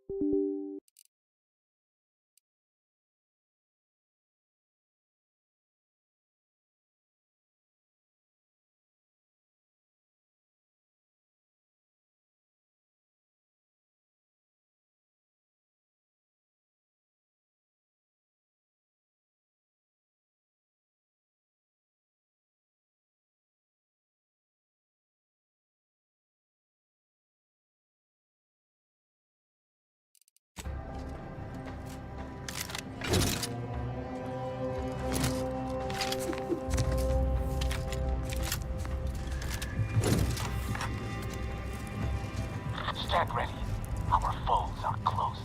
Stand ready. Our foes are close.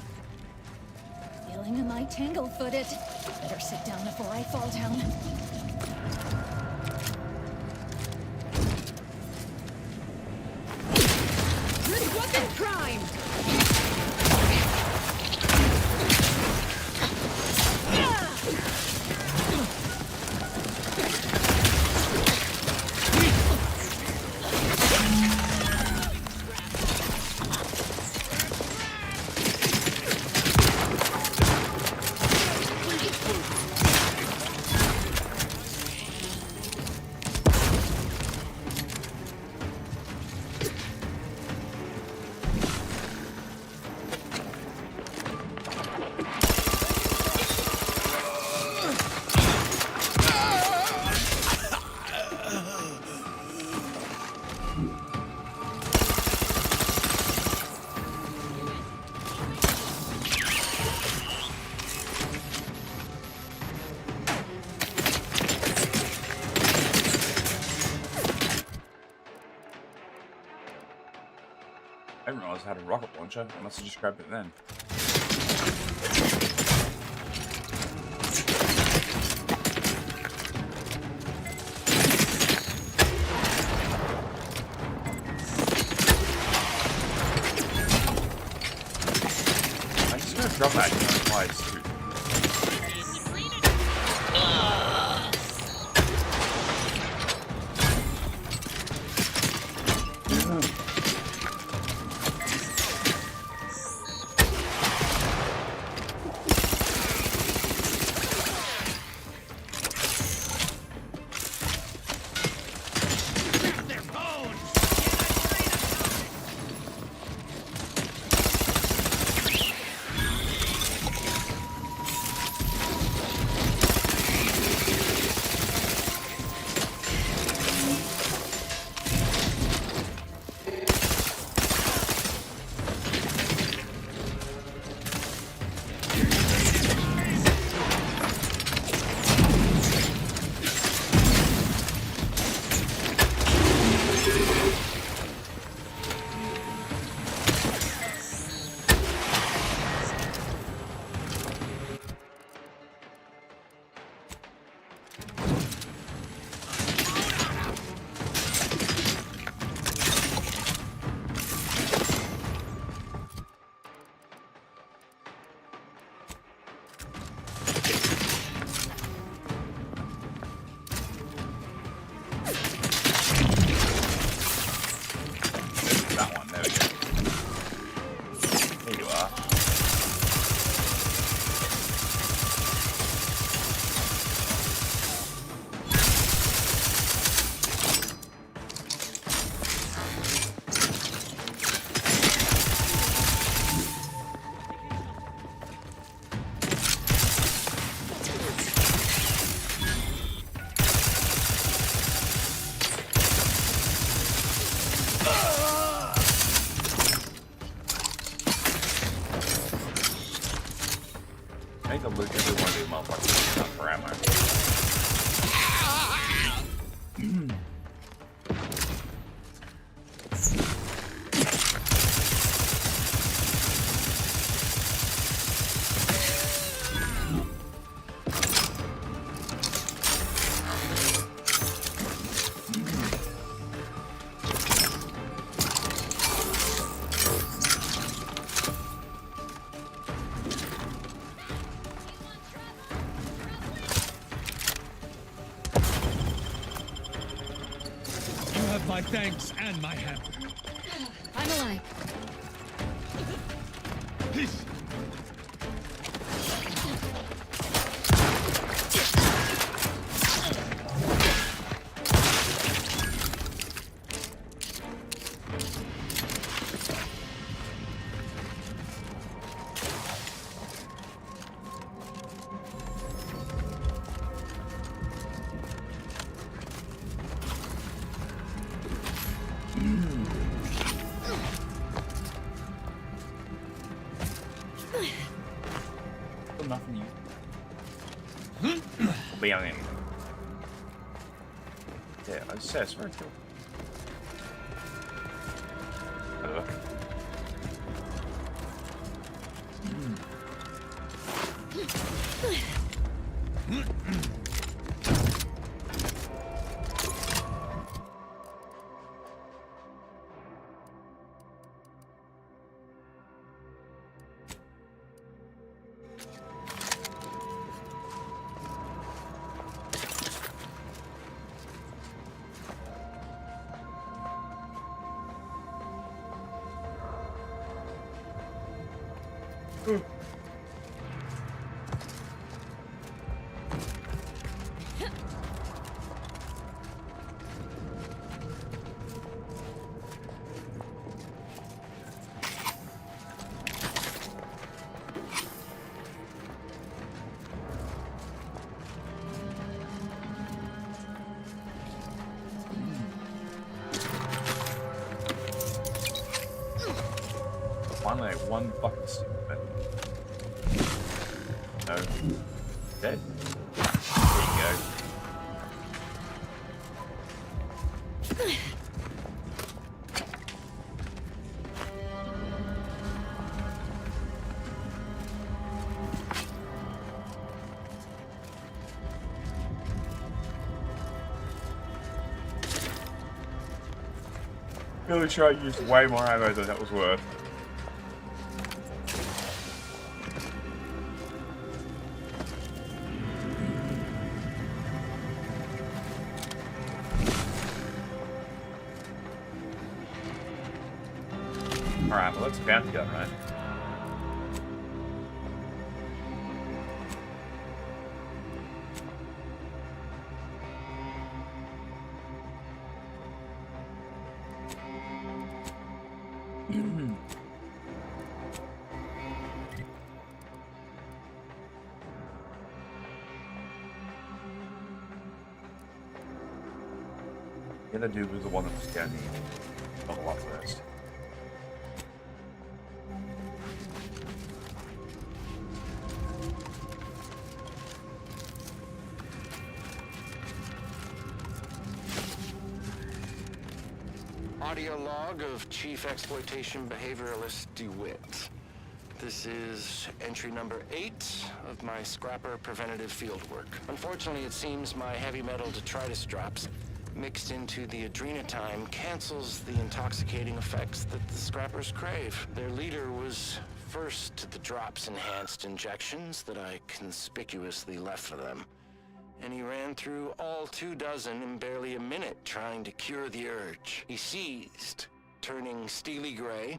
Feeling am I tangle-footed? Better sit down before I fall down. Good weapon prime! I didn't realize I had a rocket launcher. I must have just grabbed it then. I'm just gonna drop that twice too. I need to loot every one of these motherfuckers up for ammo. My thanks and my help. I'm alive. Nothing you. Be on him. Yeah, I said it's very cool. Finally, one fucking stupid. No. Dead. There you go. Really sure I used way more ammo than that was worth. Alright, well, that's a bounty gun, right? The other dude was the one that was down the a lot first. Audio log of Chief Exploitation Behavioralist DeWitt. This is entry number 8 of my scrapper preventative fieldwork. Unfortunately, it seems my heavy metal detritus drops mixed into the adrenotime cancels the intoxicating effects that the scrappers crave. Their leader was first to the drops-enhanced injections that I conspicuously left for them. And he ran through all 24 in barely a minute trying to cure the urge. He seized, turning steely gray,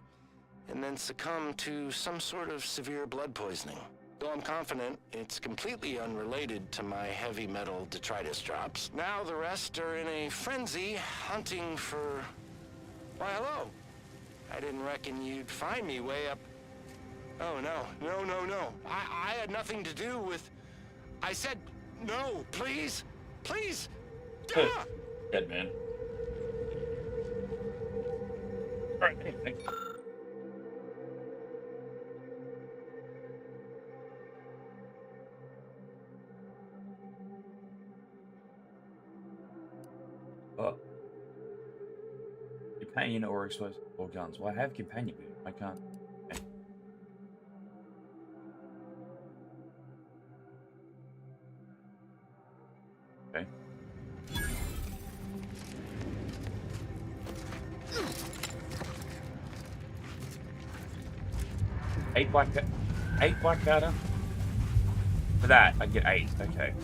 and then succumbed to some sort of severe blood poisoning. Though I'm confident it's completely unrelated to my heavy metal detritus drops. Now the rest are in a frenzy hunting for... Why, hello. I didn't reckon you'd find me way up... Oh, no. I had nothing to do with... I said... No, please! Please! Ah! Dead man. Alright, hey, thanks. Oh. Companion or explosive guns. Well, I have companion, but I can't. Okay. Eight black powder. For that, I get 8. Okay.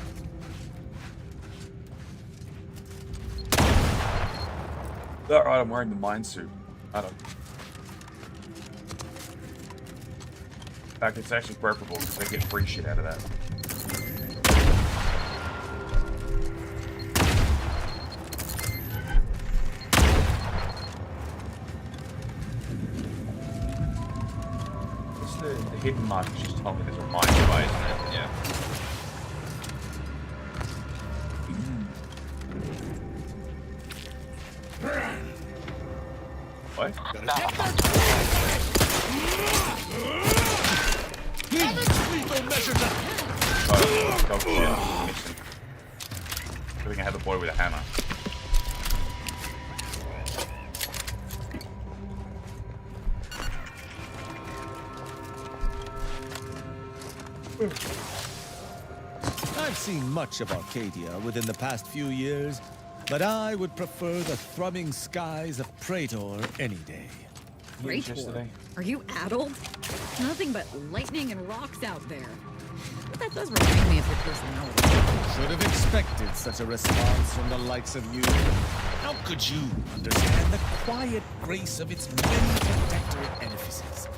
Alright, I'm wearing the mine suit. I don't. fact, it's actually preferable because they get free shit out of that. What's the hidden mark? You just told me there's a mine away, isn't it? Yeah. What? Oh shit, I'm missing. I think I had the boy with a hammer. I've seen much of Arcadia within the past few years, but I would prefer the thrumming skies of Praetor any day. Praetor? Yesterday. Are you addled? Nothing but lightning and rocks out there. But that does remind me of your personality. Should have expected such a response from the likes of you. How could you understand the quiet grace of its many protectorate edifices?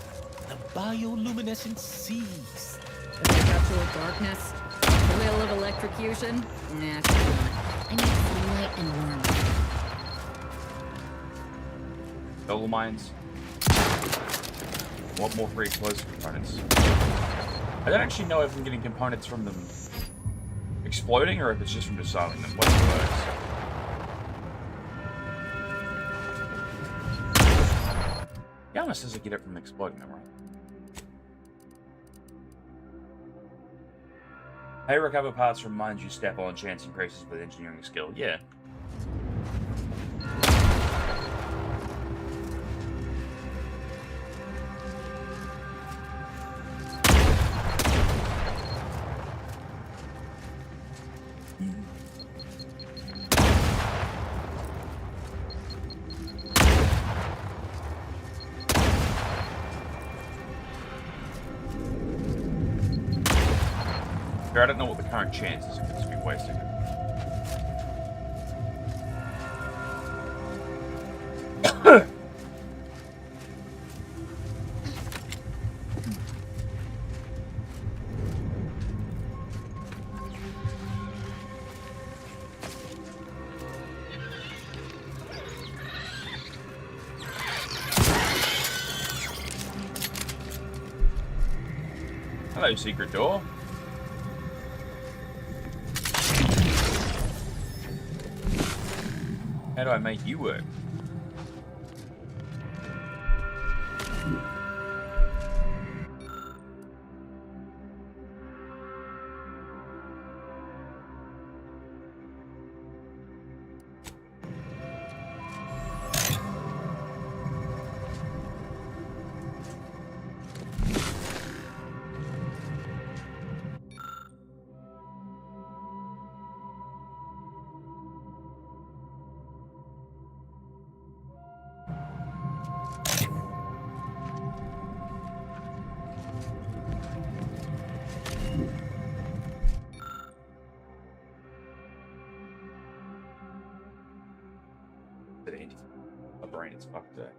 The bioluminescent seas. The perpetual darkness? The will of electrocution? Nah, come on. I need sunlight and warmth. Double mines. Want more free explosive components. I don't actually know if I'm getting components from them exploding or if it's just from disarming them. What's the works? Yana says I get it from exploding them, right? Hey, recover parts from mines you step on. Chance increases with engineering skill. Yeah. I don't know what the current chance is of this be wasting it. Hello, secret door. How do I make you work? My brain is fucked up.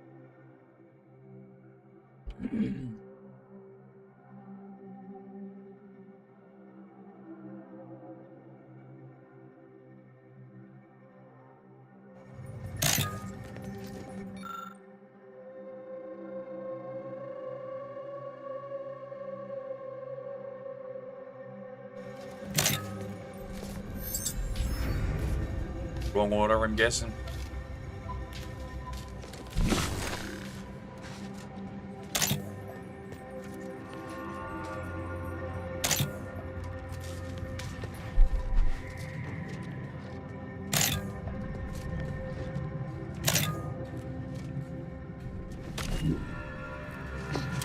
Wrong order, I'm guessing.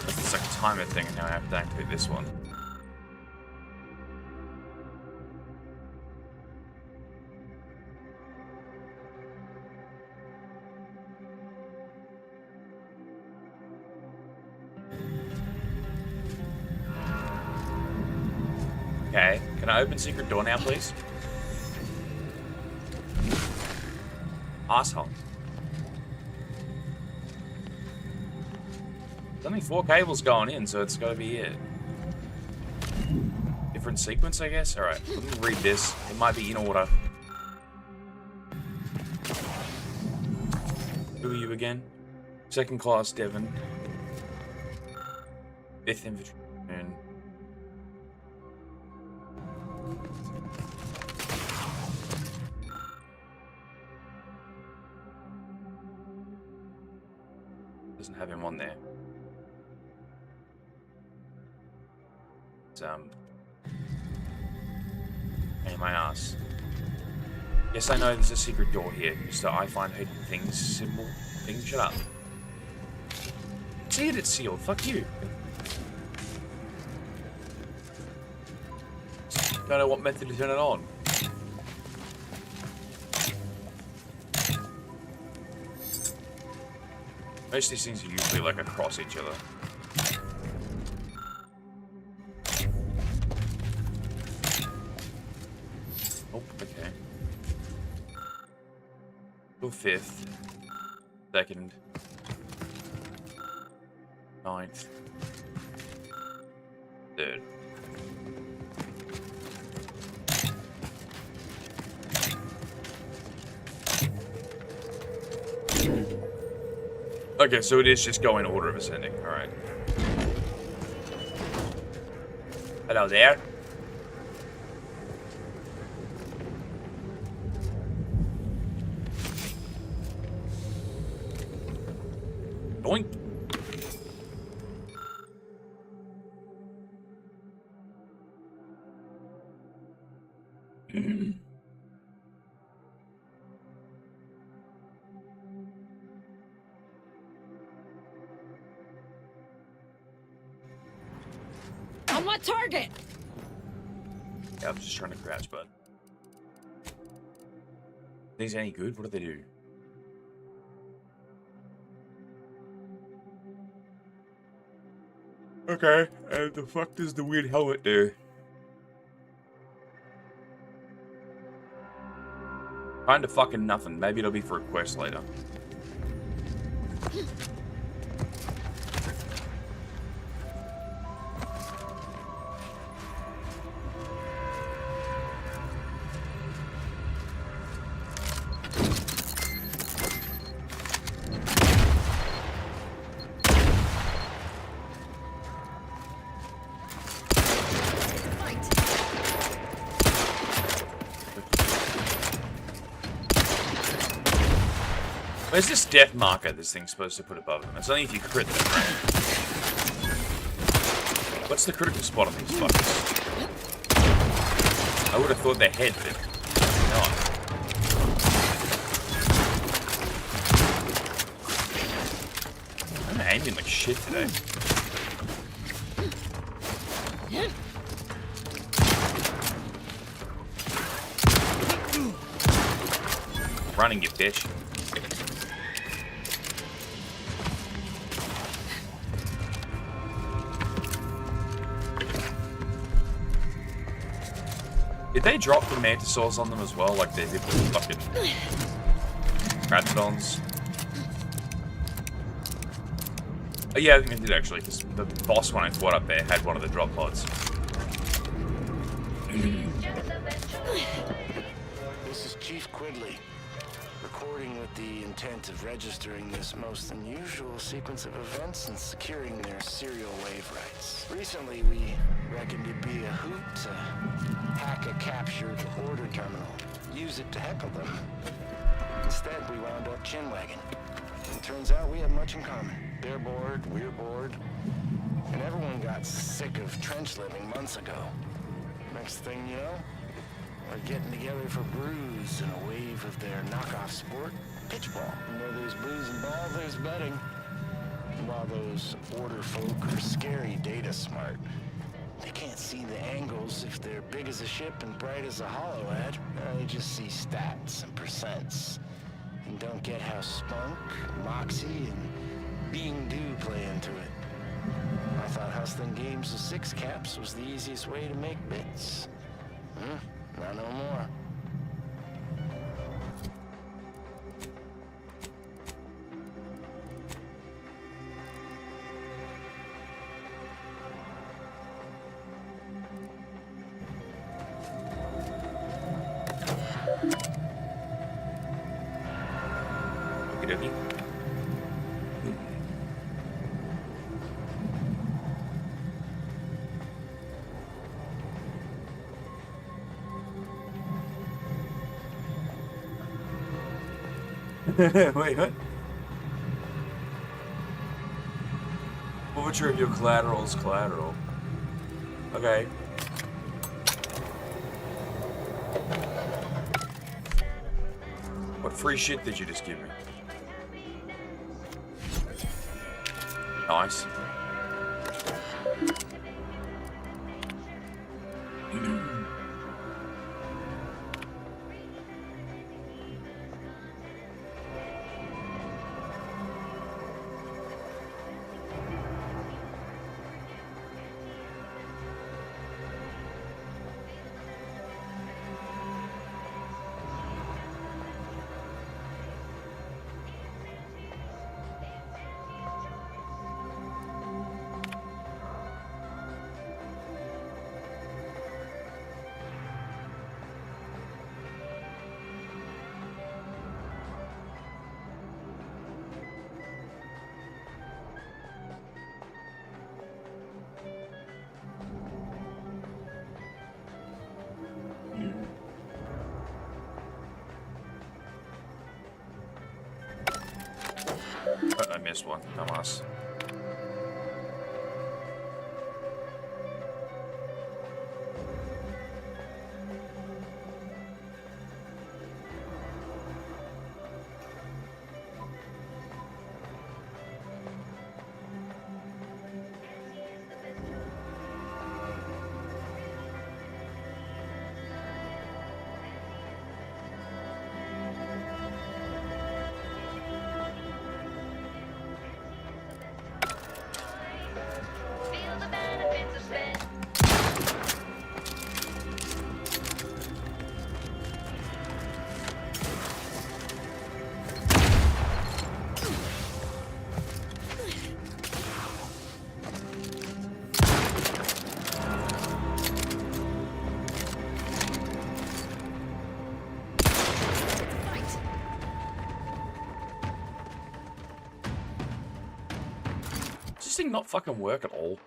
It's like a timer thing, and now I have to activate this one. Okay, can I open secret door now, please? Asshole. There's only 4 cables going in, so it's gotta be it. different sequence, I guess? Alright, let me read this. It might be in order. Who are you again? Second class Devon. 5th Infantry. Doesn't have him on there. It's, hey, my ass. Yes, I know there's a secret door here. Mr. I find hidden things symbol thing. Shut up. See it, it's sealed. Fuck you. Don't know what method to turn it on. Most of these things are usually like across each other. Oh, okay. Go 5th. 2nd. 9th. 3rd. Okay, so it is just go in order of ascending. Alright. Hello there. Boink. On what target? Yeah, I was just trying to crouch, but these any good? What do they do? Okay, and the fuck does the weird helmet do? Kinda fucking nothing. Maybe it'll be for a quest later. Where's this death marker this thing's supposed to put above him? It's only if you crit them, right? What's the critical spot on these fuckers? I would have thought their head, but not. I'm aiming like shit today. Running, you bitch. Did they drop the Mantisaurs on them as well, like they did with the fucking Ratodons? Oh, yeah, I think they did actually, because the boss one I fought up there had one of the drop pods. This is Chief Quidley, recording with the intent of registering this most unusual sequence of events and securing their serial wave rights. Recently, we reckoned it'd be a hoot to hack a captured order terminal, use it to heckle them. Instead, we wound up chinwagging. And turns out we have much in common. They're bored, we're bored, and everyone got sick of trench living months ago. Next thing you know, we're getting together for brews and a wave of their knockoff sport, pitchball. And where there's booze and ball, there's betting. And while those order folk are scary data smart, they can't see the angles if they're big as a ship and bright as a hollow ad. They just see stats and percents. And don't get how spunk, moxie, and being due play into it. I thought hustling games with 6 caps was the easiest way to make bits. Not no more. Okie dokie. Wait, what? Overture of your collateral is collateral. Okay. What free shit did you just give me? Nice. I missed one. Dumbass. Feel the benefits of spin. Does this thing not fucking work at all?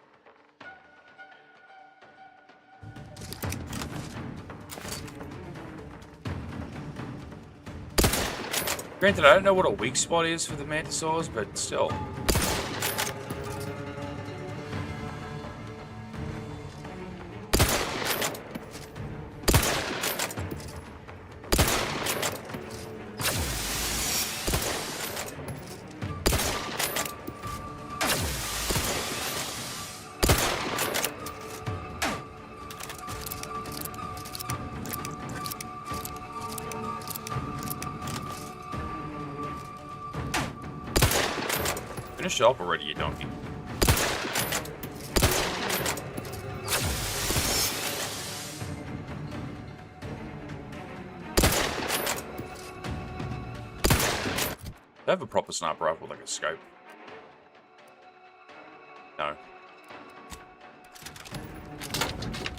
Granted, I don't know what a weak spot is for the Mantisaurs, but still. Finish it up already, you donkey. I have a proper sniper rifle with like a scope. No.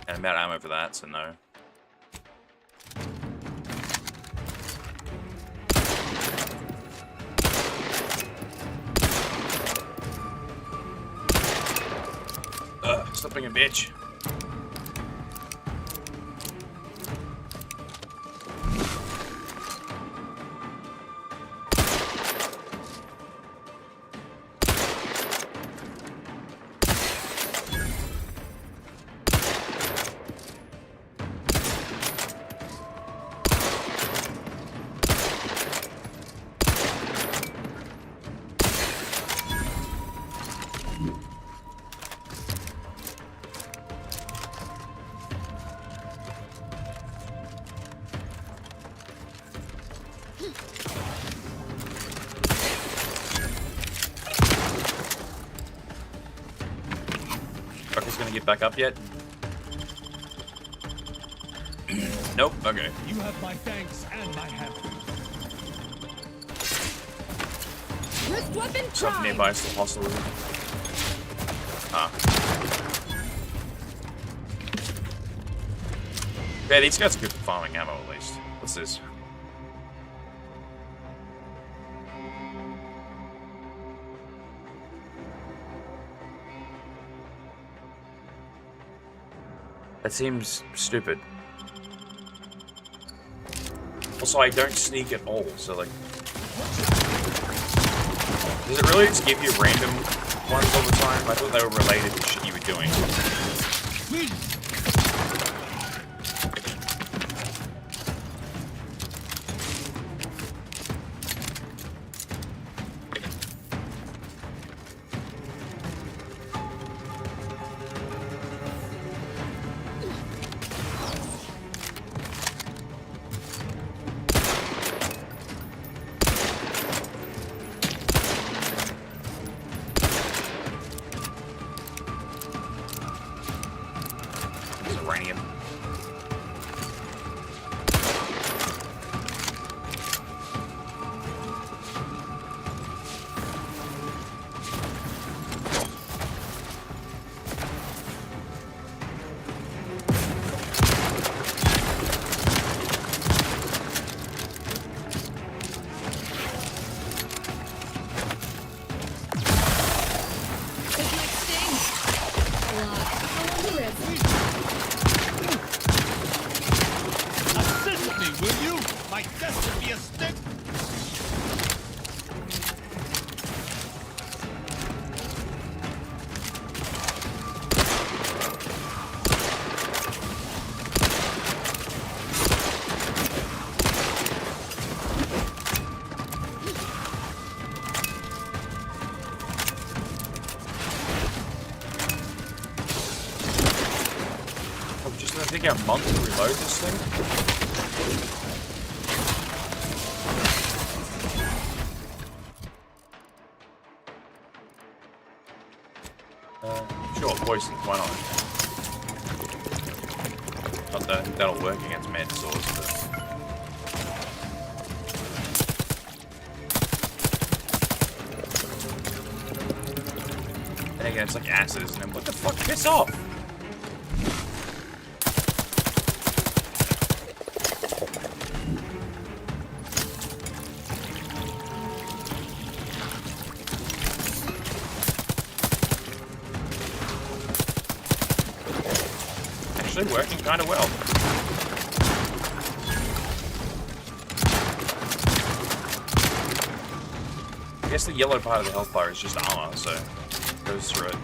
And I'm out of ammo for that, so no. Stop being a bitch. Trucker's gonna get back up yet? Nope, okay. You have my thanks and my hammer. Wrist weapon Something prime. nearby is still hostile. Ah. Yeah, these guys are good for farming ammo at least. What's this? That seems stupid. Also, I don't sneak at all, so like... Does it really just give you random ones all the time? I thought they were related to shit you were doing. Uranium. This might sting. A lot. How long the rest? Assist me, will you? My death will be a stick. I'm just gonna take a month to reload this thing. Sure, poison, why not? Not that that'll work against med swords, but... And again, it's like acid, isn't it? What the fuck? Piss off! Actually working kind of well. I guess the yellow part of the health bar is just armor, so it goes through it.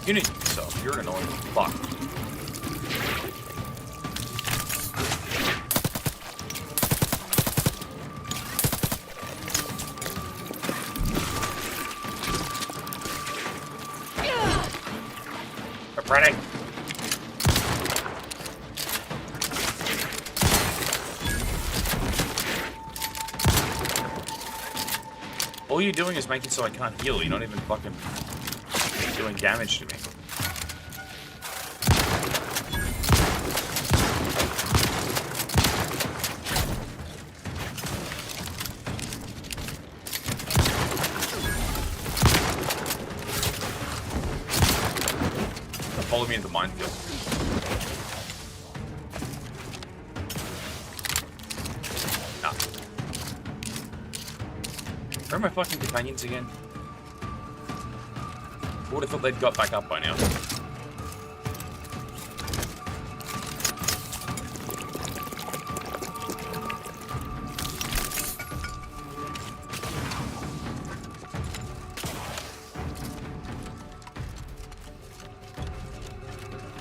You need yourself. You're an annoying fuck. Running. All you're doing is making so I can't heal. You're not even fucking doing damage to me. Follow me into the minefield. Nah. Where are my fucking companions again? I would have thought they'd got back up by now.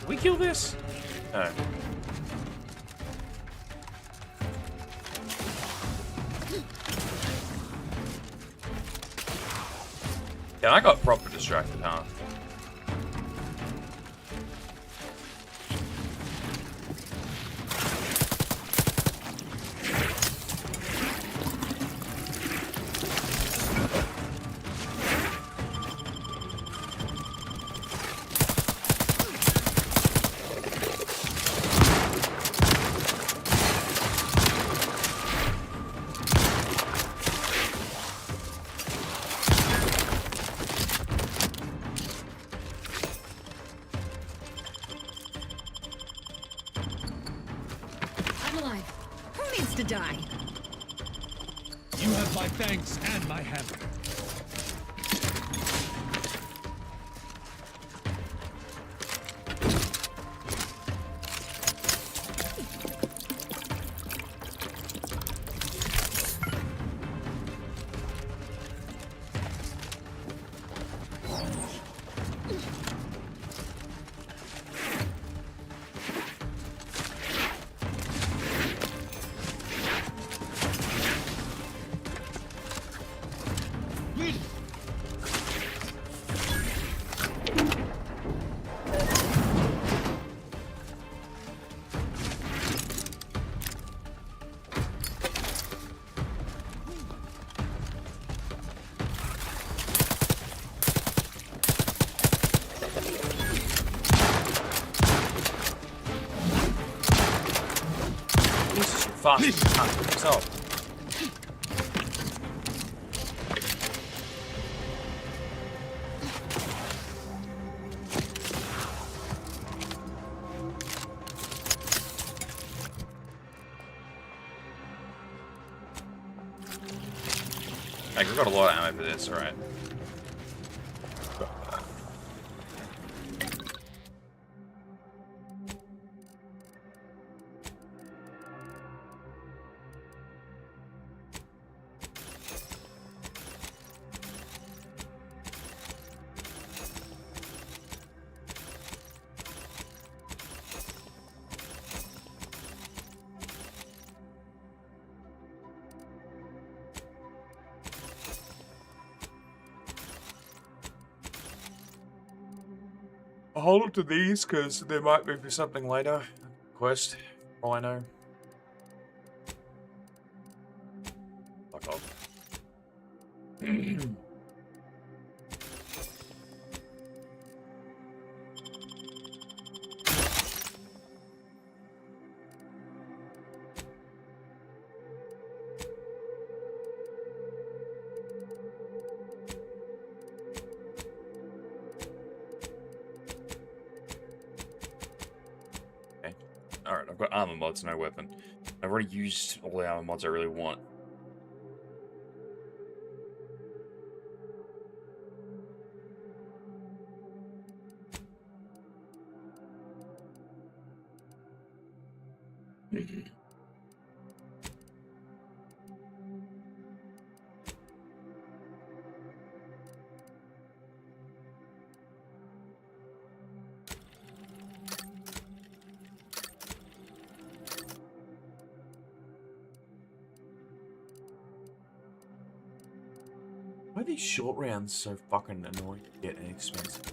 We kill this? No. Yeah, I got proper distracted, huh? I'm alive. Who needs to die? You have my thanks and my hammer. Jesus, you're fast as you can yourself. Like, we've got a lot of ammo for this, alright. I'll hold on to these because there might be for something later. Quest, for all I know. Fuck off. Alright, I've got armor mods, no weapon. I've already used all the armor mods I really want. Why are these short rounds so fucking annoying to get and expensive?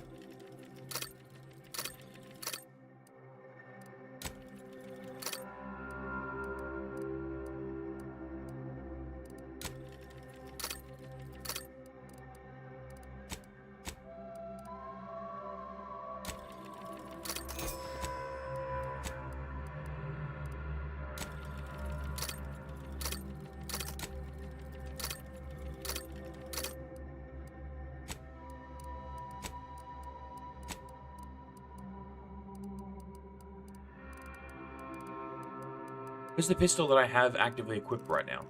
Where's the pistol that I have actively equipped right now?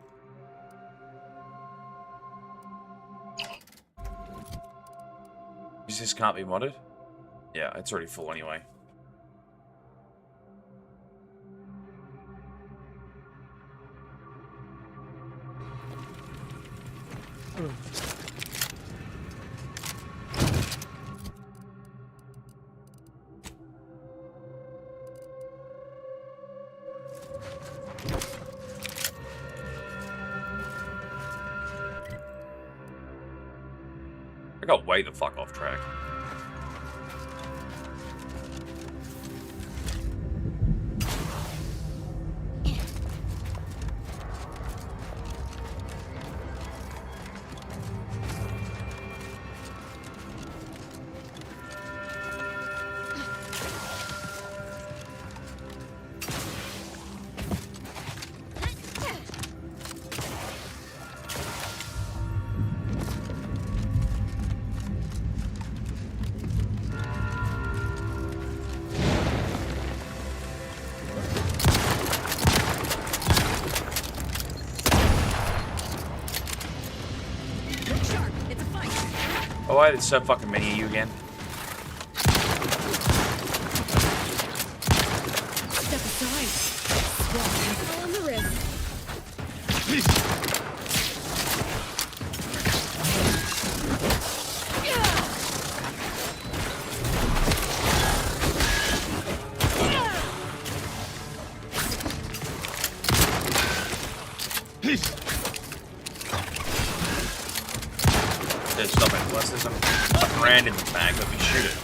This can't be modded? Yeah, it's already full anyway. I got way the fuck off track. Oh, why there's so fucking many of you again? Step aside. Swat on the wrist. Dude, stop it. Unless there's a brand in the bag, let me shoot it.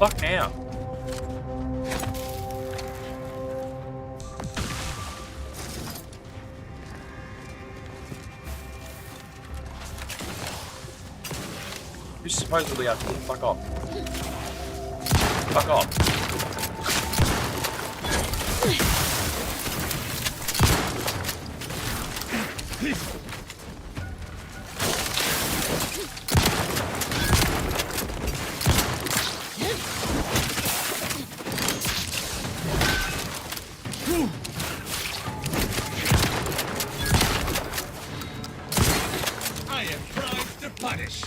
fuck now? Who's supposedly up here? Fuck off. Fuck off. I am primed to punish.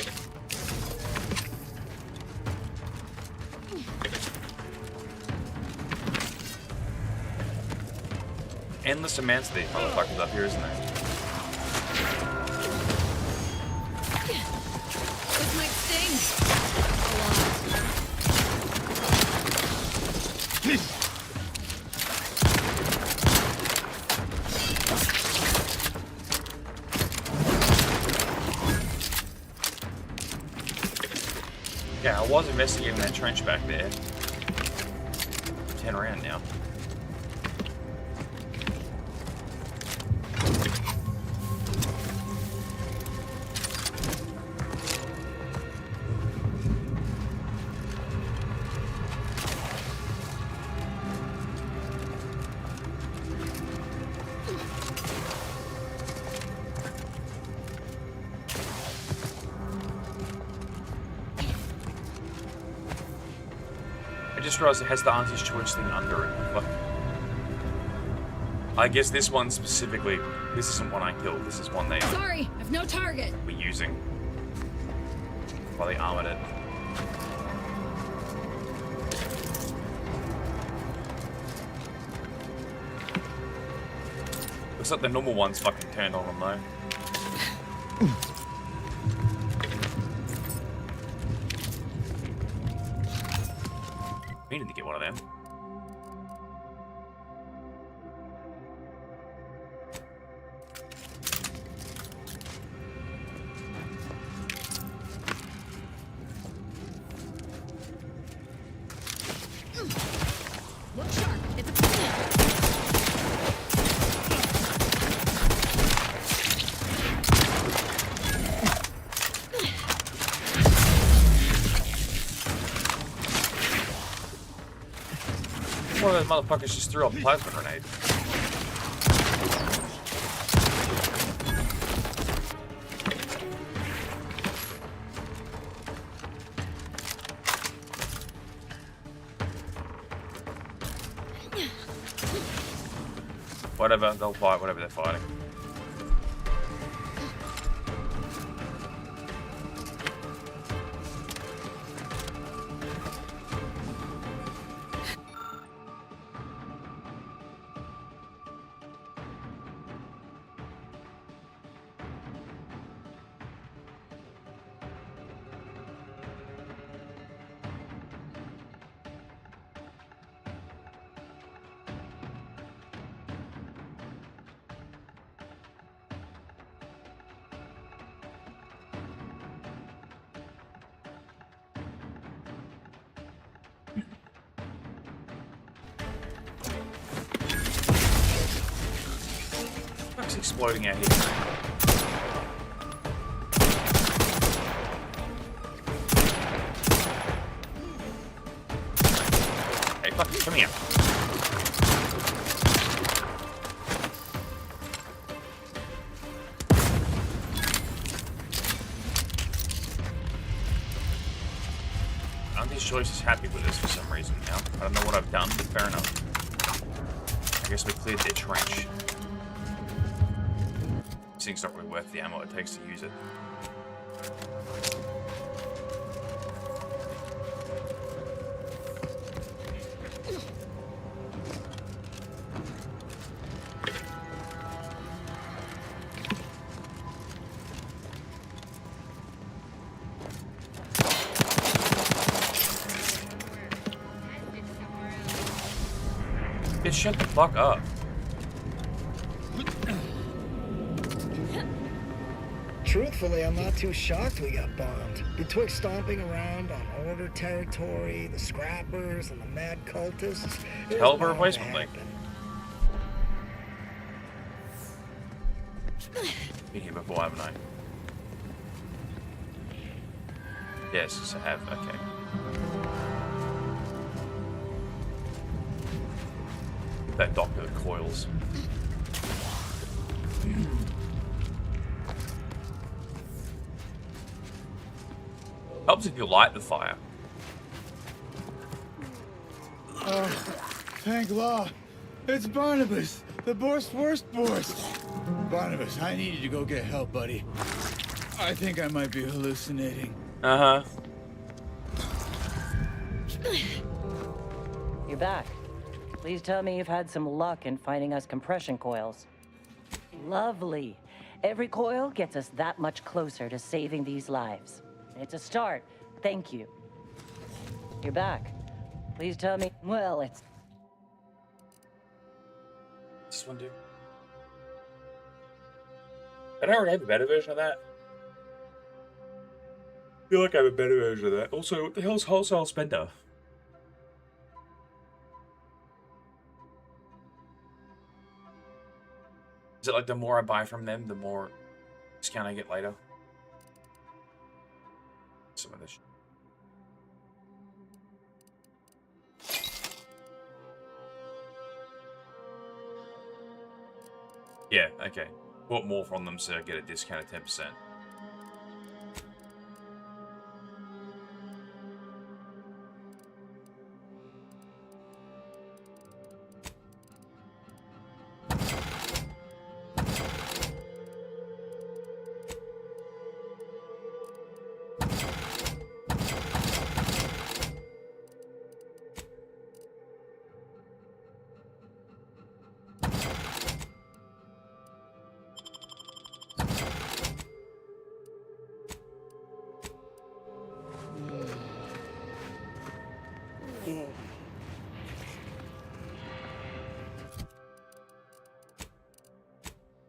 Endless amounts of these motherfuckers up here, isn't there? This might sting. Yeah, I was investigating that trench back there. 10 around now. I just realized it has the Auntie's Choice thing under it. What? I guess this one specifically, this isn't one I killed. This is one they Sorry, I've no target. were using while they armored it. Looks like the normal one's fucking turned on them though. We need to get one of them. Look sharp. It's a One of those motherfuckers just threw a plasma grenade. Whatever, they'll fight whatever they're fighting. What's exploding out here? Hey, fuck, come here. Auntie's Choice is happy with us for some reason now. I don't know what I've done, but fair enough. I guess we cleared their trench. This thing's not really worth the ammo it takes to use it. Bitch, shut the fuck up. Truthfully, I'm not too shocked we got bombed. Betwixt stomping around on Order territory, the Scrappers, and the mad cultists, it Hell was of a bound to replacement thing. happen. Been here before, haven't I? Yes, I have. Okay. That doctor that coils. Helps if you light the fire. Thank law. It's Barnabas, the worst Borst. Barnabas, I need you to go get help, buddy. I think I might be hallucinating. Uh-huh. You're back. Please tell me you've had some luck in finding us compression coils. Lovely. Every coil gets us that much closer to saving these lives. It's a start. Thank you. You're back. Please tell me... Well, it's... This one do? I don't already have a better version of that. I feel like I have a better version of that. Also, what the hell's wholesale spender? Is it like the more I buy from them, the more discount I get later? Some of this. Yeah, okay. Bought more from them so I get a discount of 10%.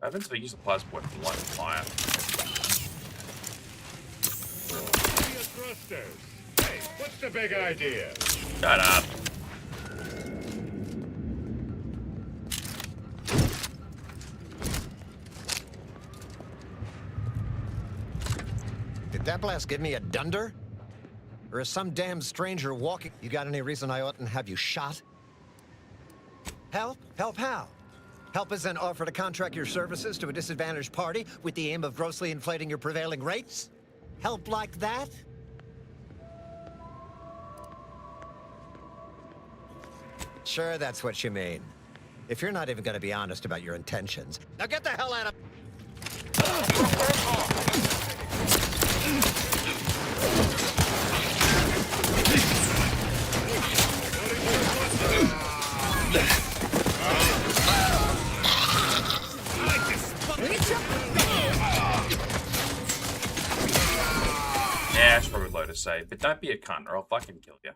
I haven't been using the plasma point for light fire. Thrusters. Hey, what's the big idea? Shut up. Did that blast give me a dunder? Or is some damn stranger walking? You got any reason I oughtn't have you shot? Help? Help how? Help is an offer to contract your services to a disadvantaged party with the aim of grossly inflating your prevailing rates? Help like that? Sure, that's what you mean. If you're not even gonna be honest about your intentions, now get the hell out of... Yeah, it's probably low to say, but don't be a cunt or I'll fucking kill you.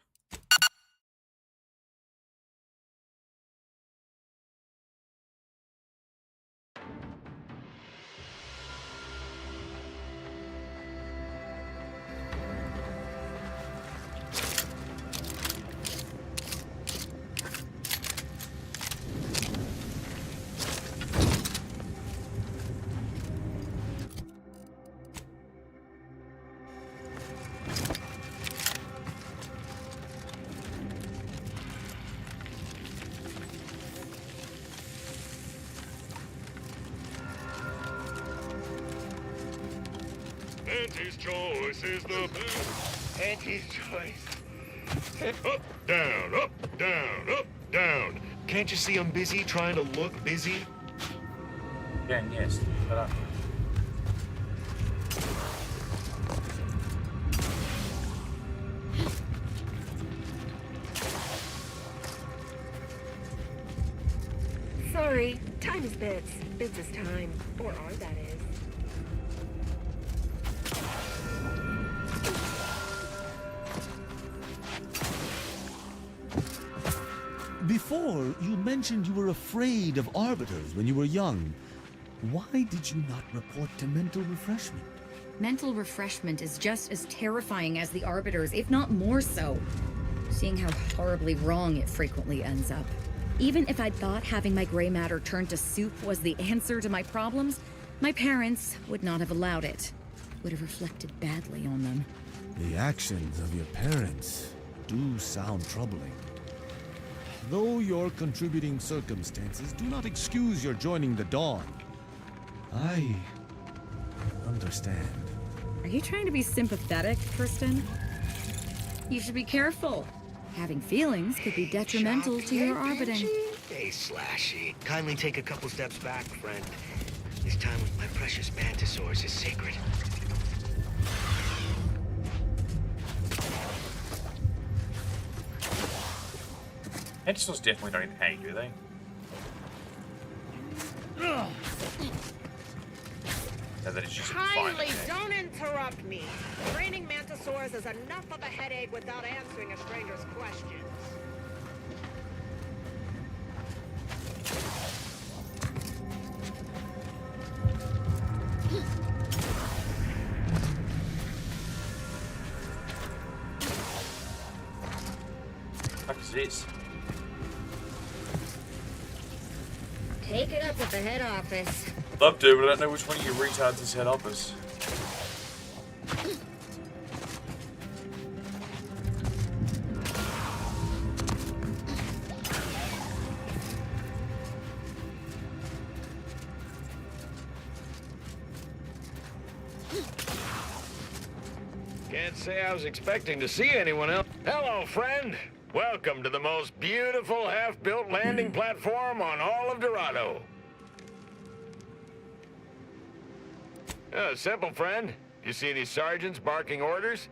Auntie's choice is the best. Auntie's choice. Up, down, up, down, up, down. Can't you see I'm busy trying to look busy? Again, yes. Shut up. Sorry, time is bits. Bits is time. Or are, that is. Before, you mentioned you were afraid of arbiters when you were young. Why did you not report to mental refreshment? Mental refreshment is just as terrifying as the Arbiters, if not more so. Seeing how horribly wrong it frequently ends up. Even if I'd thought having my gray matter turned to soup was the answer to my problems, my parents would not have allowed it. Would have reflected badly on them. The actions of your parents do sound troubling. Though your contributing circumstances do not excuse your joining the Dawn, I understand. Are you trying to be sympathetic, Kristen? You should be careful. Having feelings could be detrimental to your orbiting. Hey, Slashy. Kindly take a couple steps back, friend. This time with my precious mantisaurs is sacred. Mantisaurs definitely don't hang, do they? No, that is just Kindly don't interrupt me. Training mantisaurs is enough of a headache without answering a stranger's questions. What is this? Take it up with the head office. Love to, but I don't know which one of you retards is head office. Can't say I was expecting to see anyone else. Hello, friend. Welcome to the most beautiful half-built landing platform on all of Dorado. Simple, friend. You see any sergeants barking orders?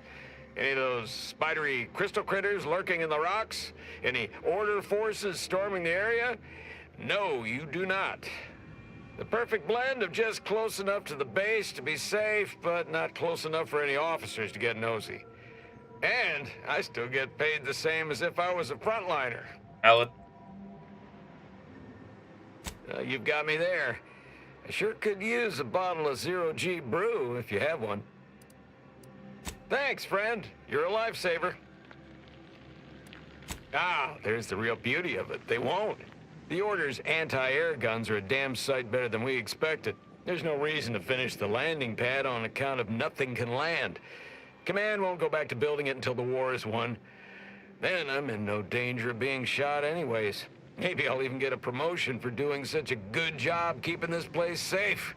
Any of those spidery crystal critters lurking in the rocks? Any order forces storming the area? No, you do not. The perfect blend of just close enough to the base to be safe, but not close enough for any officers to get nosy. And I still get paid the same as if I was a frontliner. Alan. You've got me there. I sure could use a bottle of Zero-G brew if you have one. Thanks, friend. You're a lifesaver. Ah, there's the real beauty of it. They won't. The Order's anti-air guns are a damn sight better than we expected. There's no reason to finish the landing pad on account of nothing can land. Command won't go back to building it until the war is won. Then I'm in no danger of being shot anyways. Maybe I'll even get a promotion for doing such a good job keeping this place safe.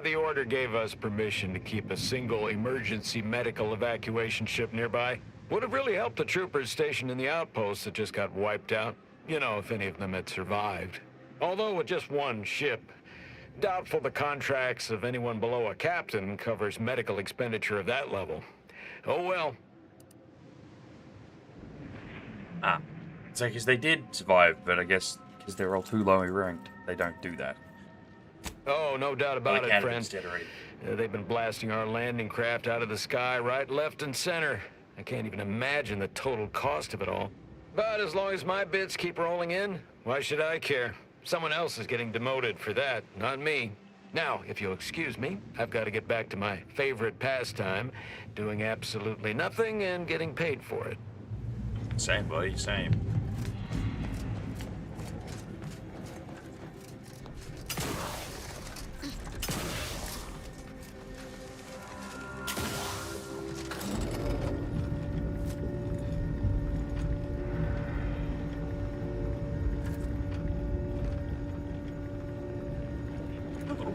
The Order gave us permission to keep a single emergency medical evacuation ship nearby. Would have really helped the troopers stationed in the outposts that just got wiped out. You know, if any of them had survived. Although with just one ship, doubtful the contracts of anyone below a captain covers medical expenditure of that level. Oh well. So because they did survive, but I guess because they're all too lowly ranked, they don't do that. Oh, no doubt about it, friend. Right? They've been blasting our landing craft out of the sky, right, left, and center. I can't even imagine the total cost of it all. But as long as my bits keep rolling in, why should I care? Someone else is getting demoted for that, not me. Now, if you'll excuse me, I've got to get back to my favorite pastime, doing absolutely nothing and getting paid for it. Same, buddy, same.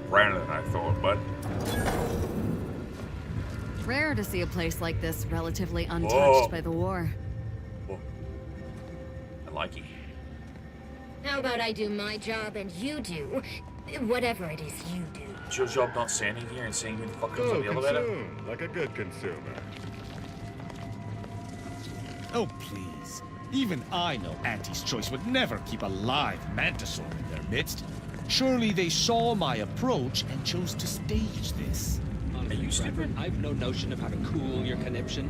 Brandon than I thought, but Rare to see a place like this relatively untouched by the war. I like it. How about I do my job and you do whatever it is you do? It's your job not standing here and seeing who the fuck comes on the elevator? Consume, like a good consumer. Oh, please. Even I know Auntie's Choice would never keep a live mantisaur in their midst. Surely they saw my approach and chose to stage this. Are you stupid? I've no notion of how to cool your conniption.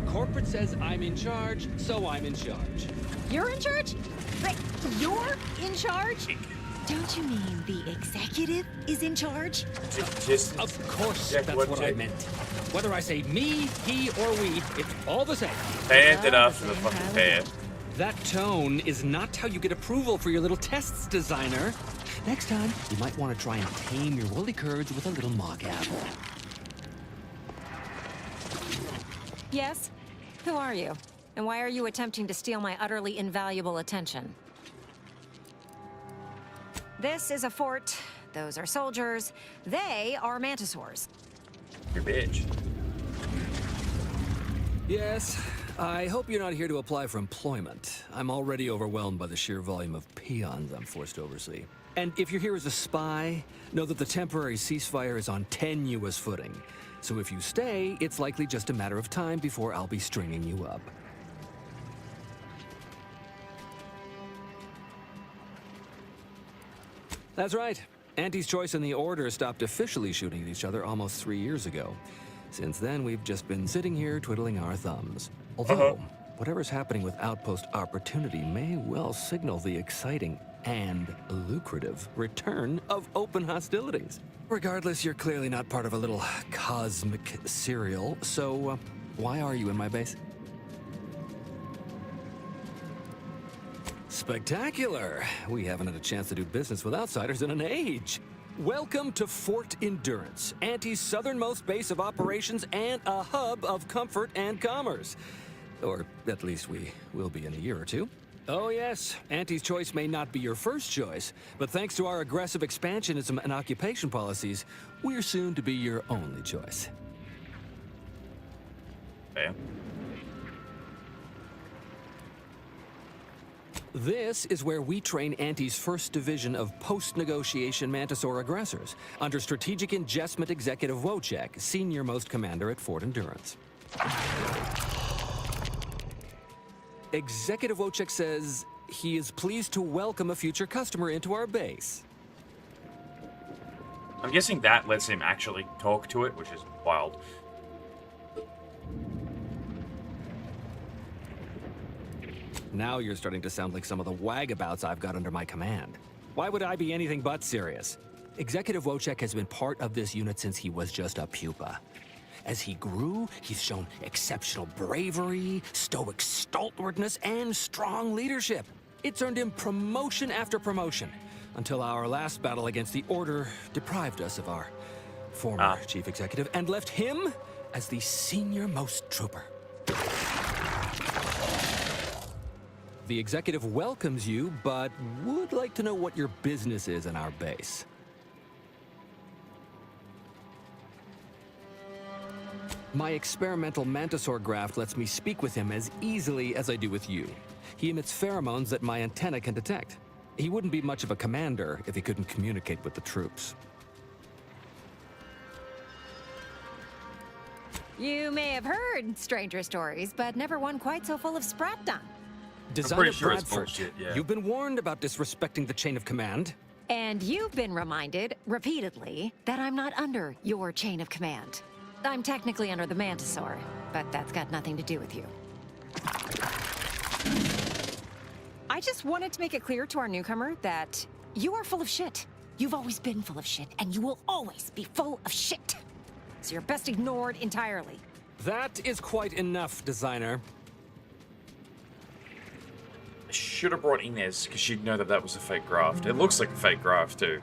Corporate says I'm in charge, so I'm in charge. You're in charge? Wait, you're in charge? Don't you mean the executive is in charge? Just of course, that's what I meant. Whether I say me, he, or we, it's all the same. They ended after the fucking pair. That tone is not how you get approval for your little tests, designer. Next time, you might want to try and tame your woolly curds with a little mock apple. Yes? Who are you? And why are you attempting to steal my utterly invaluable attention? This is a fort. Those are soldiers. They are mantisaurs. Your bitch. Yes, I hope you're not here to apply for employment. I'm already overwhelmed by the sheer volume of peons I'm forced to oversee. And if you're here as a spy, know that the temporary ceasefire is on tenuous footing. So if you stay, it's likely just a matter of time before I'll be stringing you up. That's right. Auntie's Choice and the Order stopped officially shooting at each other almost 3 years ago. Since then, we've just been sitting here twiddling our thumbs. Although, whatever's happening with Outpost Opportunity may well signal the exciting and lucrative return of open hostilities. Regardless, you're clearly not part of a little cosmic serial, so why are you in my base? Spectacular! We haven't had a chance to do business with outsiders in an age. Welcome to Fort Endurance, Auntie's southernmost base of operations and a hub of comfort and commerce. Or at least we will be in a year or two. Oh yes, Auntie's Choice may not be your first choice, but thanks to our aggressive expansionism and occupation policies, we're soon to be your only choice. Bam. This is where we train Auntie's first division of post-negotiation Mantisaur aggressors, under Strategic Ingestment Executive Wojciech, senior-most commander at Fort Endurance. Executive Wojciech says he is pleased to welcome a future customer into our base. I'm guessing that lets him actually talk to it, which is wild. Now you're starting to sound like some of the wagabouts I've got under my command. Why would I be anything but serious? Executive Wojciech has been part of this unit since he was just a pupa. As he grew, he's shown exceptional bravery, stoic stalwartness, and strong leadership. It's earned him promotion after promotion, until our last battle against the Order deprived us of our former chief executive and left him as the senior-most trooper. The executive welcomes you, but would like to know what your business is in our base. My experimental Mantisaur graft lets me speak with him as easily as I do with you. He emits pheromones that my antenna can detect. He wouldn't be much of a commander if he couldn't communicate with the troops. You may have heard stranger stories, but never one quite so full of spratdom. Designer sure it's Bradford, bullshit, yeah. You've been warned about disrespecting the chain of command. And you've been reminded, repeatedly, that I'm not under your chain of command. I'm technically under the Mantisaur, but that's got nothing to do with you. I just wanted to make it clear to our newcomer that you are full of shit. You've always been full of shit, and you will always be full of shit. So you're best ignored entirely. That is quite enough, designer. I should have brought Inez, because she'd know that that was a fake graft. It looks like a fake graft, too.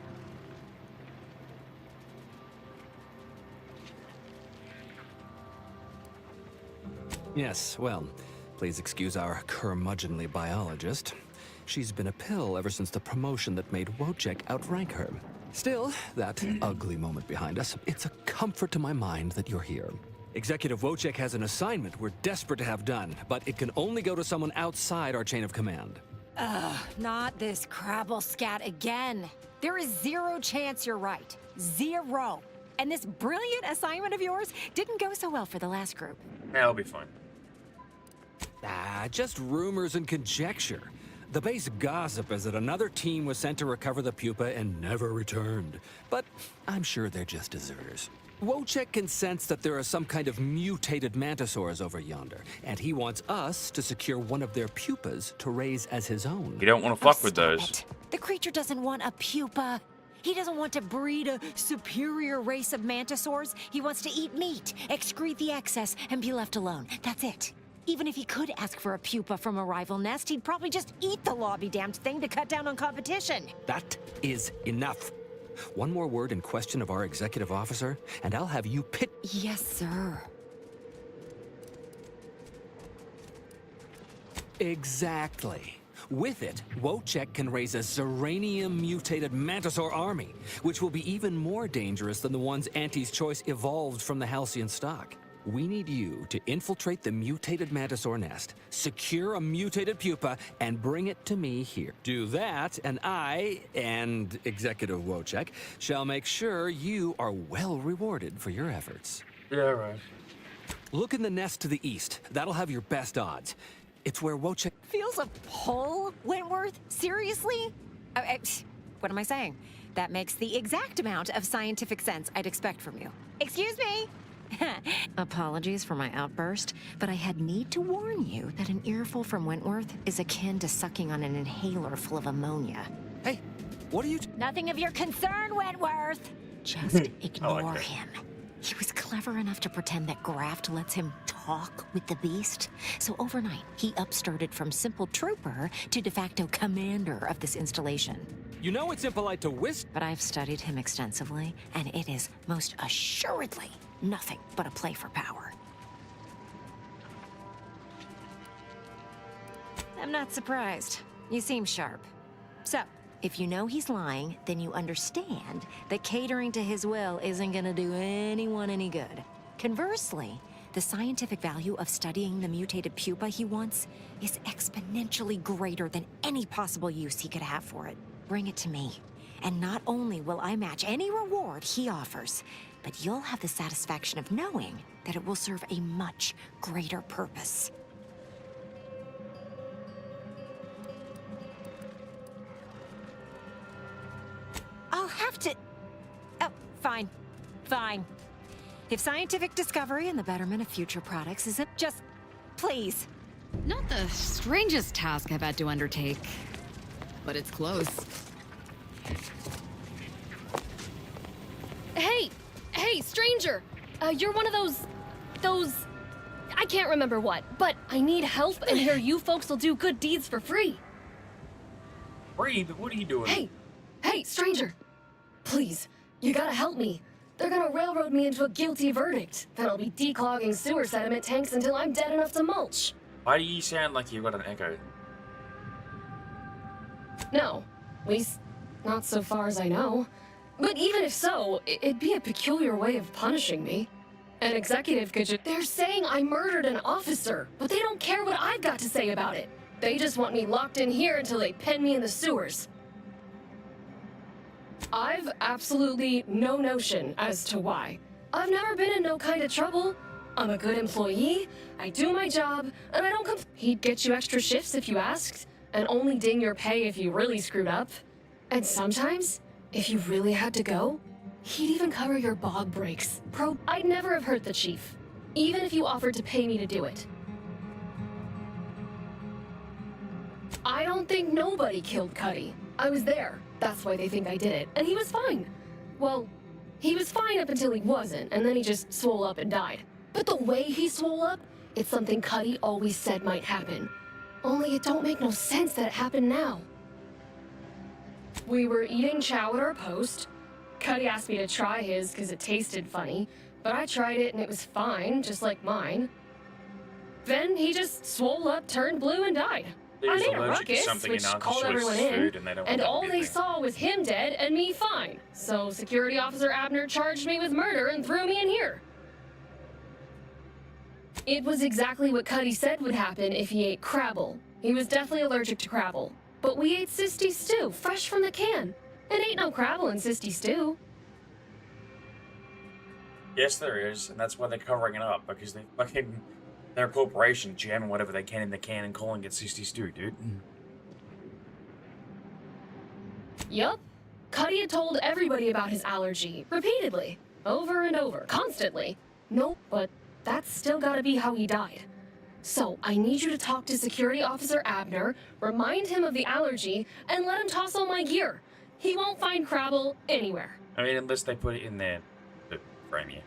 Yes, well, please excuse our curmudgeonly biologist. She's been a pill ever since the promotion that made Wojciech outrank her. Still, that ugly moment behind us, it's a comfort to my mind that you're here. Executive Wojciech has an assignment we're desperate to have done, but it can only go to someone outside our chain of command. Ugh, not this crabble scat again. There is zero chance you're right. Zero. And this brilliant assignment of yours didn't go so well for the last group. Yeah, it'll be fine. Just rumors and conjecture. The base gossip is that another team was sent to recover the pupa and never returned. But I'm sure they're just deserters. Wojciech can sense that there are some kind of mutated mantisaurs over yonder, and he wants us to secure one of their pupas to raise as his own. You don't want to fuck with those. It. The creature doesn't want a pupa. He doesn't want to breed a superior race of mantisaurs. He wants to eat meat, excrete the excess, and be left alone. That's it. Even if he could ask for a pupa from a rival nest, he'd probably just eat the law-be-damned thing to cut down on competition. That is enough. One more word in question of our executive officer, and I'll have you pit. Yes, sir. Exactly. With it, Wojciech can raise a Zeranium-mutated Mantisaur army, which will be even more dangerous than the ones Auntie's Choice evolved from the Halcyon stock. We need you to infiltrate the mutated Mantisaur nest, secure a mutated pupa, and bring it to me here. Do that, and I, and Executive Wojciech, shall make sure you are well rewarded for your efforts. Yeah, right. Look in the nest to the east. That'll have your best odds. It's where Wojciech... Feels a pull, Wentworth? Seriously? What am I saying? That makes the exact amount of scientific sense I'd expect from you. Excuse me? Apologies for my outburst, but I had need to warn you that an earful from Wentworth is akin to sucking on an inhaler full of ammonia. Hey, what are you... Nothing of your concern, Wentworth! Just ignore him. He was clever enough to pretend that Graft lets him talk with the beast. So overnight, he upstarted from simple trooper to de facto commander of this installation. You know it's impolite to whisper... But I've studied him extensively, and it is most assuredly nothing but a play for power. I'm not surprised. You seem sharp. So, if you know he's lying, then you understand that catering to his will isn't gonna do anyone any good. Conversely, the scientific value of studying the mutated pupa he wants is exponentially greater than any possible use he could have for it. Bring it to me, and not only will I match any reward he offers, but you'll have the satisfaction of knowing that it will serve a much greater purpose. I'll have to... Oh, fine. Fine. If scientific discovery and the betterment of future products isn't just... Please. Not the strangest task I've had to undertake, but it's close. Hey, stranger! You're one of those... I can't remember what, but I need help, and here you folks will do good deeds for free. Free? What are you doing? Hey, stranger! Please, you gotta help me. They're gonna railroad me into a guilty verdict. Then I'll be declogging sewer sediment tanks until I'm dead enough to mulch. Why do you sound like you've got an echo? No, at least not so far as I know. But even if so, it'd be a peculiar way of punishing me. An executive could just... They're saying I murdered an officer, but they don't care what I've got to say about it. They just want me locked in here until they pen me in the sewers. I've absolutely no notion as to why. I've never been in no kind of trouble. I'm a good employee, I do my job, and I don't He'd get you extra shifts if you asked, and only ding your pay if you really screwed up. And sometimes, if you really had to go, he'd even cover your bog breaks. I'd never have hurt the chief, even if you offered to pay me to do it. I don't think nobody killed Cuddy. I was there. That's why they think I did it. And he was fine. Well, he was fine up until he wasn't, and then he just swole up and died. But the way he swole up, it's something Cuddy always said might happen. Only it don't make no sense that it happened now. We were eating chow at our post. Cuddy asked me to try his because it tasted funny, but I tried it and it was fine, just like mine. Then he just swole up, turned blue, and died. I made a ruckus, which called everyone in, and all they saw was him dead and me fine. So Security Officer Abner charged me with murder and threw me in here. It was exactly what Cuddy said would happen if he ate Crabble. He was deathly allergic to Crabble. But we ate Sisty Stew, fresh from the can. It ain't no Crabble in Sisty Stew. Yes, there is, and that's why they're covering it up, because they fucking... They're a corporation jamming whatever they can in the can and calling it 60 Stew, dude. Yup. Cuddy had told everybody about his allergy, repeatedly. Over and over, constantly. Nope, but that's still gotta be how he died. So, I need you to talk to Security Officer Abner, remind him of the allergy, and let him toss all my gear. He won't find Crabble anywhere. I mean, unless they put it in there to frame you.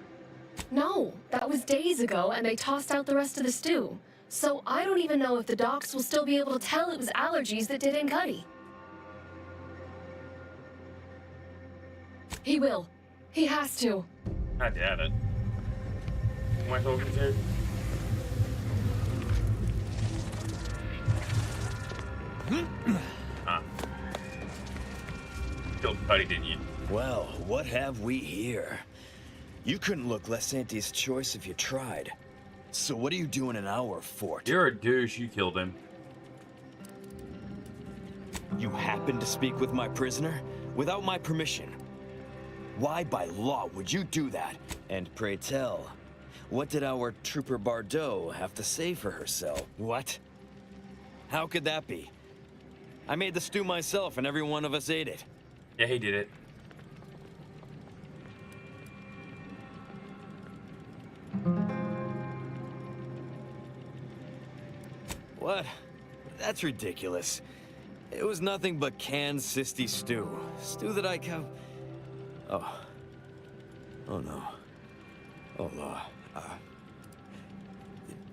No, that was days ago, and they tossed out the rest of the stew. So I don't even know if the docs will still be able to tell it was allergies that did in Cuddy. He will. He has to. I doubt it. Who am I talking to? Ah. Killed Cuddy, didn't you? Well, what have we here? You couldn't look less Auntie's choice if you tried. So what are you doing in our fort? You're a douche, you killed him. You happened to speak with my prisoner? Without my permission? Why by law would you do that? And pray tell, what did our Trooper Bardot have to say for herself? What? How could that be? I made the stew myself and every one of us ate it. Yeah, he did it. What? That's ridiculous. It was nothing but canned cysty stew. Stew that I Oh. Oh no. Oh,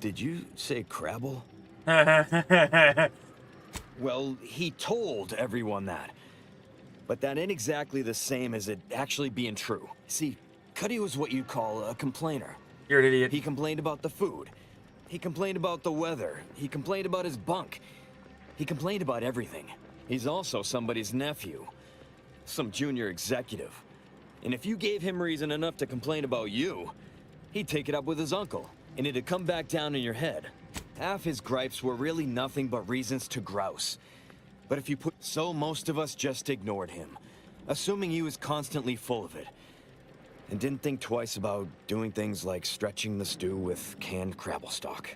did you say Crabble? Well, he told everyone that. But that ain't exactly the same as it actually being true. See, Cuddy was what you'd call a complainer. You're an idiot. He complained about the food. He complained about the weather. He complained about his bunk. He complained about everything. He's also somebody's nephew. Some junior executive. And if you gave him reason enough to complain about you, he'd take it up with his uncle, and it'd come back down in your head. Half his gripes were really nothing but reasons to grouse. But if you put... So most of us just ignored him, assuming he was constantly full of it. And didn't think twice about doing things like stretching the stew with canned Crabble stock.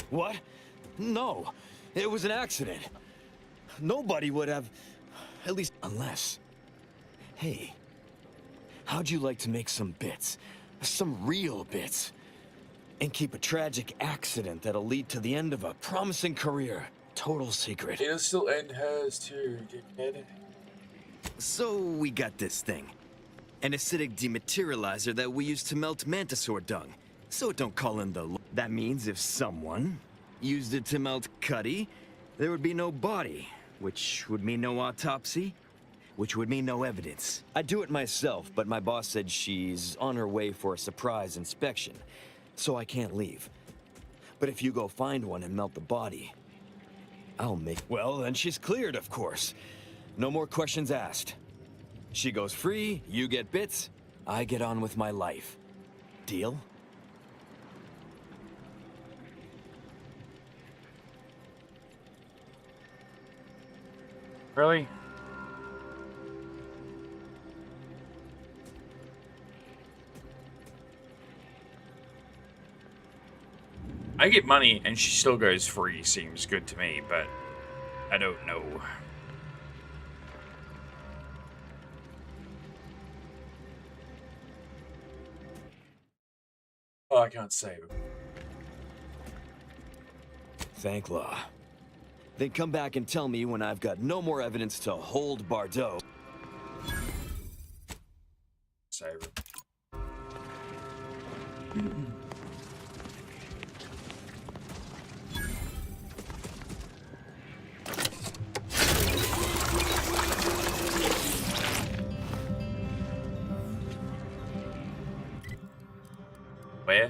What? No, it was an accident. Nobody would have, at least unless. Hey, how'd you like to make some bits? Some real bits? And keep a tragic accident that'll lead to the end of a promising career. Total secret. It'll still end hers too, dickhead. So we got this thing. An acidic dematerializer that we use to melt Mantisaur dung. So it don't call in the... That means if someone used it to melt Cuddy, there would be no body, which would mean no autopsy, which would mean no evidence. I'd do it myself, but my boss said she's on her way for a surprise inspection, so I can't leave. But if you go find one and melt the body, I'll make... Well, then she's cleared, of course. No more questions asked. She goes free, you get bits, I get on with my life. Deal? Really? I get money and she still goes free seems good to me, but I don't know. Oh, I can't save him. Thank law. Then come back and tell me when I've got no more evidence to hold Bardot. Save him. Where?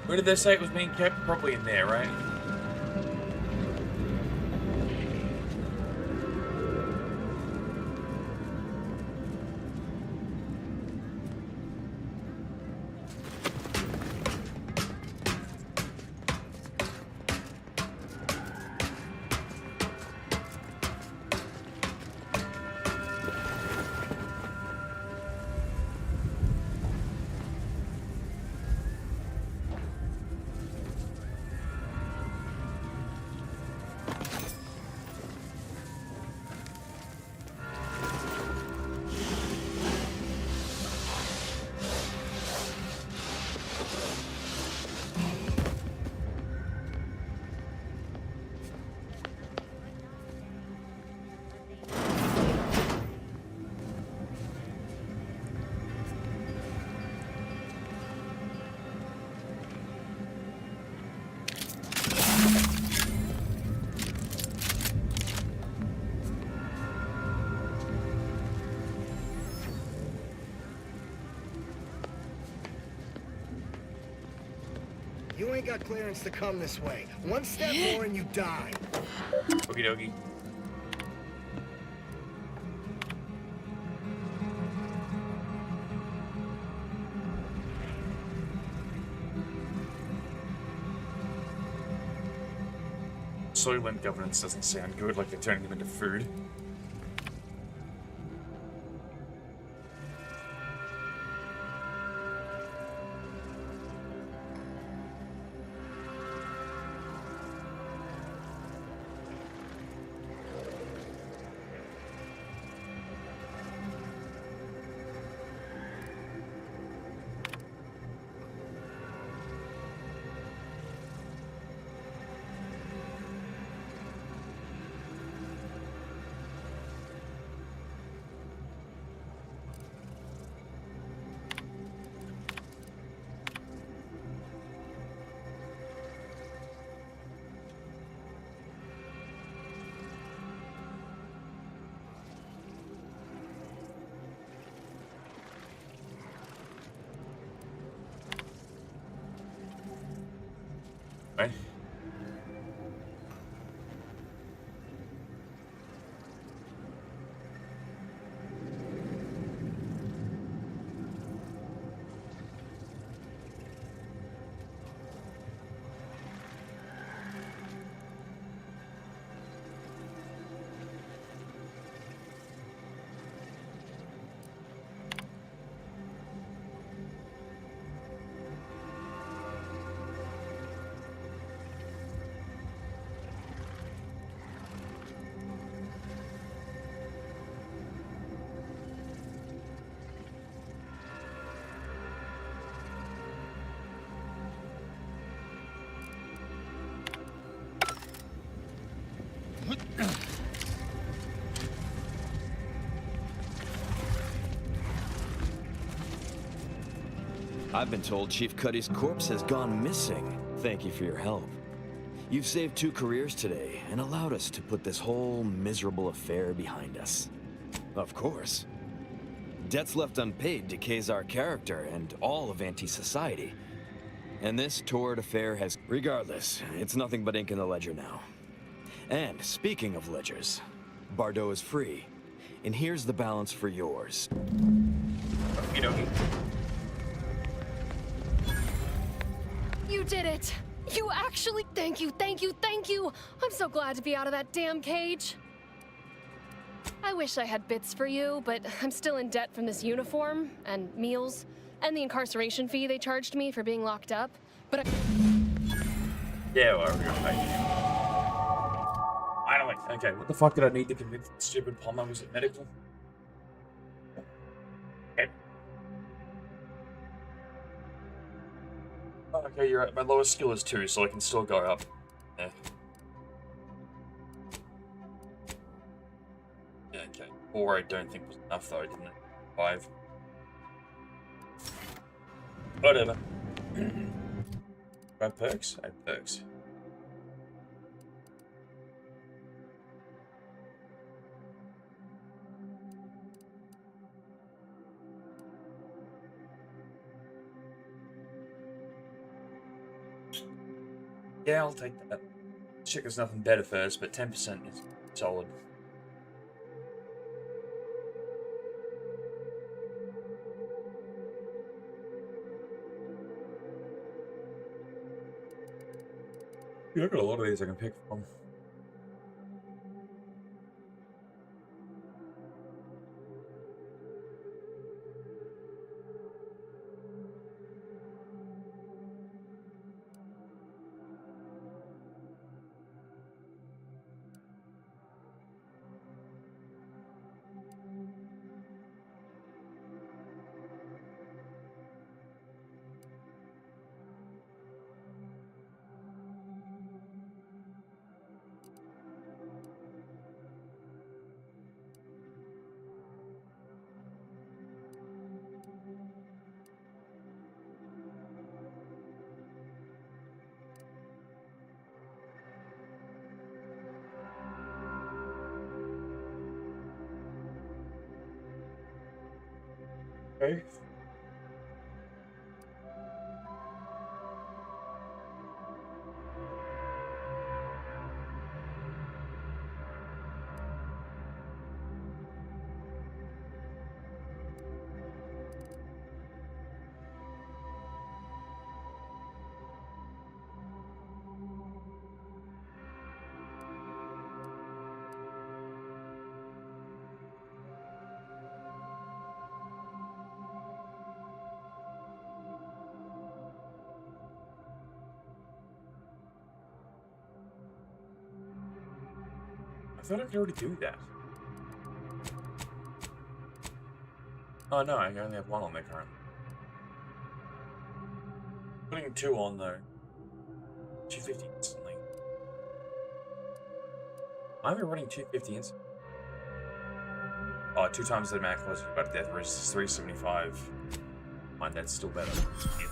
Where did they say it was being kept? Probably in there, right? You ain't got clearance to come this way. One step more and you die. Okie dokie. Soylent governance doesn't sound good, like they're turning them into food. Right? I've been told Chief Cuddy's corpse has gone missing. Thank you for your help. You've saved 2 careers today and allowed us to put this whole miserable affair behind us. Of course. Debts left unpaid decays our character and all of anti-society. And this torrid affair has... Regardless, it's nothing but ink in the ledger now. And speaking of ledgers, Bardot is free. And here's the balance for yours. Okie dokie. You did it! You actually... Thank you, thank you, thank you! I'm so glad to be out of that damn cage. I wish I had bits for you, but I'm still in debt from this uniform, and meals, and the incarceration fee they charged me for being locked up. But Yeah, well, we're gonna pay you. Finally. Okay, what the fuck did I need to convince the stupid Palmer? Was it medical? Okay. Oh, okay, you're right. My lowest skill is 2, so I can still go up. Yeah. Yeah, okay. 4 I don't think was enough though, didn't it? 5. Whatever. Do I have perks? I have perks. Yeah, I'll take that. Check there's nothing better first, but 10% is solid. Yeah, I've got a lot of these I can pick from. Okay. thought I could already do that. Oh no, I only have one on there currently. Putting 2 on though. 250 instantly. I'm running 250 instantly. Oh, 2 times the amount closer to death resist 375. Mine, that's still better. Yeah.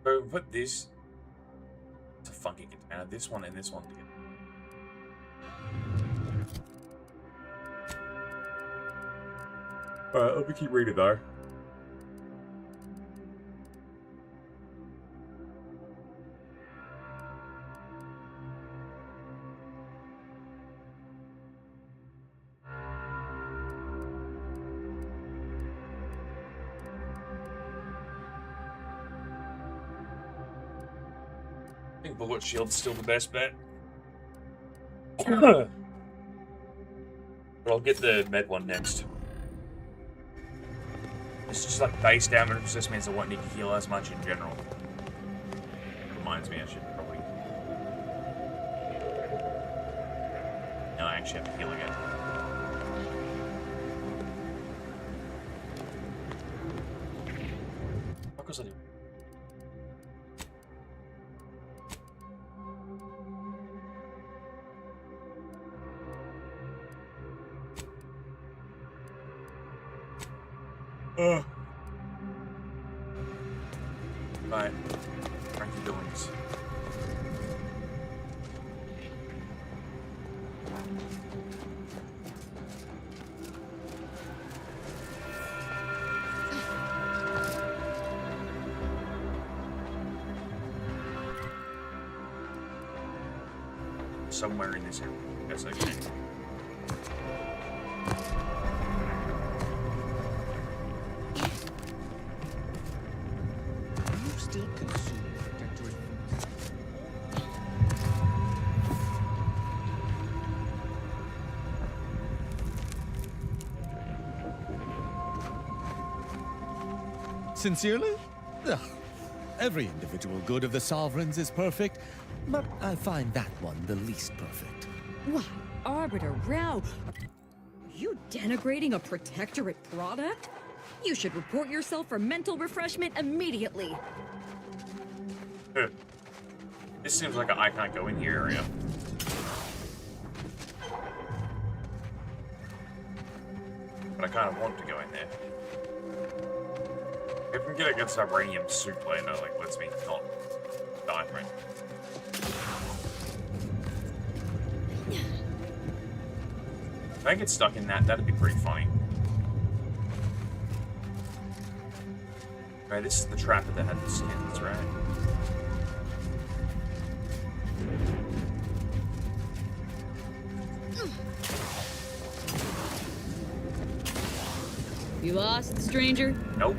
So put this. It's a funky container. This one and this one together. Alright, let me keep reading though. I think bullet shield's still the best bet. But I'll get the med one next. It's just like base damage, just means I won't need to heal as much in general. Reminds me I should probably... No, I actually have to heal again. Of course I do. Right. Frankie Billings. Somewhere in this area. Yes, I can. Sincerely? Ugh. Every individual good of the Sovereigns is perfect, but I find that one the least perfect. What? Arbiter Rao? You denigrating a Protectorate product? You should report yourself for mental refreshment immediately. This seems like I can't go in here area. But I kind of want to go in there. If I can get a good Vibranium suit later, like, lets me not die from it. If I get stuck in that, that'd be pretty funny. Right, this is the trapper that had the skins, right? You lost, stranger? Nope.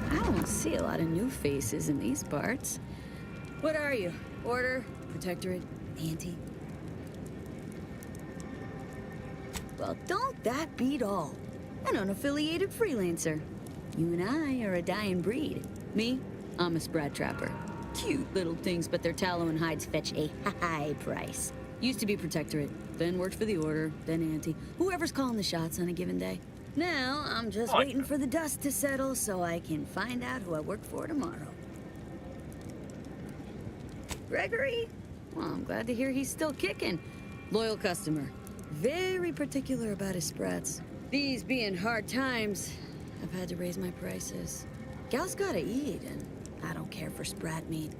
I don't see a lot of new faces in these parts. What are you? Order? Protectorate? Anti? Well, don't that beat all? An unaffiliated freelancer. You and I are a dying breed. Me? I'm a Sprat Trapper. Cute little things, but their tallow and hides fetch a high price. Used to be Protectorate, then worked for the Order, then Anti. Whoever's calling the shots on a given day. Now, I'm just waiting for the dust to settle so I can find out who I work for tomorrow. Gregory? Well, I'm glad to hear he's still kicking. Loyal customer. Very particular about his sprats. These being hard times, I've had to raise my prices. Gal's gotta eat, and I don't care for sprat meat.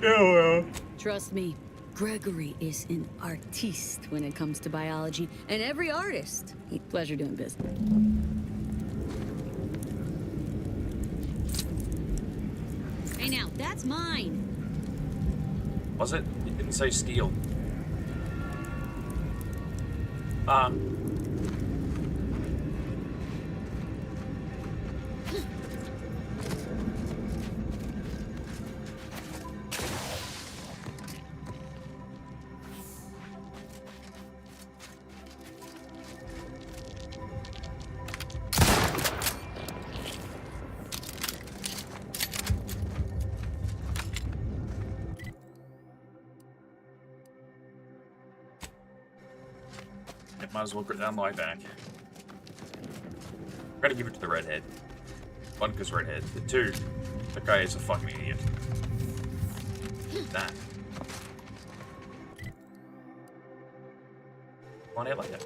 Yeah, well. Trust me, Gregory is an artiste when it comes to biology, and every artist. Pleasure doing business. Hey now, that's mine. Was it? It didn't say steel. It might as well get down the way back. Gotta give it to the redhead. One, because redhead. The two, that guy is a fucking idiot. That. One hit later.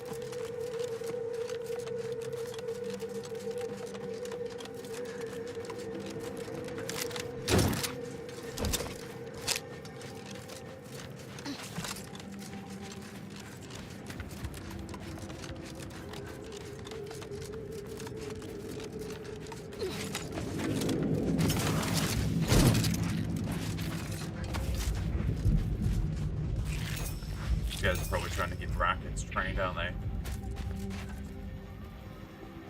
You guys are probably trying to get Bracken's train down there.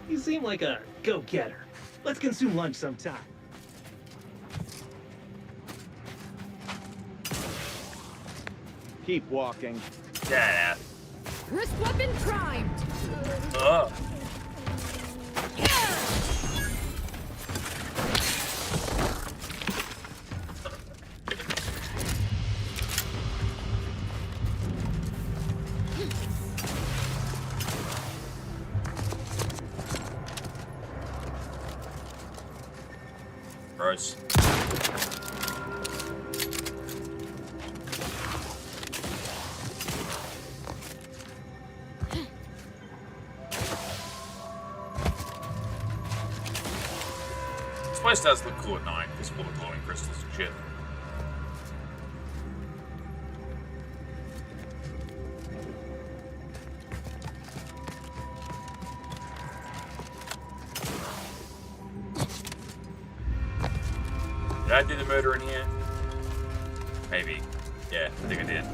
You seem like a go-getter. Let's consume lunch sometime. Keep walking. Yeah. Wrist weapon primed. Ugh. Gross. This place does look cool at night, because full of glowing crystals and shit. Did I do the murder in here? Maybe. Yeah, I think I did.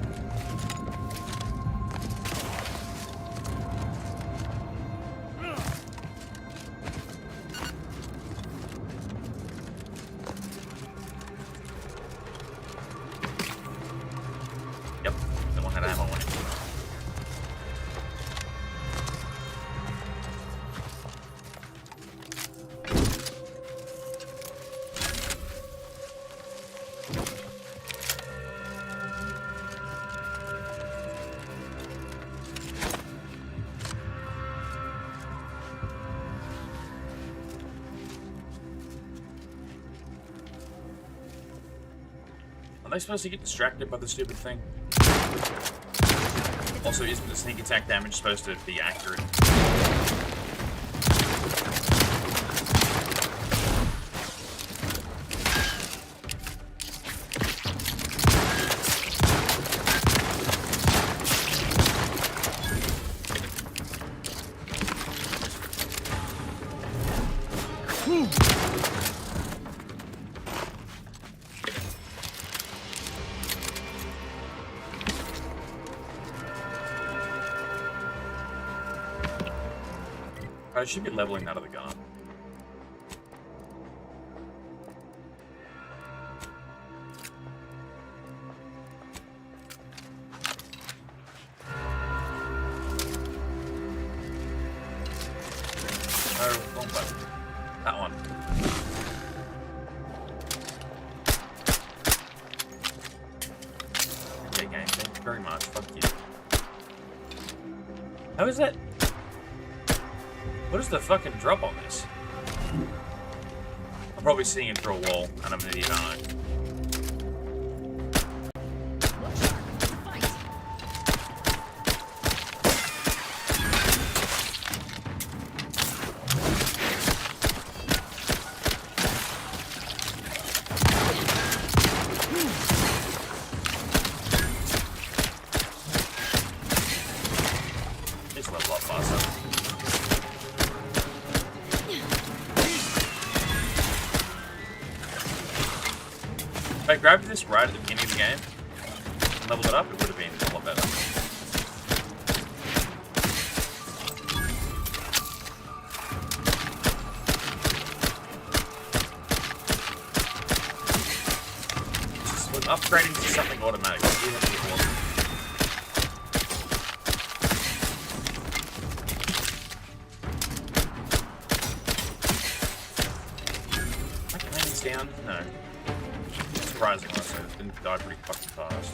Yep, that one had ammo on it. Are they supposed to get distracted by the stupid thing? Also, isn't the sneak attack damage supposed to be accurate? I should be leveling out of the gun. Oh, wrong button. That one. Okay, game, thank you very much. Fuck you. How is that? What is the fucking drop on this? I'm probably seeing it through a wall, and I'm an idiot, aren't I? It's level up faster. If I grabbed this right at the beginning of the game and leveled it up, it would have been a lot better. With upgrading to something automatic, I do have to get more. My command's down? No. Surprisingly, so it didn't die pretty fucking fast.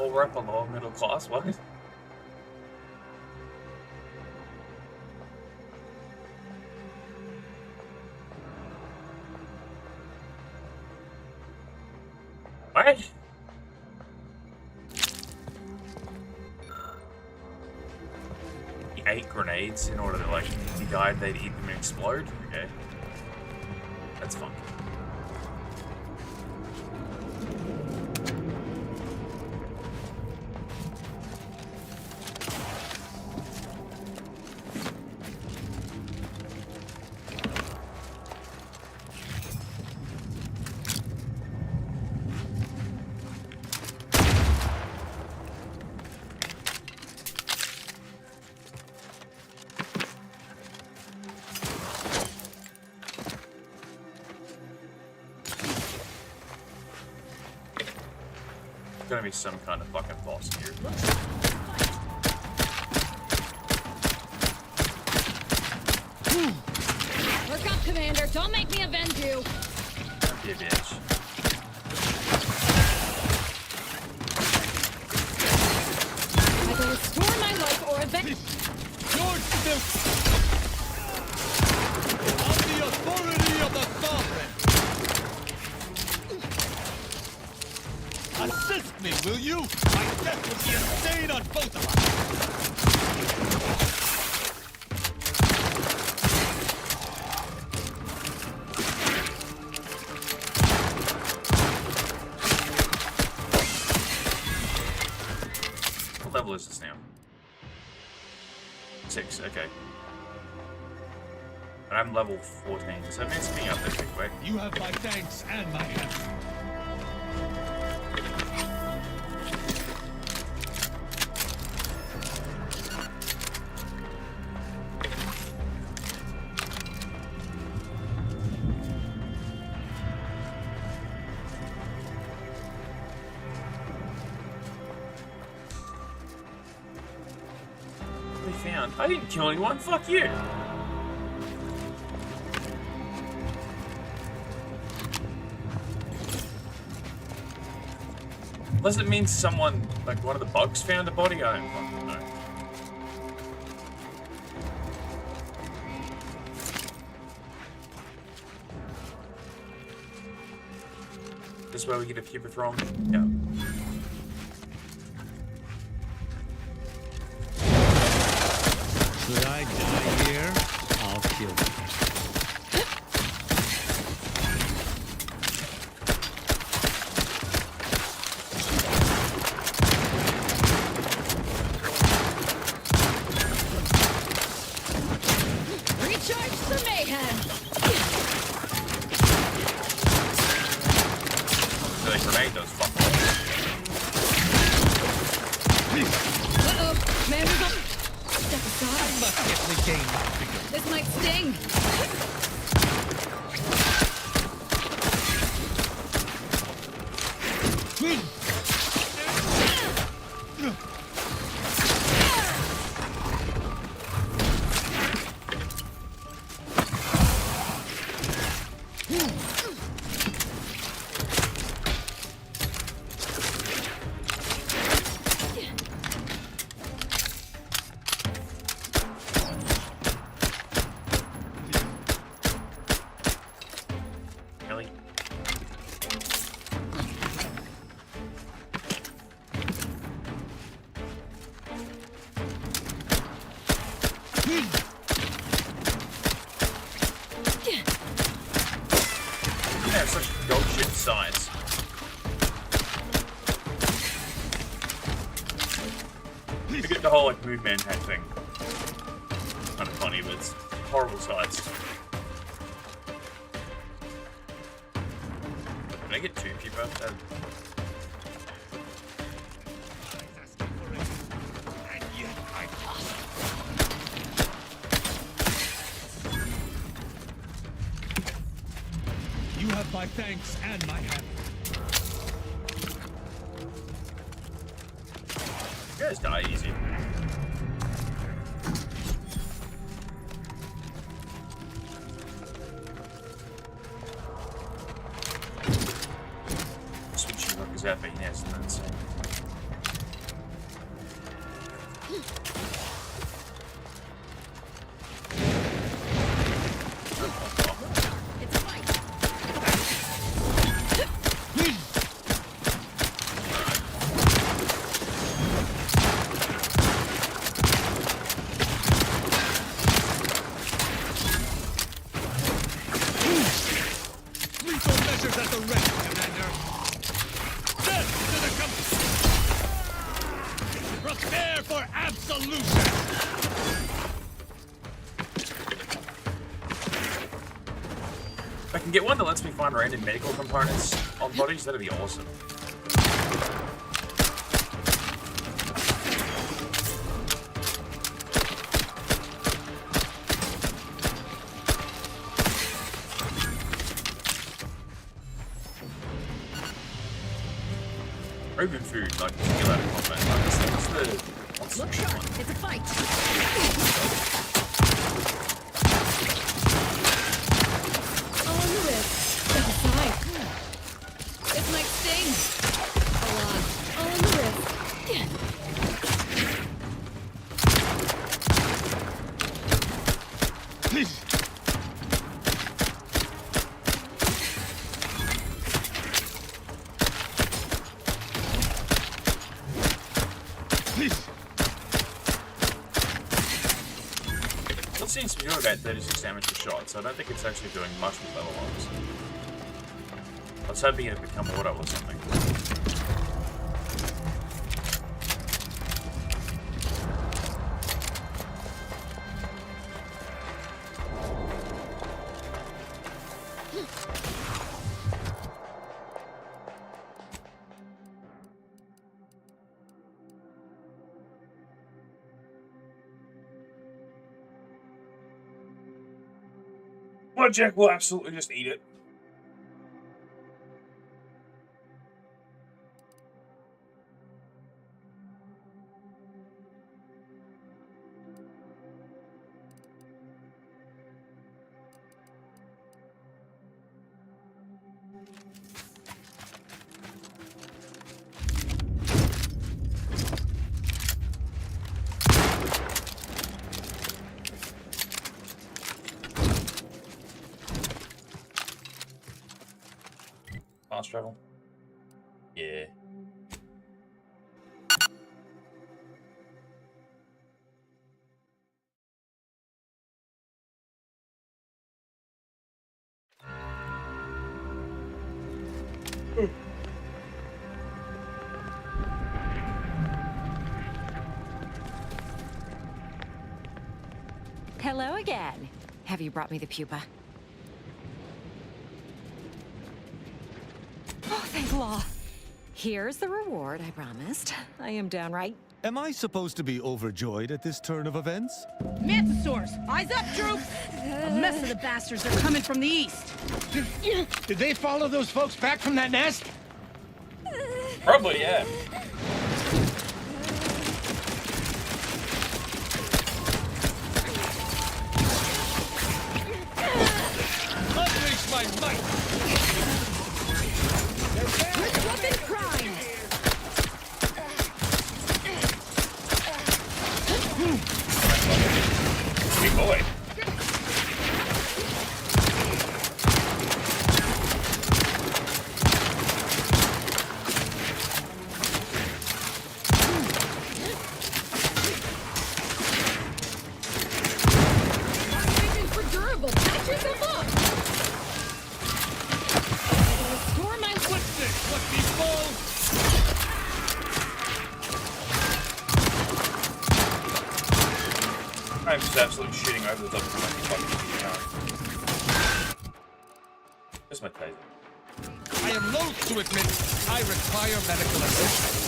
Well, we're up on lower middle class, what? What? He ate grenades in order to, like, if he died, they'd eat them and explode? Okay. That's fun. Gonna be some kind of fucking boss here. Work up, Commander. Don't make me avenge you. Don't be a bitch. Either restore my life or avenge. George Silk! On the authority of the Sovereign! Assist me, will you? My death would be a stain on both of us! What level is this now? 6, okay. And I'm level 14, so it means being up there pretty quick. You have my thanks and my help. Found. I didn't kill anyone, fuck you! Unless it means someone, like one of the bugs found a body, I don't fucking know. This way we get a pupa from? Yeah. Should I die here? I'll kill you. Recharge the mayhem. So they grenade those fuckers. Uh-oh. Man, we got... Step aside. Must get the game. This might sting. The whole like move man type thing. Kind of funny, but it's horrible sides. Can I get 2 people? You have my thanks and my help. You guys die easy. Switching work is epic, yes, and that's It's a fight. Lethal measures at the ready, Commander. Death to the Prepare for absolution! If I can get one that lets me find random medical components on bodies, that'd be awesome. Or even food, like, to get out of combat. Like, what's the... Look sharp. It's a fight. On the wrist. Step aside. It might sting. A lot. On the wrist. It seems to be doing about 36 damage per shot, so I don't think it's actually doing much with level-wise. I was hoping it'd become auto or something. Well, Jack will absolutely just eat it. Fast travel? Yeah. Hello again. Have you brought me the pupa? Oh, thank law. Here's the reward I promised. I am downright... Am I supposed to be overjoyed at this turn of events? Mantisaurs! Eyes up, troops! A mess of the bastards are coming from the east. Did they follow those folks back from that nest? Probably, yeah. Unleash my might! Weapon prime! Big boy. For durable. Patch yourself up. Storm my footstick! What people? I'm just absolutely shooting over the top of my fucking car. There's my taser. I am loath to admit I require medical assistance.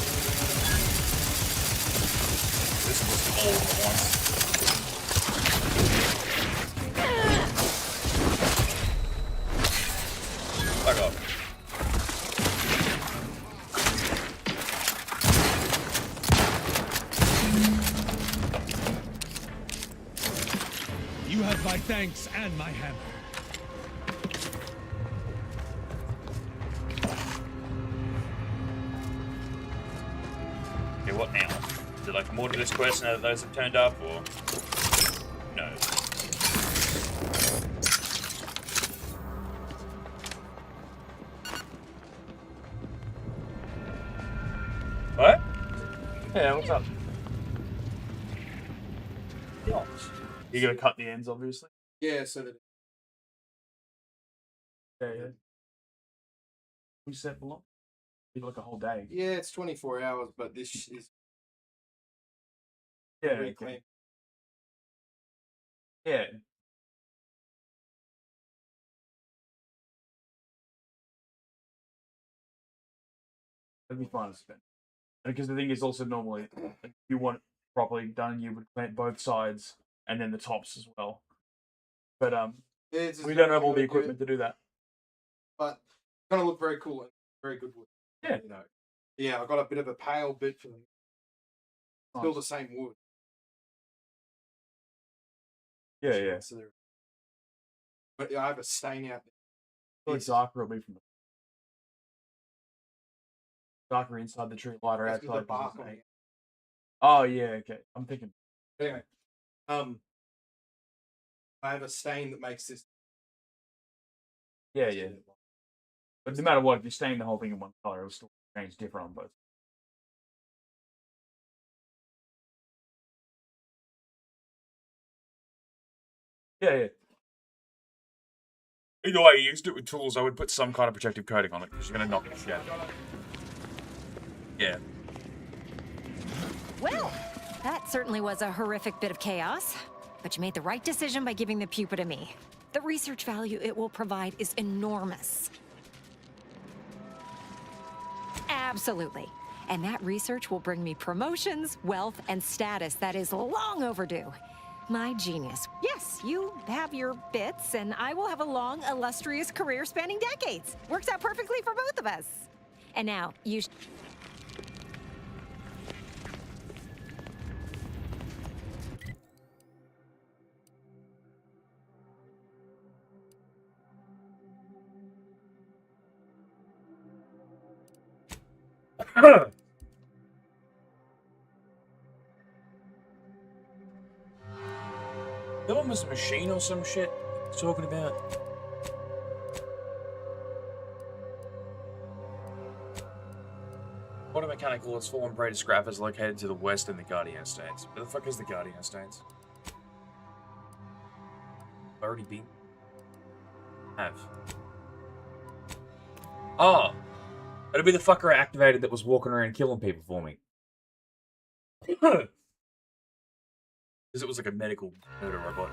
This was all at once. Fuck off. You have my thanks and my hammer. Okay, what now? Is there like more to this quest now that those have turned up, or no? What? Yeah, what's up? You're gonna cut the ends, obviously. Yeah, so that. Yeah. We set below. Be like a whole day. Yeah, it's 24 hours, but this is. Yeah. Very Okay. clean. Yeah. That'd be fun to spend. Because the thing is also normally, if you want it properly done, you would plant both sides and then the tops as well. But It's just we don't have very all the good, equipment to do that. But it's gonna look very cool and very good wood. Yeah. You know. Yeah, I got a bit of a pale bit for them. Still Nice. the same wood. Yeah, yeah. So they're- but yeah, I have a stain out there. I feel like darker will be from the darker inside the tree, lighter That's with outside. the bark on it. Oh yeah, okay. I'm thinking. Anyway, I have a stain that makes this. Yeah, yeah. But no matter what, if you stain the whole thing in one color, it'll still change different on both. Yeah, yeah. Either way, you used it with tools, I would put some kind of protective coating on it because you're going to knock it down. Yeah. Well, that certainly was a horrific bit of chaos. But you made the right decision by giving the pupa to me. The research value it will provide is enormous. Absolutely. And that research will bring me promotions, wealth, and status that is long overdue. My genius. Yes, you have your bits, and I will have a long, illustrious career spanning decades. Works out perfectly for both of us. And now, you... That one was a machine or some shit he's talking about. Automechanical has fallen prey to scrappers located to the west in the Guardian States. Where the fuck is the Guardian States? Already been? Have. Oh! It'll be the fucker I activated that was walking around killing people for me. Because it was like a medical murder robot.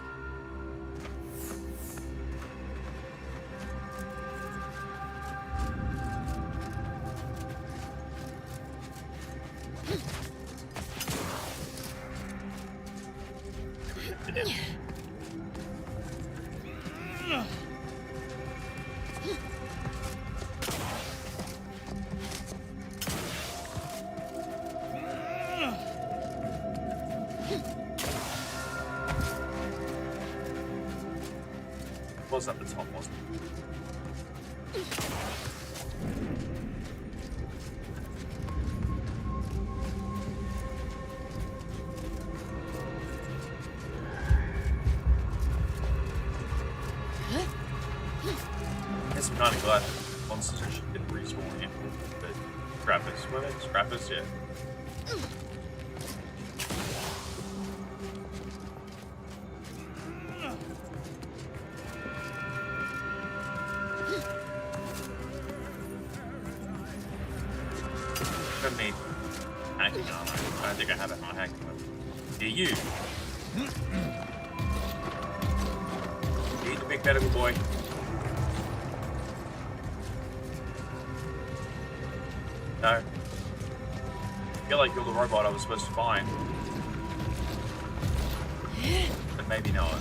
Was at the top, wasn't it? Guess I'm kind of glad that monsters actually didn't respawn in, but scrappers, were they? Scrappers, yeah. From me hacking armor. I don't think I have it on hacking armor. Yeah, you. Eat the big medical boy. No. I feel like you're the robot I was supposed to find. But maybe not.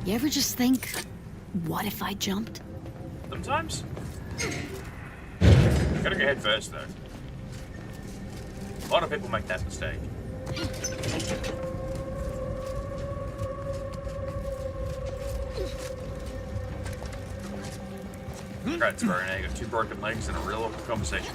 You ever just think, what if I jumped? Sometimes. Gotta go head first, though. A lot of people make that mistake. Congrats, Vernon. You got 2 broken legs and a real awkward conversation.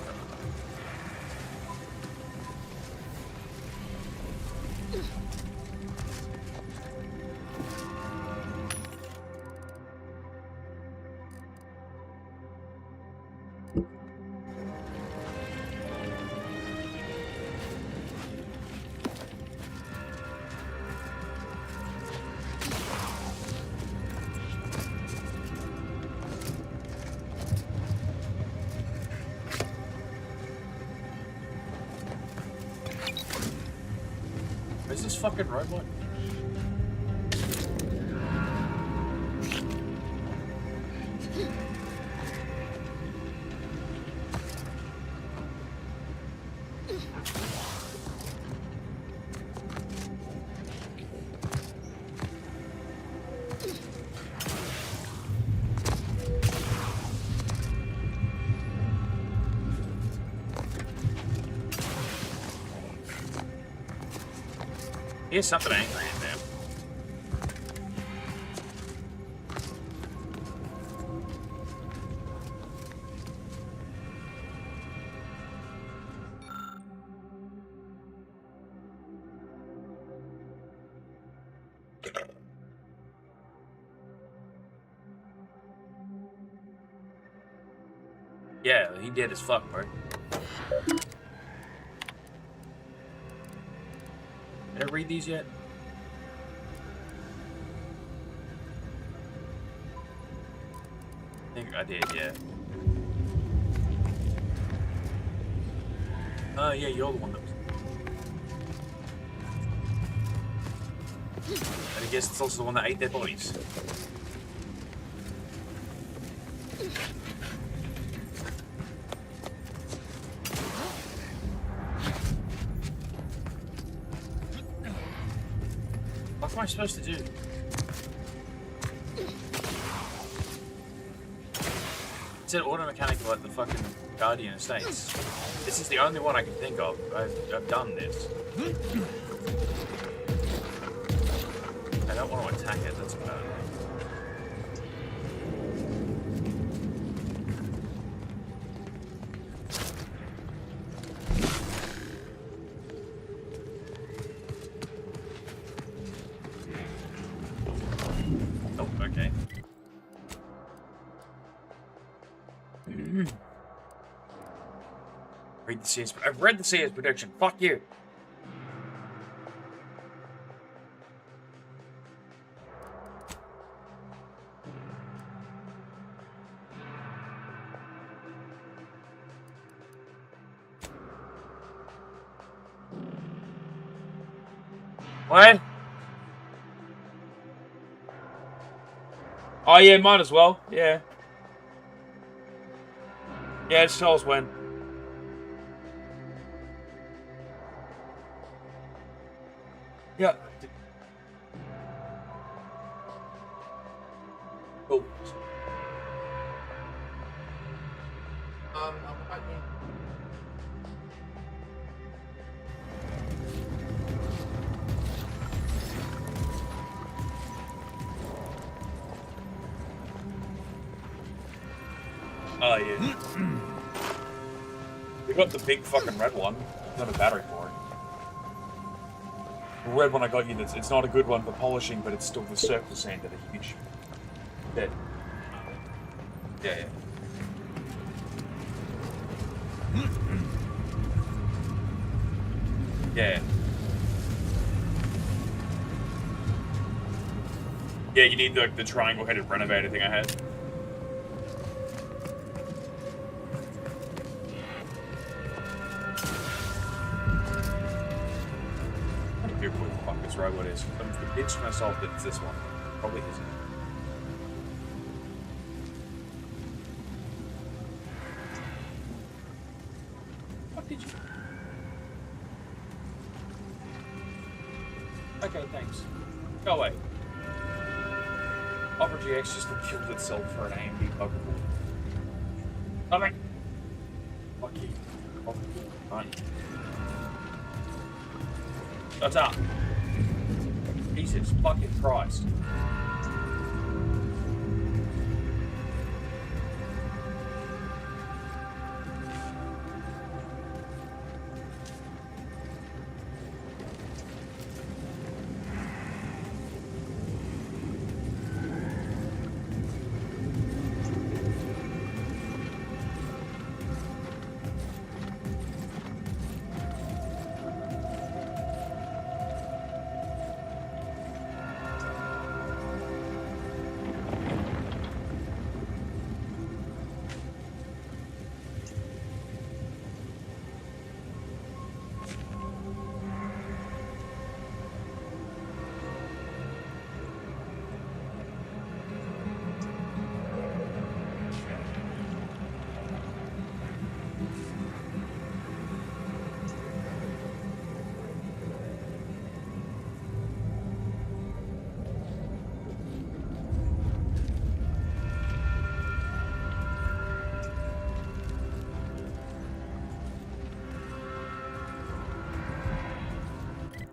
Where's this fucking robot? Here's something angry in there. Yeah, he dead as fuck, bro. Did I read these yet? I think I did, yeah. Yeah, you're the one that was... And I guess it's also the one that ate their bodies. What am I supposed to do? It said auto mechanical at the fucking Guardian Estates. This is the only one I can think of. I've done this. I don't want to attack it, that's about it. Read the CS. I've read the CS prediction. Fuck you. What? Oh yeah, might as well. Yeah. Yeah, just tell us when. Yeah. Cool. Oh yeah. We got the big fucking red one. Got a battery for it. The red one I got you, it's not a good one for polishing, but it's still the circle sand that are huge. Dead. Yeah, yeah. Yeah, you need the triangle-headed renovator thing I had. This robot is. I'm convinced myself that it's this one. Probably isn't. What did you? Okay, thanks. Go away. Opera GX just killed itself for an AMD bugable. Come back. Fuck you. Fuck you. Right. Shut up. Jesus fucking Christ.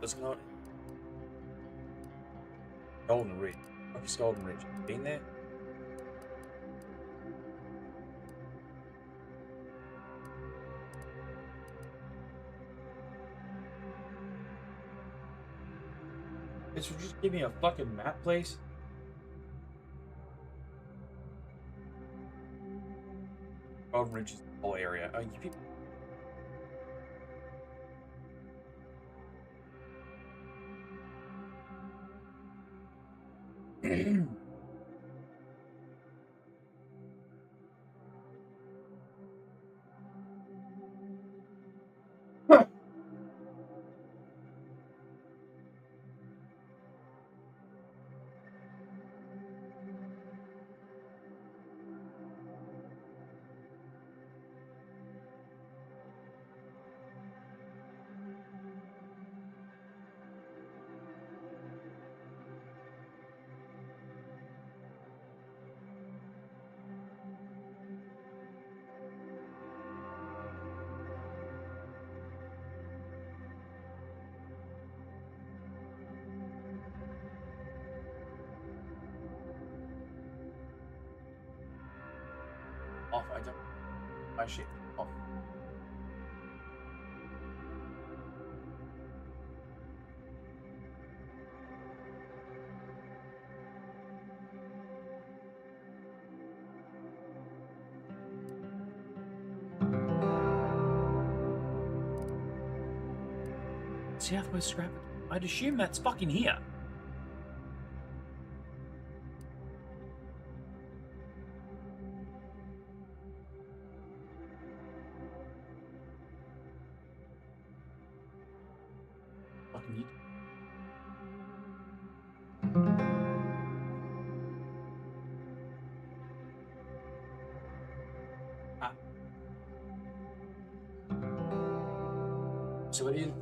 Let's go. Golden Ridge. What's Golden Ridge? Been there? This would just give me a fucking map, please. Golden Ridge is the whole area. Oh, you people. Off, I don't. My shit. Off. Southwest Scrap. I'd assume that's fucking here. So it is.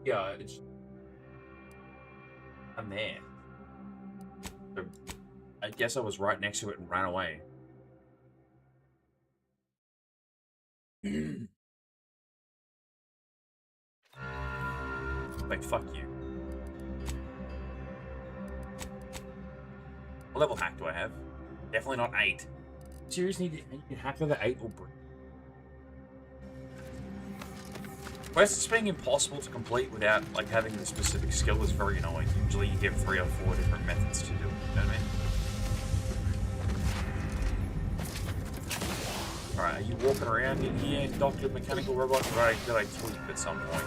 Yeah, it's. I'm there. So I guess I was right next to it and ran away. Wait, fuck you. What level hack do I have? Definitely not 8. Seriously, you can hack level 8 or break. Quests being impossible to complete without like having the specific skill is very annoying. Usually you get 3 or 4 different methods to do it, you know what I mean? Alright, are you walking around in here, Dr. Mechanical Robot? Right, did I tweet at some point?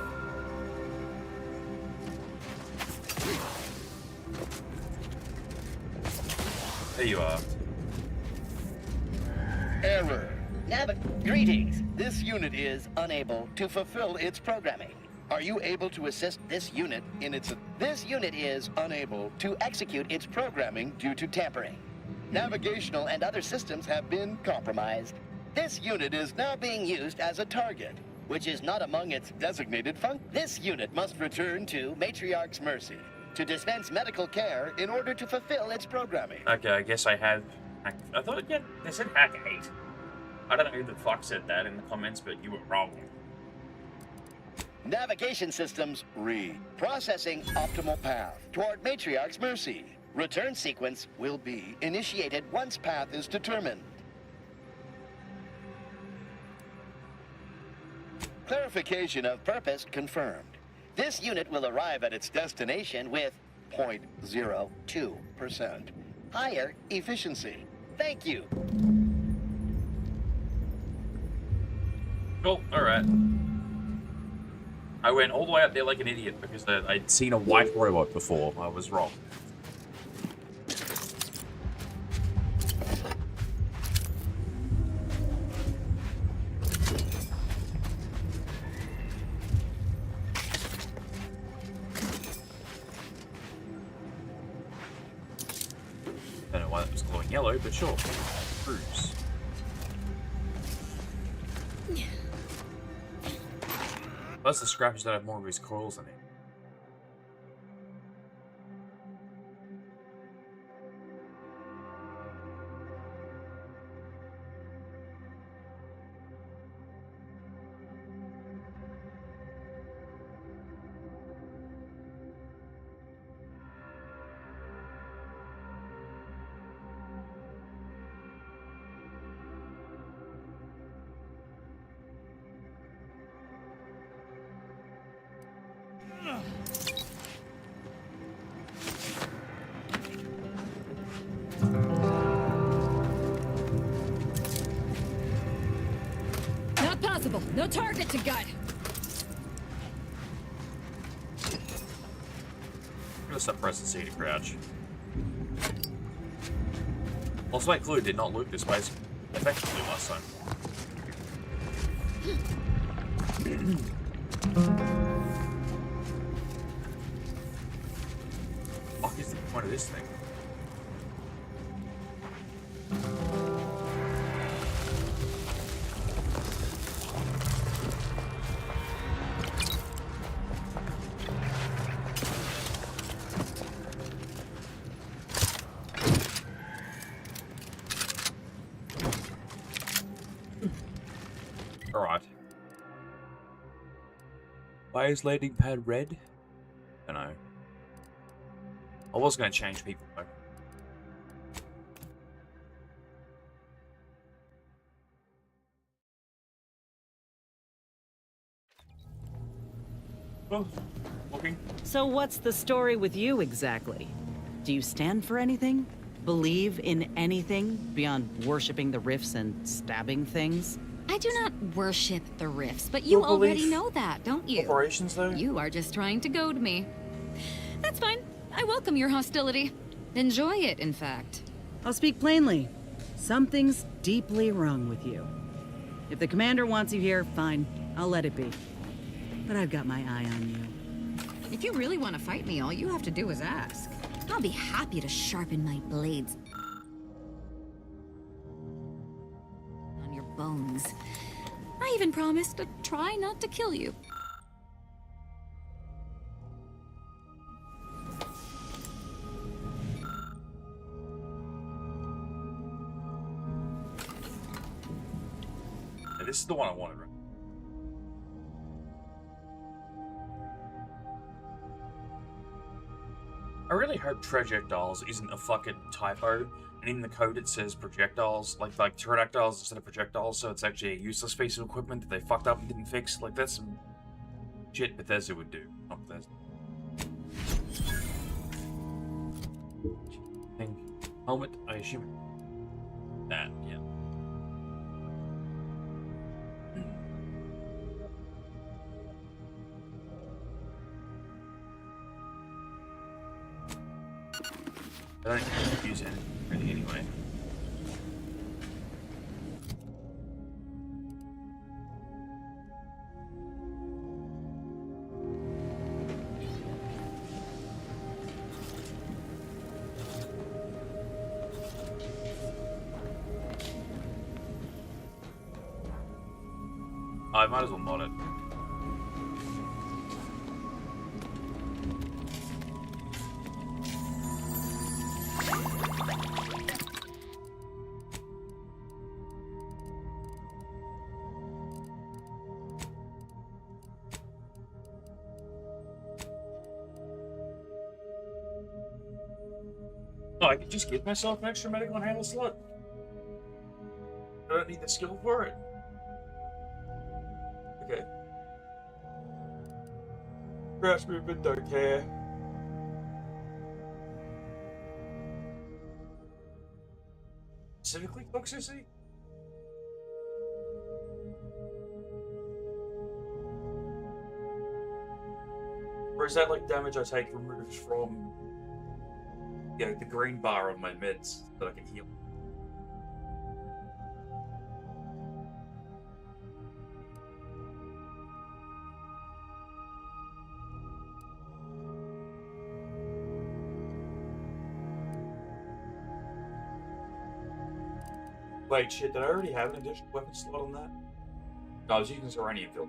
There you are. Error. Greetings. This unit is unable to fulfill its programming. Are you able to assist this unit in its... This unit is unable to execute its programming due to tampering. Navigational and other systems have been compromised. This unit is now being used as a target, which is not among its designated functions. This unit must return to Matriarch's Mercy to dispense medical care in order to fulfill its programming. Okay, I guess I have... I thought, yeah, they said hack 8. I don't know who the fuck said that in the comments, but you were wrong. Navigation systems read. Processing optimal path toward Matriarch's mercy. Return sequence will be initiated once path is determined. Clarification of purpose confirmed. This unit will arrive at its destination with 0.02% higher efficiency. Thank you. Cool, alright. I went all the way out there like an idiot because I'd seen a white robot before. I was wrong. Don't know why that was glowing yellow, but sure. Cruise. Plus the scrappers that have more of his coils in it. Not possible. No target to gut. I'm gonna suppress the C to crouch. Also, my clue did not loot this base effectively last time. What is the point of this thing? Alright. Why is landing pad red? I don't know. I was going to change people though. Oh, walking. So what's the story with you exactly? Do you stand for anything? Believe in anything beyond worshipping the rifts and stabbing things? I do not worship the rifts, but you already know that, don't you? Operations, though? You are just trying to goad me. That's fine. I welcome your hostility. Enjoy it, in fact. I'll speak plainly. Something's deeply wrong with you. If the commander wants you here, fine. I'll let it be. But I've got my eye on you. If you really want to fight me, all you have to do is ask. I'll be happy to sharpen my blades on your bones. I even promised to try not to kill you. Yeah, this is the one I wanted, right? I really hope projectiles isn't a fucking typo, and in the code it says projectiles, like pterodactyls instead of projectiles, so it's actually a useless piece of equipment that they fucked up and didn't fix. Like, that's some shit Bethesda would do, not Bethesda. Thing. Helmet, I assume. That, yeah. I don't use it really anyway. I might as well mod it. No, I could just give myself an extra medical handle slot. I don't need the skill for it. Okay. Crash movement, don't care. Specifically toxicity? Or is that like damage I take removed from, yeah, the green bar on my meds that I can heal? Wait, shit, did I already have an additional weapon slot on that? No, I was using Serenium Field.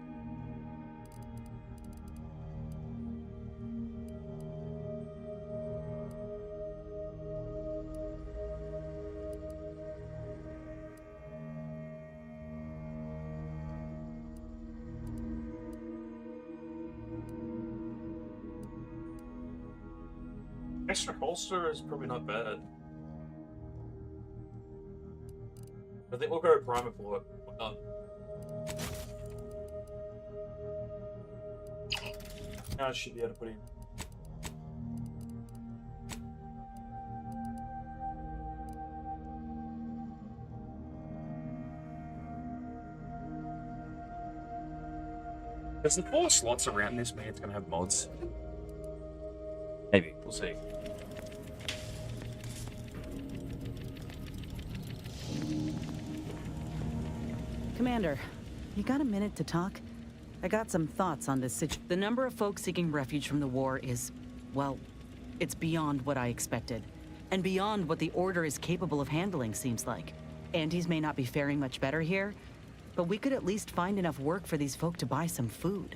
Extra holster is probably not bad. I think we'll go primer for it. Why not? Now I should be able to put in. There's the 4 slots around this, man. It's gonna have mods. Maybe. We'll see. Commander, you got a minute to talk? I got some thoughts on this situation. The number of folks seeking refuge from the war is, well, it's beyond what I expected. And beyond what the Order is capable of handling, seems like. Andes may not be faring much better here, but we could at least find enough work for these folk to buy some food.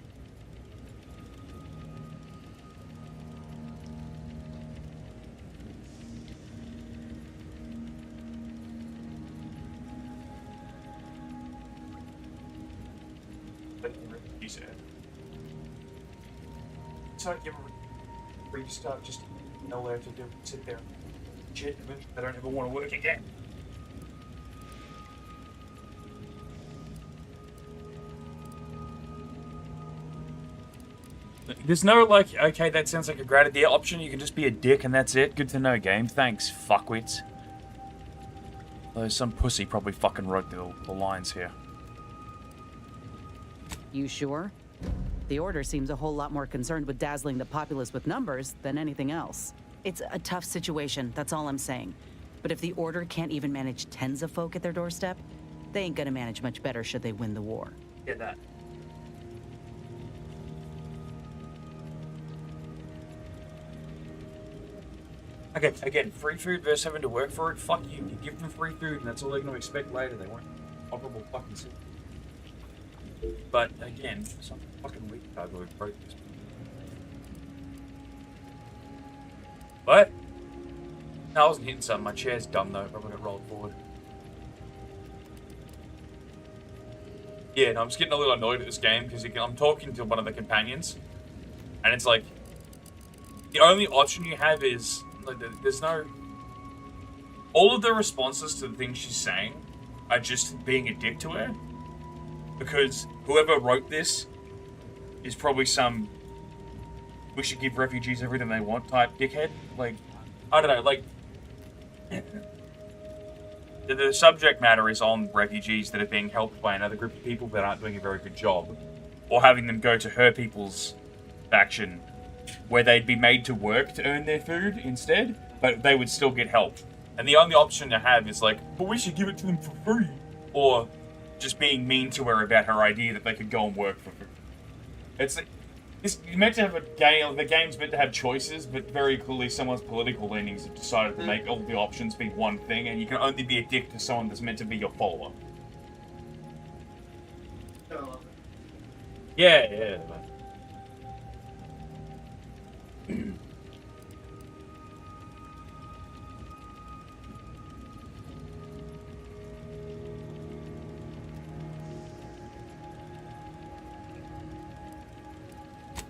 It's like you ever restart, just nowhere to do, sit there. Shit, I don't ever want to work again. There's no like, okay, that sounds like a great idea option. You can just be a dick and that's it. Good to know, game. Thanks, fuckwits. Though some pussy probably fucking wrote the lines here. You sure? The Order seems a whole lot more concerned with dazzling the populace with numbers than anything else. It's a tough situation, that's all I'm saying. But if the Order can't even manage tens of folk at their doorstep, they ain't gonna manage much better should they win the war. Get that. Okay, again, free food versus having to work for it, fuck you. You give them free food and that's all they're gonna expect later. They won't operable fucking shit. But again, some fucking weak card would break this. What? No, I wasn't hitting something. My chair's dumb though. Probably got rolled forward. Yeah, no, I'm just getting a little annoyed at this game because I'm talking to one of the companions, and it's like the only option you have is like there's no. All of the responses to the things she's saying are just being a dick to her. Because whoever wrote this is probably some we should give refugees everything they want type dickhead. Like, I don't know, like the subject matter is on refugees that are being helped by another group of people that aren't doing a very good job. Or having them go to her people's faction where they'd be made to work to earn their food instead, but they would still get help. And the only option to have is like, but we should give it to them for free. Or just being mean to her about her idea that they could go and work for her. It's meant to have a game. The game's meant to have choices, but very clearly someone's political leanings have decided to make all the options be one thing, and you can only be a dick to someone that's meant to be your follower. Yeah.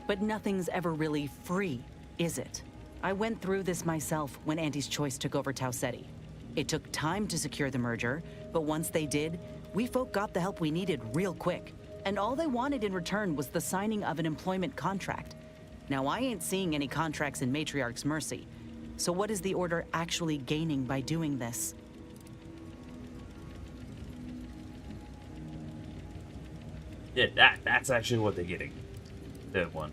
But nothing's ever really free, is it? I went through this myself when Auntie's Choice took over Tau Ceti. It took time to secure the merger, but once they did, we folk got the help we needed real quick. And all they wanted in return was the signing of an employment contract. Now, I ain't seeing any contracts in Matriarch's Mercy. So what is the Order actually gaining by doing this? Yeah, that's actually what they're getting. Third one.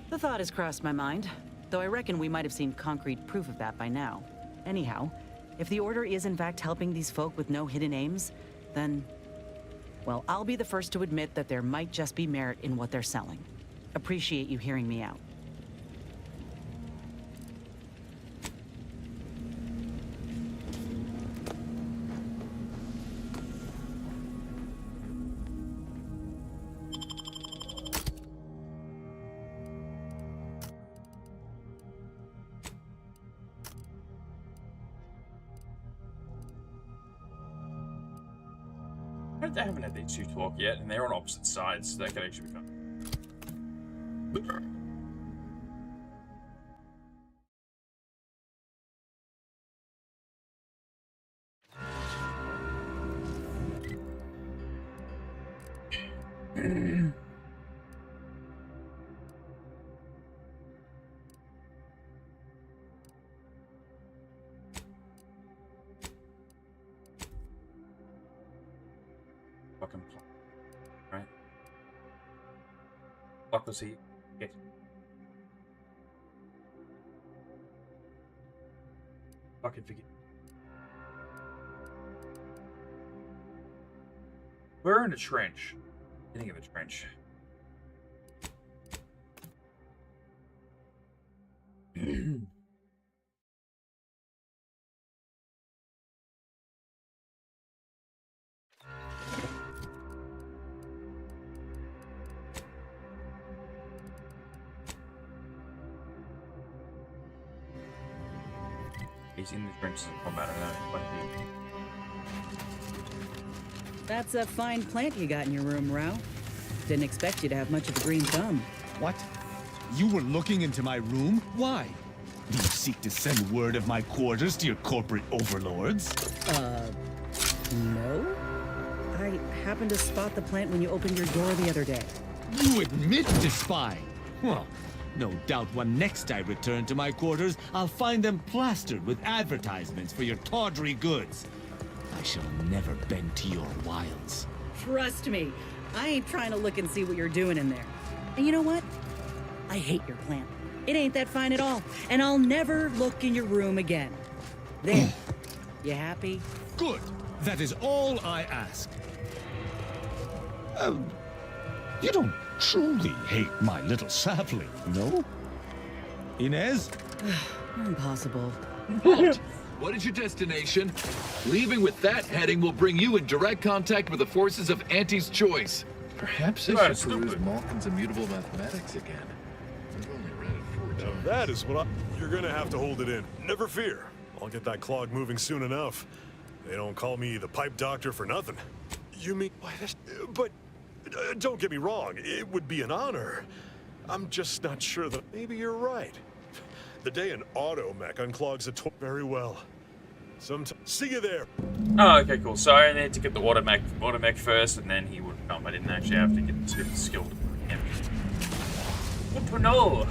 The thought has crossed my mind, though I reckon we might have seen concrete proof of that by now. Anyhow, if the Order is in fact helping these folk with no hidden aims, then... well, I'll be the first to admit that there might just be merit in what they're selling. Appreciate you hearing me out. They haven't had these two talk yet, and they're on opposite sides, so that could actually become... Fucking right? Fuck was he? Yes. Fucking forget. We're in a trench. Beginning of a trench. He's in the trenches of combat, I don't know. That's a fine plant you got in your room, Rao. Didn't expect you to have much of a green thumb. What? You were looking into my room? Why? Do you seek to send word of my quarters to your corporate overlords? No? I happened to spot the plant when you opened your door the other day. You admit to spying? Well, no doubt when next I return to my quarters, I'll find them plastered with advertisements for your tawdry goods. I shall never bend to your wiles. Trust me, I ain't trying to look and see what you're doing in there. And you know what? I hate your plant. It ain't that fine at all, and I'll never look in your room again. There. You happy? Good. That is all I ask. You don't truly hate my little sapling, no? Inez? Impossible. Halt! What is your destination? Leaving with that heading will bring you in direct contact with the forces of Auntie's Choice. Perhaps I should peruse Malkin's Immutable Mathematics again. I've only read it 4 times. That is what You're gonna have to hold it in. Never fear. I'll get that clog moving soon enough. They don't call me the pipe doctor for nothing. You mean... But... don't get me wrong. It would be an honor. I'm just not sure that... Maybe you're right. The day an auto-mech unclogs a toy very well. See you there. Oh, okay, cool. So I need to get the water mech first, and then he would come. I didn't actually have to get the skill to him. Good to know.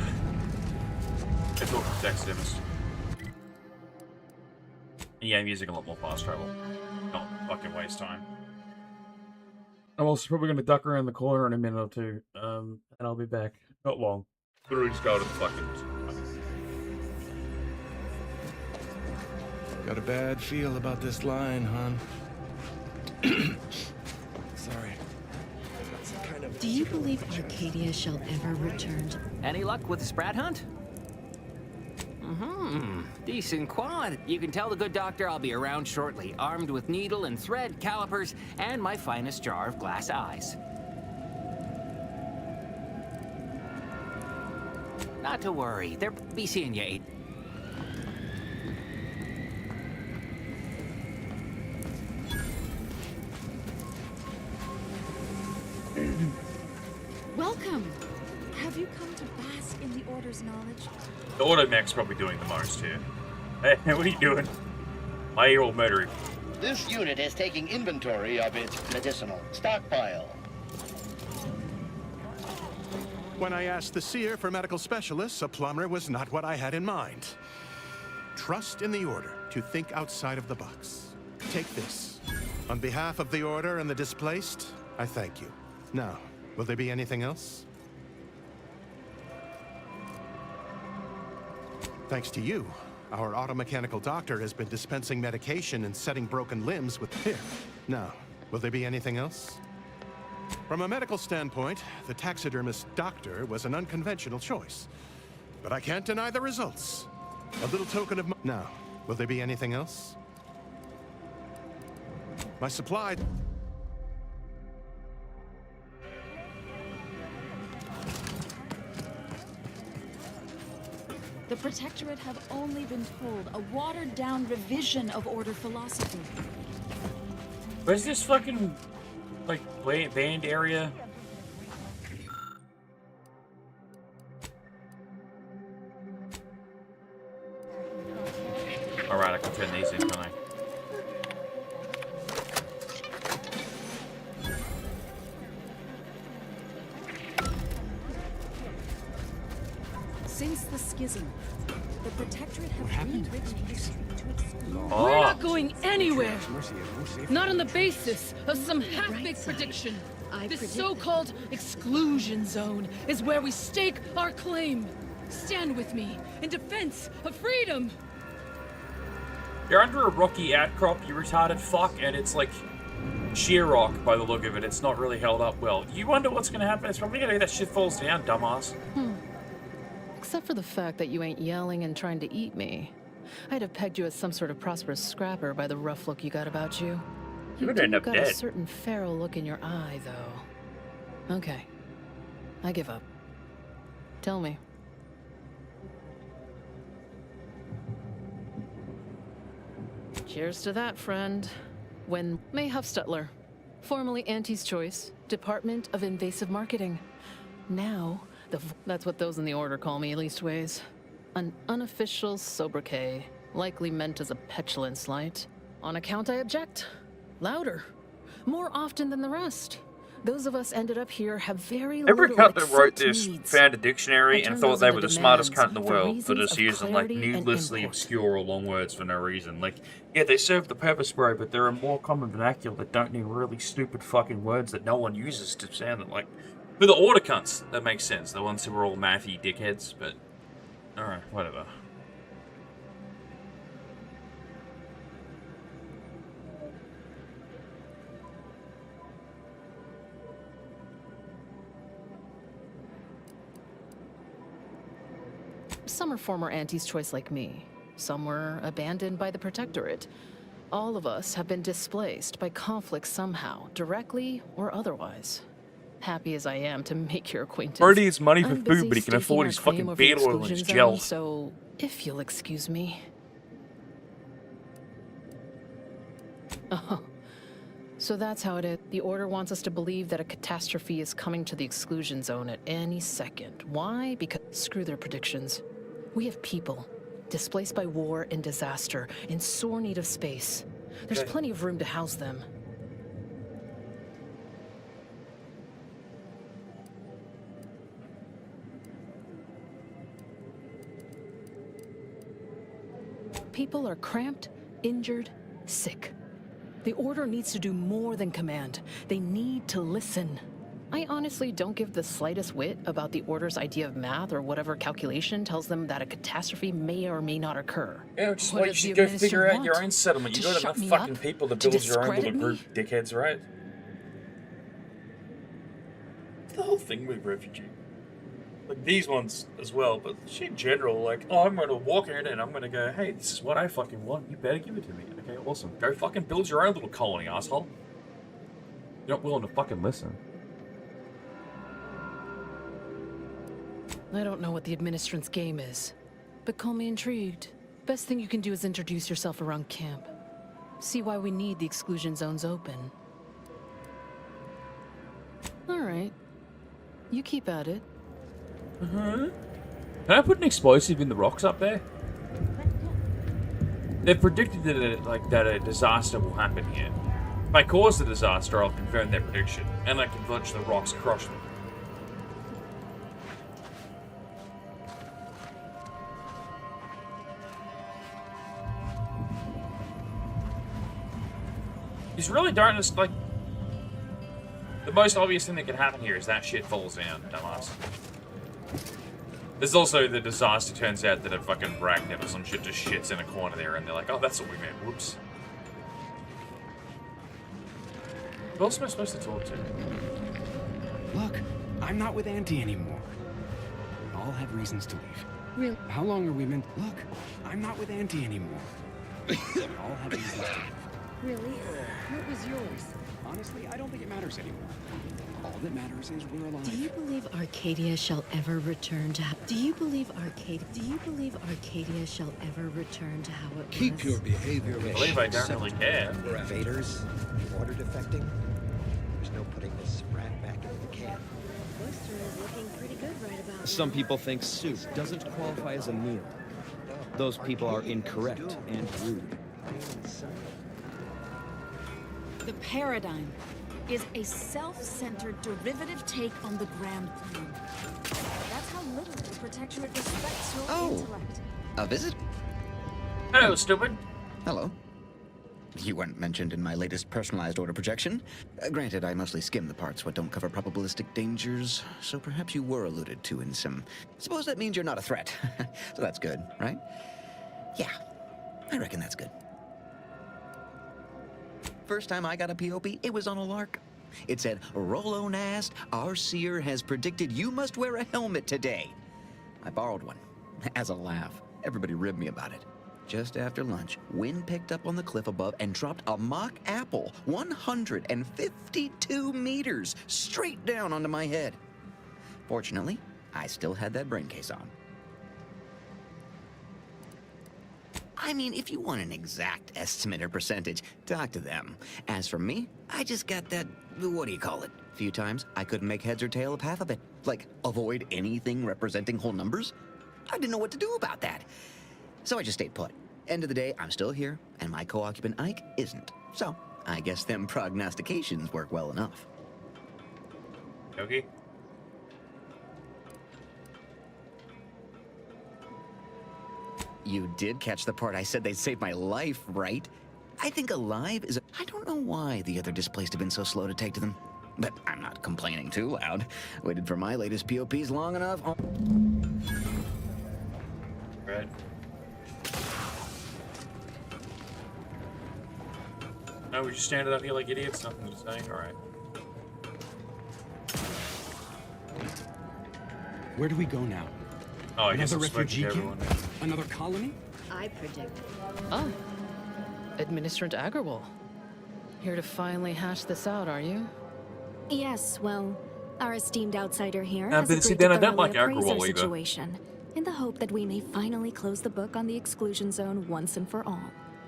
It's all taxidermist. Yeah, I'm using a lot more fast travel. Not fucking waste time. I'm also probably going to duck around the corner in a minute or two, and I'll be back. Not long. Literally just go to the fucking... Got a bad feel about this line, hon. Sorry. Do you believe Arcadia shall ever return? Any luck with the Sprat hunt? Decent quad. You can tell the good doctor I'll be around shortly, armed with needle and thread, calipers, and my finest jar of glass eyes. Not to worry. They'll be seeing you 8. Welcome. Have you come to bask in the Order's knowledge? The Automech's probably doing the most here. Hey, what are you doing? Why are you all murdering? This unit is taking inventory of its medicinal stockpile. When I asked the seer for medical specialists, a plumber was not what I had in mind. Trust in the Order to think outside of the box. Take this. On behalf of the Order and the displaced, I thank you. Now, will there be anything else? Thanks to you, our automechanical doctor has been dispensing medication and setting broken limbs with here. Now, will there be anything else? From a medical standpoint, the taxidermist doctor was an unconventional choice. But I can't deny the results. A little token of Now, will there be anything else? My supply... The Protectorate have only been told a watered-down revision of Order philosophy. Where's this fucking, like, band area? Alright, I can turn these in, can I? Since the schism, the Protectorate have rewritten history to explore. Oh. We're not going anywhere! Not on the basis of some half-baked prediction. This so-called exclusion zone is where we stake our claim. Stand with me in defense of freedom! You're under a rocky outcrop, you retarded fuck, and it's like sheer rock by the look of it. It's not really held up well. You wonder what's gonna happen? It's probably gonna be that shit falls down, dumbass. Except for the fact that you ain't yelling and trying to eat me. I'd have pegged you as some sort of prosperous scrapper by the rough look you got about you. You would end up got dead. a certain feral look in your eye, though. Okay. I give up. Tell me. Cheers to that, friend. When May Huffstutler, formerly Auntie's Choice, Department of Invasive Marketing. Now, that's what those in the Order call me, leastways. An unofficial sobriquet, likely meant as a petulant slight. On account I object. Louder. More often than the rest. Those of us ended up here have very Every little cunt that wrote accept this needs. found a dictionary I and turn thought those they into were the smartest cunt in the demands for world for reasons just of using like clarity and needlessly import. obscure or long words for no reason. Like, yeah, they serve the purpose, bro, but there are more common vernacular that don't need really stupid fucking words that no one uses to sound them. Like, for the Order cunts, that makes sense. The ones who are all mathy dickheads, but alright, whatever. Some are former Auntie's Choice like me. Some were abandoned by the Protectorate. All of us have been displaced by conflict somehow, directly or otherwise. Happy as I am to make your acquaintance. Brody needs money for I'm food, busy but he can staking afford our his claim fucking over the beetle oil and his exclusion gel. zone, so, if you'll excuse me. Oh, so that's how it is. The Order wants us to believe that a catastrophe is coming to the exclusion zone at any second. Why? Because screw their predictions. We have people displaced by war and disaster in sore need of space. There's Okay. plenty of room to house them. People are cramped, injured, sick. The Order needs to do more than command. They need to listen. I honestly don't give the slightest whit about the Order's idea of math or whatever calculation tells them that a catastrophe may or may not occur. Yeah, which is What why you does should the go figure Administration out your want? own settlement. You To got shut enough me fucking up? people to To build your own little discredit group, me? dickheads, right? The whole thing with refugee. Like these ones as well, but shit in general, like, oh, I'm gonna walk in and I'm gonna go, hey, this is what I fucking want, you better give it to me. Okay, awesome. Go fucking build your own little colony, asshole. You're not willing to fucking listen. I don't know what the Administrant's game is, but call me intrigued. Best thing you can do is introduce yourself around camp. See why we need the exclusion zones open. All right. You keep at it. Can I put an explosive in the rocks up there? They've predicted that a disaster will happen here. If I cause the disaster, I'll confirm their prediction, and I can watch the rocks crush them. He's really don't just like. The most obvious thing that could happen here is that shit falls down, dumbass. There's also the disaster turns out that a fucking bracket or some shit just shits in a corner there, and they're like, oh, that's what we meant. Whoops. Who else am I supposed to talk to? Look, I'm not with Auntie anymore. We all have reasons to leave. Really? How long are we meant? Look, I'm not with Auntie anymore. We all have reasons to leave. Really? What was yours? Honestly, I don't think it matters anymore. All that matters is we're alive. Do you believe Arcadia shall ever return to how... Do you believe Arcadia shall ever return to how it was? Keep your behavior. I believe I don't really care. We're invaders, water defecting. There's no putting this rat back into the can. Oyster is looking pretty good right about now. Some people think soup doesn't qualify as a meal. Those people are incorrect and rude. The paradigm is a self-centered derivative take on the grand plan. That's how little the Protectorate respects your intellect. A visit? Hello, stupid. Hello. You weren't mentioned in my latest personalized order projection. Granted, I mostly skim the parts what don't cover probabilistic dangers, so perhaps you were alluded to in some... Suppose that means you're not a threat. So that's good, right? Yeah, I reckon that's good. First time I got a POP, it was on a lark. It said, Rolo Nast, our seer has predicted you must wear a helmet today. I borrowed one, as a laugh. Everybody ribbed me about it. Just after lunch, wind picked up on the cliff above and dropped a mock apple 152 meters straight down onto my head. Fortunately, I still had that brain case on. I mean, if you want an exact estimate or percentage, talk to them. As for me, I just got that, what do you call it? A few times, I couldn't make heads or tail of half of it. Like, avoid anything representing whole numbers? I didn't know what to do about that. So I just stayed put. End of the day, I'm still here, and my co-occupant Ike isn't. So, I guess them prognostications work well enough. Okay. You did catch the part I said they'd save my life, right? I think alive is I don't know why the other displaced have been so slow to take to them. But I'm not complaining too loud. Waited for my latest POPs long enough. Right. No, we just standing up here like idiots, nothing to say. Alright. Where do we go now? Oh, I guess Another I'm spoken to refugee everyone. camp? Another colony? I predict. Oh. Administrant Agrawal. Here to finally hash this out, are you? Yes, well, our esteemed outsider here But has see, agreed then I to don't thoroughly like appraise our Agrawal either. situation, in the hope that we may finally close the book on the exclusion zone once and for all.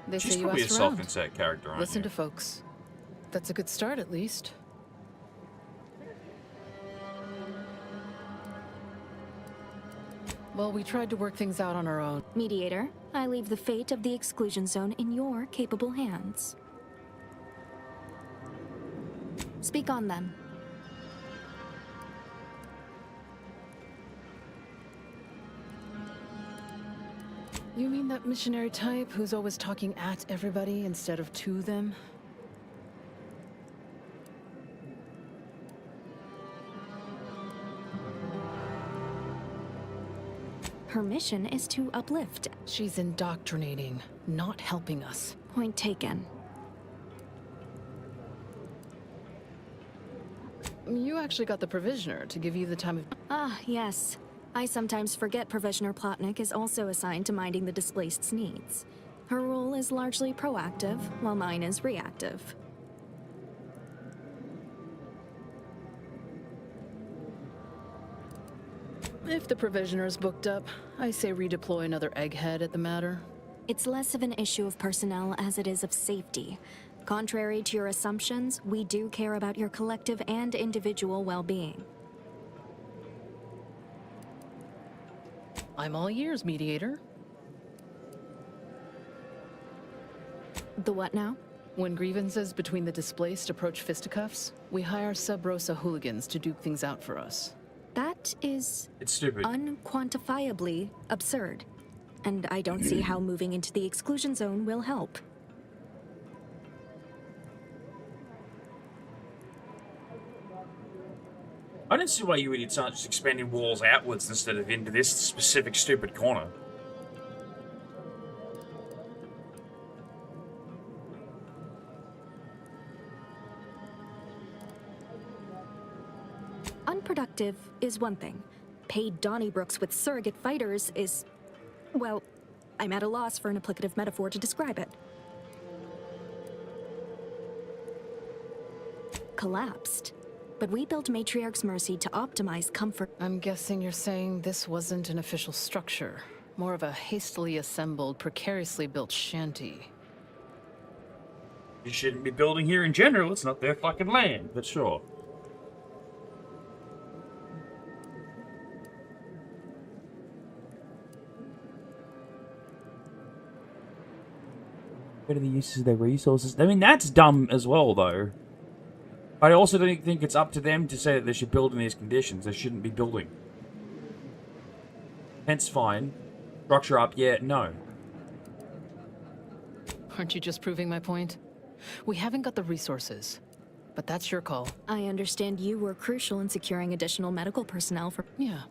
They She's say you probably a asked around. self-insert character, aren't Listen you? to folks. That's a good start, at least. Well, we tried to work things out on our own. Mediator, I leave the fate of the exclusion zone in your capable hands. Speak on them. You mean that missionary type who's always talking at everybody instead of to them? Her mission is to uplift. She's indoctrinating, not helping us. Point taken. You actually got the Provisioner to give you the time of... Ah, yes. I sometimes forget Provisioner Plotnik is also assigned to minding the displaced's needs. Her role is largely proactive, while mine is reactive. If the Provisioner's booked up, I say redeploy another egghead at the matter. It's less of an issue of personnel as it is of safety. Contrary to your assumptions, we do care about your collective and individual well-being. I'm all ears, mediator. The what now? When grievances between the displaced approach fisticuffs, we hire Sub Rosa hooligans to duke things out for us. That is... It's stupid. Unquantifiably absurd. And I don't see how moving into the exclusion zone will help. I don't see why you idiots aren't just expanding walls outwards instead of into this specific stupid corner. Unproductive is one thing. Paid Donnybrooks with surrogate fighters is... well, I'm at a loss for an applicative metaphor to describe it. Collapsed. But we built Matriarch's Mercy to optimize comfort. I'm guessing you're saying this wasn't an official structure. More of a hastily assembled, precariously built shanty. You shouldn't be building here in general, it's not their fucking land, but sure. What are the uses of their resources? I mean, that's dumb as well, though. But I also don't think it's up to them to say that they should build in these conditions. They shouldn't be building. Hence, fine. Structure up, yeah, no. Aren't you just proving my point? We haven't got the resources, but that's your call. I understand you were crucial in securing additional medical personnel for... Yeah.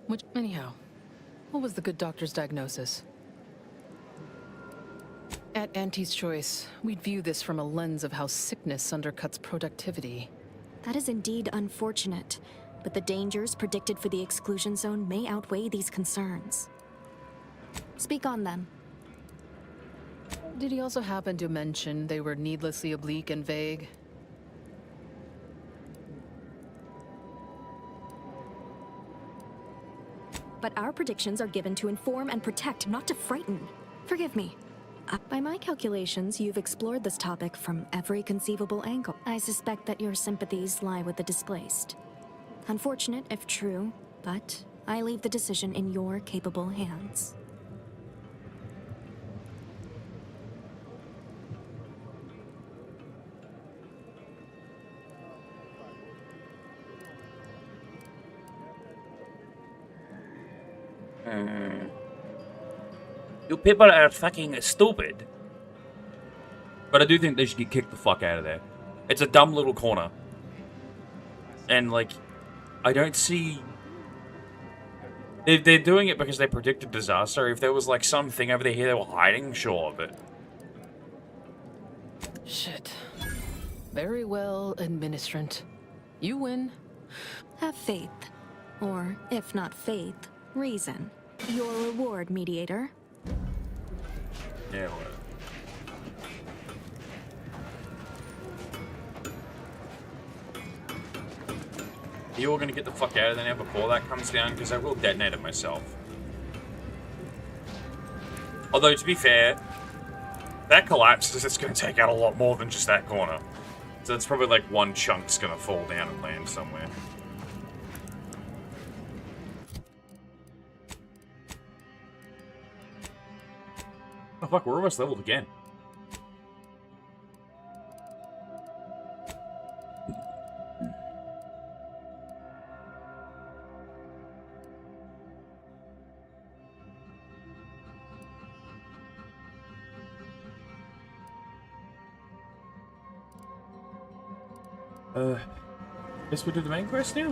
Which, anyhow, what was the good doctor's diagnosis? At Auntie's Choice, we'd view this from a lens of how sickness undercuts productivity. That is indeed unfortunate, but the dangers predicted for the exclusion zone may outweigh these concerns. Speak on them. Did he also happen to mention they were needlessly oblique and vague? But our predictions are given to inform and protect, not to frighten. Forgive me. By my calculations, you've explored this topic from every conceivable angle. I suspect that your sympathies lie with the displaced. Unfortunate if true, but I leave the decision in your capable hands. You people are fucking stupid. But I do think they should get kicked the fuck out of there. It's a dumb little corner. And, like, I don't see... They're doing it because they predicted disaster. If there was, like, something over there here they were hiding, sure, but... Shit. Very well, administrant. You win. Have faith. Or, if not faith, reason. Your reward, mediator. Yeah, well. You all gonna get the fuck out of there now before that comes down? Because I will detonate it myself. Although, to be fair, that collapses, it's gonna take out a lot more than just that corner. So it's probably like one chunk's gonna fall down and land somewhere. Oh fuck, we're almost leveled again. Guess we do the main quest now?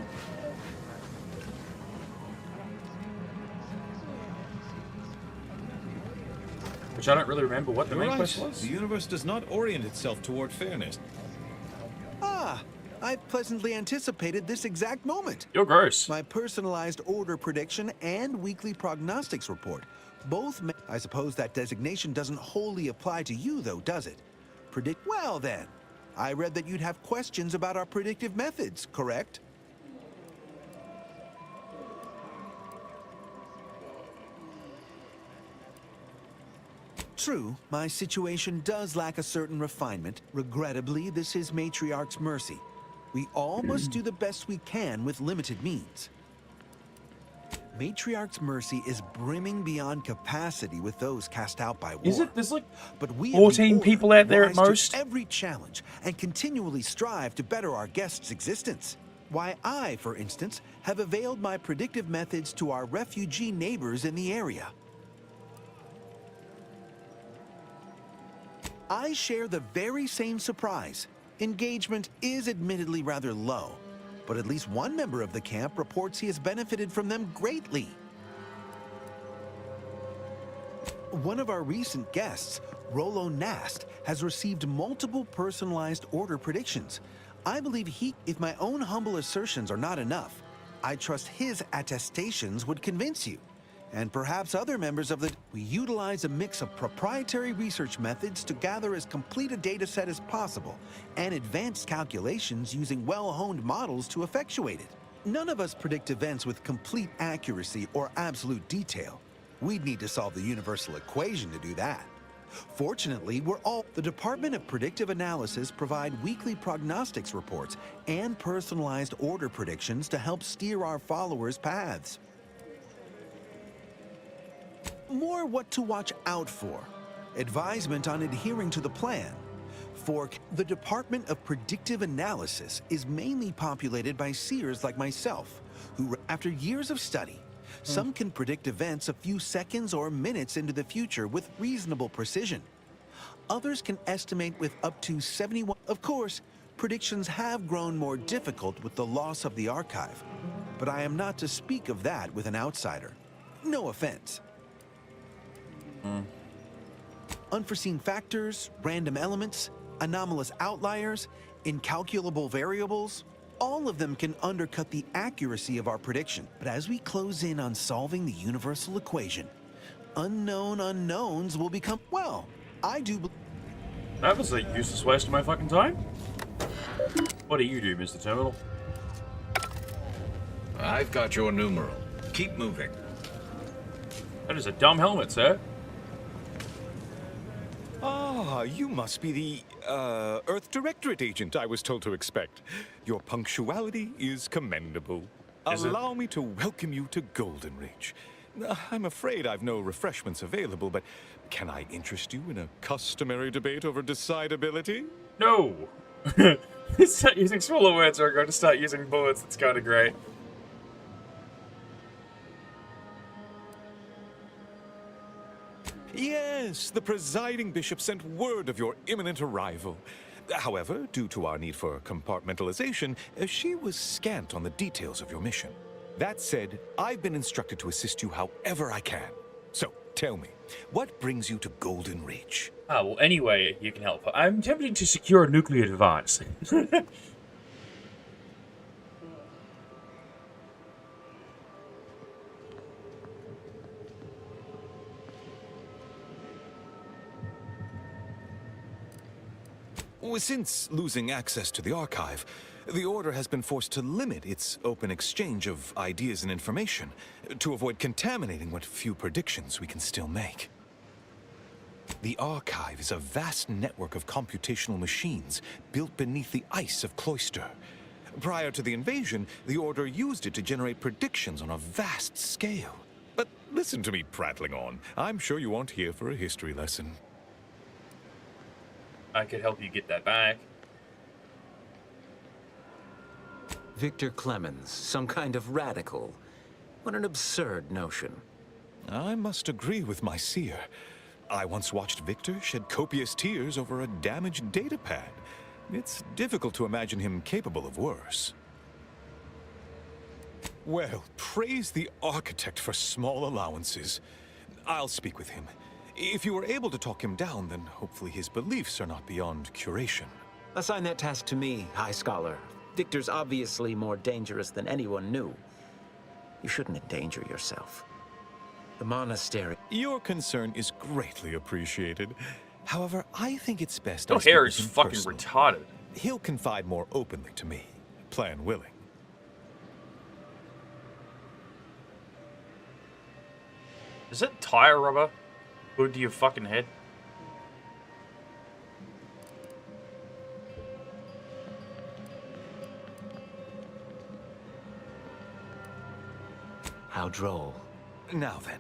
Which I don't really remember what the main quest was. The universe does not orient itself toward fairness. Ah, I pleasantly anticipated this exact moment. You're gross. My personalized order prediction and weekly prognostics report. Both I suppose that designation doesn't wholly apply to you, though, does it? Well, then. I read that you'd have questions about our predictive methods, correct? True, my situation does lack a certain refinement. Regrettably, this is Matriarch's mercy. We all must do the best we can with limited means. Matriarch's mercy is brimming beyond capacity with those cast out by war. Is it? There's like but we 14 people out there at most? to every challenge and continually strive to better our guests' existence. Why, I, for instance, have availed my predictive methods to our refugee neighbors in the area. I share the very same surprise. Engagement is admittedly rather low, but at least one member of the camp reports he has benefited from them greatly. One of our recent guests, Rollo Nast, has received multiple personalized order predictions. I believe if my own humble assertions are not enough, I trust his attestations would convince you. And perhaps other members of the... We utilize a mix of proprietary research methods to gather as complete a data set as possible, and advanced calculations using well-honed models to effectuate it. None of us predict events with complete accuracy or absolute detail. We'd need to solve the universal equation to do that. Fortunately, the Department of Predictive Analysis provide weekly prognostics reports and personalized order predictions to help steer our followers' paths. More what to watch out for, advisement on adhering to the plan. For the Department of Predictive Analysis is mainly populated by seers like myself, who, after years of study, some can predict events a few seconds or minutes into the future with reasonable precision. Others can estimate with up to 71. Of course, predictions have grown more difficult with the loss of the archive, but I am not to speak of that with an outsider. No offense. Unforeseen factors, random elements, anomalous outliers, incalculable variables, all of them can undercut the accuracy of our prediction. But as we close in on solving the universal equation, unknown unknowns will become, well, I do believe... That was a useless waste of my fucking time. What do you do, Mr. Terminal? I've got your numeral. Keep moving. That is a dumb helmet, sir. Ah, you must be the, Earth Directorate agent I was told to expect. Your punctuality is commendable. Allow me to welcome you to Golden Ridge. I'm afraid I've no refreshments available, but can I interest you in a customary debate over decidability? No! Start using smaller words or I'm going to start using bullets. That's kind of great. Yes, the presiding bishop sent word of your imminent arrival. However, due to our need for compartmentalization, she was scant on the details of your mission. That said, I've been instructed to assist you however I can. So, tell me, what brings you to Golden Ridge? Ah, well, anyway, you can help. I'm attempting to secure a nuclear device. Since losing access to the archive, the Order has been forced to limit its open exchange of ideas and information to avoid contaminating what few predictions we can still make. The archive is a vast network of computational machines built beneath the ice of Cloister. Prior to the invasion, the Order used it to generate predictions on a vast scale. But listen to me prattling on. I'm sure you aren't here for a history lesson. I could help you get that back. Victor Clemens, some kind of radical. What an absurd notion. I must agree with my seer. I once watched Victor shed copious tears over a damaged datapad. It's difficult to imagine him capable of worse. Well, praise the architect for small allowances. I'll speak with him. If you were able to talk him down, then hopefully his beliefs are not beyond curation. Assign that task to me, High Scholar. Victor's obviously more dangerous than anyone knew. You shouldn't endanger yourself. The monastery... Your concern is greatly appreciated. However, I think it's best Your hair is fucking retarded. He'll confide more openly to me, plan willing. Is that tire rubber glued to your fucking head? How droll. Now then,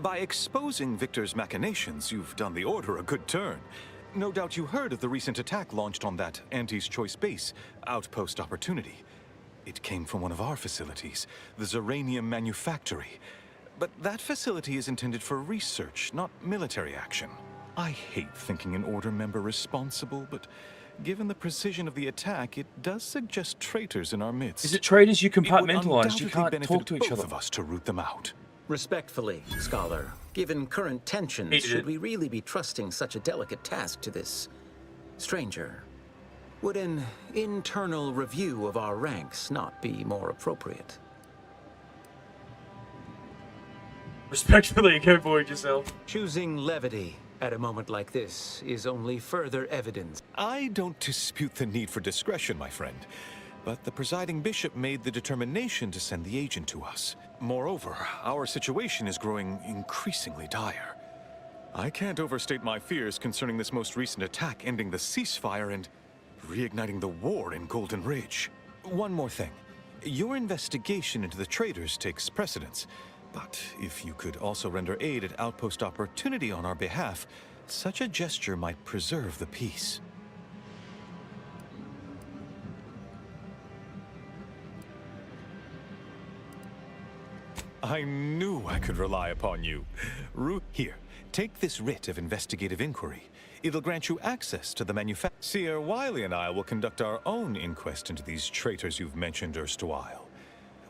by exposing Victor's machinations, you've done the Order a good turn. No doubt you heard of the recent attack launched on that Anti's Choice base, Outpost Opportunity. It came from one of our facilities, the Zeranium Manufactory. But that facility is intended for research, not military action. I hate thinking an Order member responsible, but given the precision of the attack, it does suggest traitors in our midst. Is it traitors you It would compartmentalize? You undoubtedly can't benefit talk to each both other. of us to root them out. Respectfully, Scholar, given current tensions, Hated should it. we really be trusting such a delicate task to this stranger? Would an internal review of our ranks not be more appropriate? Respectfully, go forward yourself. Choosing levity at a moment like this is only further evidence. I don't dispute the need for discretion, my friend. But the presiding bishop made the determination to send the agent to us. Moreover, our situation is growing increasingly dire. I can't overstate my fears concerning this most recent attack ending the ceasefire and reigniting the war in Golden Ridge. One more thing. Your investigation into the traitors takes precedence. But if you could also render aid at Outpost Opportunity on our behalf, such a gesture might preserve the peace. I knew I could rely upon you. Here, take this writ of investigative inquiry. It'll grant you access to the manufacturer. Seer Wiley and I will conduct our own inquest into these traitors you've mentioned erstwhile.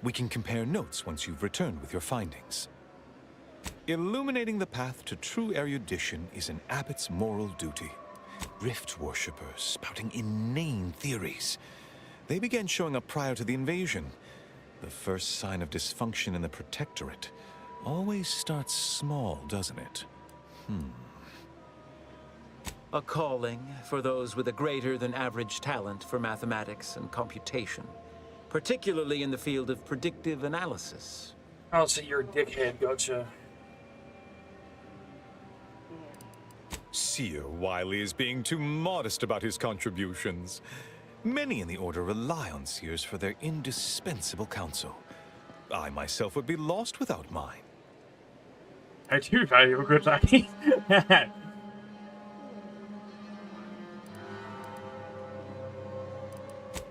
We can compare notes once you've returned with your findings. Illuminating the path to true erudition is an abbot's moral duty. Rift worshippers spouting inane theories. They began showing up prior to the invasion. The first sign of dysfunction in the Protectorate always starts small, doesn't it? A calling for those with a greater than average talent for mathematics and computation, particularly in the field of predictive analysis. Oh, so you're a dickhead, gotcha. Seer Wiley is being too modest about his contributions. Many in the Order rely on Seers for their indispensable counsel. I myself would be lost without mine. I do value a good lucky.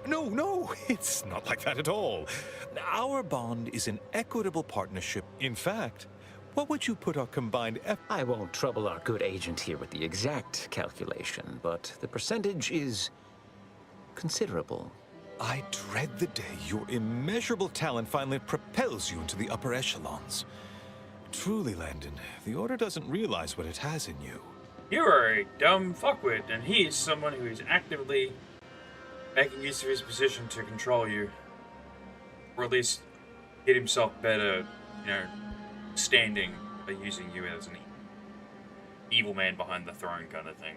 No, it's not like that at all. Our bond is an equitable partnership. In fact, what would you put our combined effort? I won't trouble our good agent here with the exact calculation, but the percentage is considerable. I dread the day your immeasurable talent finally propels you into the upper echelons. Truly, Landon, the Order doesn't realize what it has in you. You are a dumb fuckwit, and he is someone who is actively making use of his position to control you. Or at least get himself better, standing by using you as an evil man behind the throne kind of thing.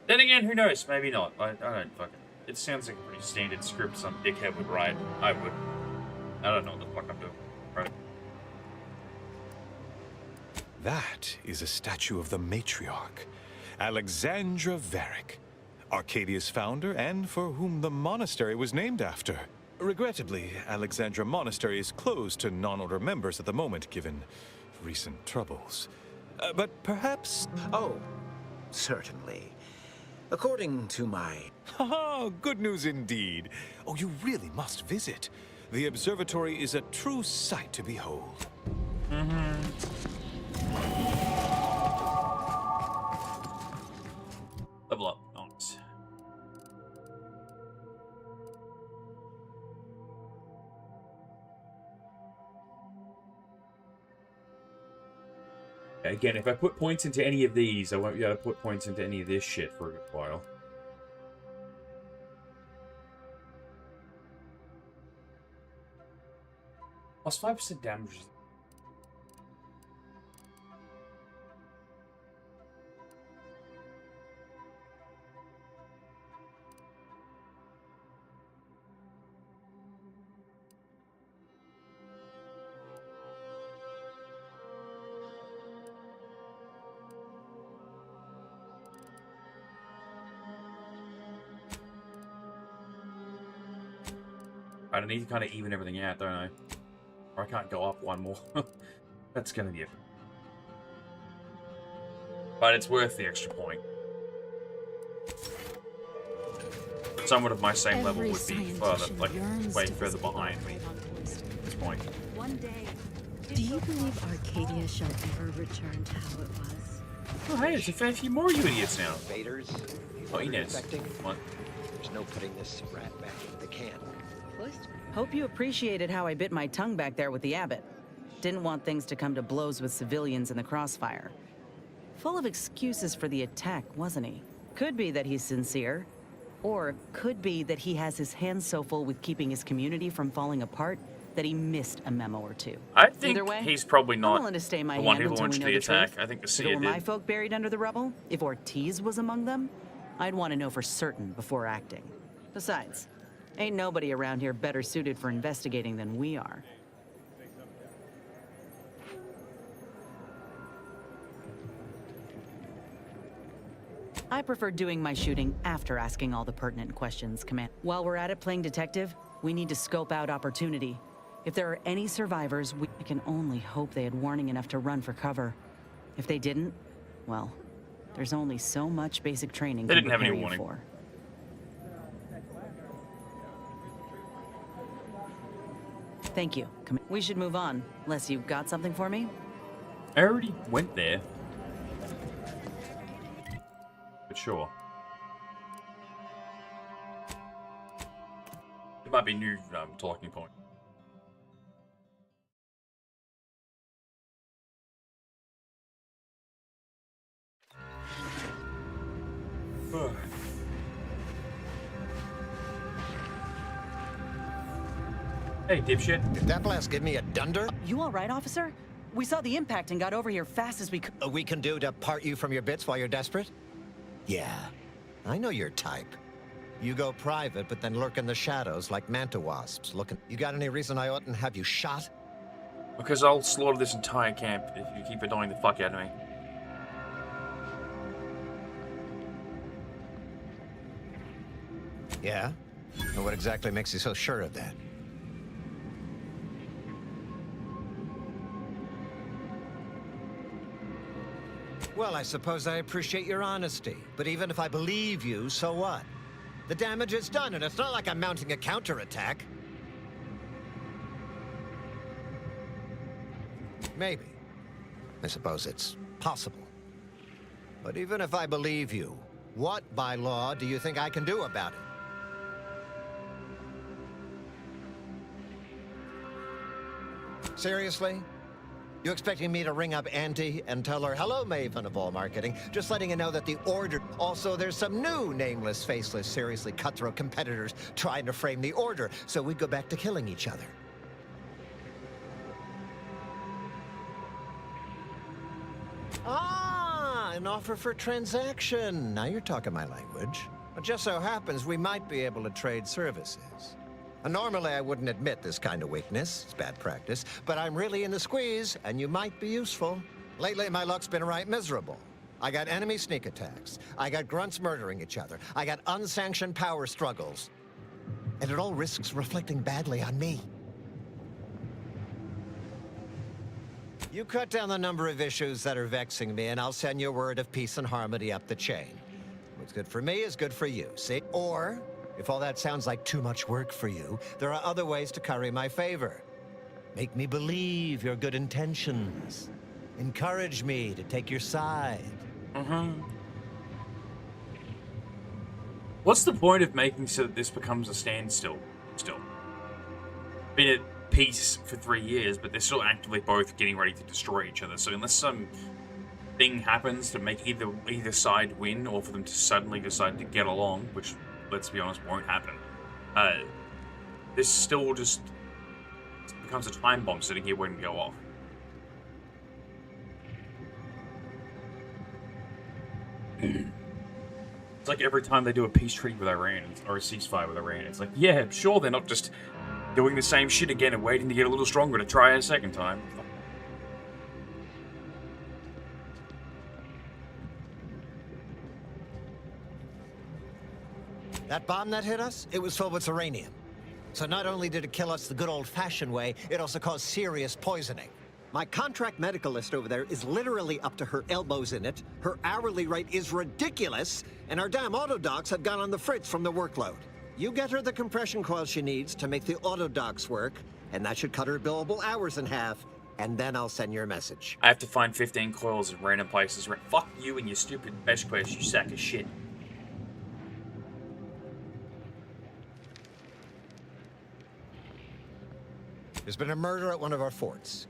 Then again, who knows? Maybe not. I don't fucking... It sounds like a pretty standard script some dickhead would write. I would. I don't know what the fuck I'm doing. Right? That is a statue of the matriarch, Alexandra Varick, Arcadia's founder and for whom the monastery was named after. Regrettably, Alexandra Monastery is closed to non-Order members at the moment, given recent troubles. But perhaps... Oh, certainly. According to my... Haha, good news indeed. Oh, you really must visit. The observatory is a true sight to behold. Level up. Nice. Again, if I put points into any of these, I won't be able to put points into any of this shit for a good while. Plus 5% damage. I need to kind of even everything out, don't I? Or I can't go up one more. That's gonna be it. But it's worth the extra point. Someone of my same level would be further, like, way further behind me at this point. One day. Do you believe Arcadia shall ever return to how it was? Oh, hey, there's a fair few more you idiots now. Invaders. Oh, Inez. What? There's no putting this rat back in the can. Hope you appreciated how I bit my tongue back there with the abbot. Didn't want things to come to blows with civilians in the crossfire. Full of excuses for the attack, wasn't he? Could be that he's sincere. Or could be that he has his hands so full with keeping his community from falling apart that he missed a memo or two. I think Either way, he's probably I'm not willing to stay my the one hand who until we launched know the the attack. truth. I think the If seer it were did. my folk buried under the rubble, if Ortiz was among them, I'd want to know for certain before acting. Besides, ain't nobody around here better suited for investigating than we are. I prefer doing my shooting after asking all the pertinent questions, Command. While we're at it playing detective, we need to scope out opportunity. If there are any survivors, we can only hope they had warning enough to run for cover. If they didn't, well, there's only so much basic training They can didn't have any prepare you warning. for. Thank you. We should move on, unless you've got something for me? I already went there. But sure. It might be new talking point. Hey, dipshit. Did that blast give me a dunder? You all right, officer? We saw the impact and got over here fast as we could. We can do to part you from your bits while you're desperate? Yeah, I know your type. You go private, but then lurk in the shadows like manta wasps looking. You got any reason I oughtn't have you shot? Because I'll slaughter this entire camp if you keep annoying the fuck out of me. Yeah? And what exactly makes you so sure of that? Well, I suppose I appreciate your honesty, but even if I believe you, so what? The damage is done, and it's not like I'm mounting a counterattack. Maybe. I suppose it's possible. But even if I believe you, what, by law, do you think I can do about it? Seriously? You expecting me to ring up Auntie and tell her, hello, Maven of all marketing, just letting you know that the order... Also, there's some new nameless, faceless, seriously cutthroat competitors trying to frame the order, so we go back to killing each other. Ah, an offer for transaction. Now you're talking my language. It just so happens we might be able to trade services. Normally, I wouldn't admit this kind of weakness. It's bad practice. But I'm really in the squeeze, and you might be useful. Lately, my luck's been right miserable. I got enemy sneak attacks. I got grunts murdering each other. I got unsanctioned power struggles. And it all risks reflecting badly on me. You cut down the number of issues that are vexing me, and I'll send you word of peace and harmony up the chain. What's good for me is good for you, see? Or... if all that sounds like too much work for you, there are other ways to curry my favor. Make me believe your good intentions. Encourage me to take your side. What's the point of making so that this becomes a standstill? Still. Been at peace for 3 years, but they're still actively both getting ready to destroy each other. So unless some thing happens to make either side win, or for them to suddenly decide to get along, which, let's be honest, won't happen. This still just becomes a time bomb sitting here waiting to go off. It's like every time they do a peace treaty with Iran, or a ceasefire with Iran, it's like, yeah, sure, they're not just doing the same shit again and waiting to get a little stronger to try it a second time. That bomb that hit us, it was filled with uranium. So not only did it kill us the good old-fashioned way, it also caused serious poisoning. My contract medicalist over there is literally up to her elbows in it, her hourly rate is ridiculous, and our damn autodocs have gone on the fritz from the workload. You get her the compression coils she needs to make the autodocs work, and that should cut her billable hours in half, and then I'll send your message. I have to find 15 coils in random places. Fuck you and your stupid best quest, you sack of shit. There's been a murder at one of our forts.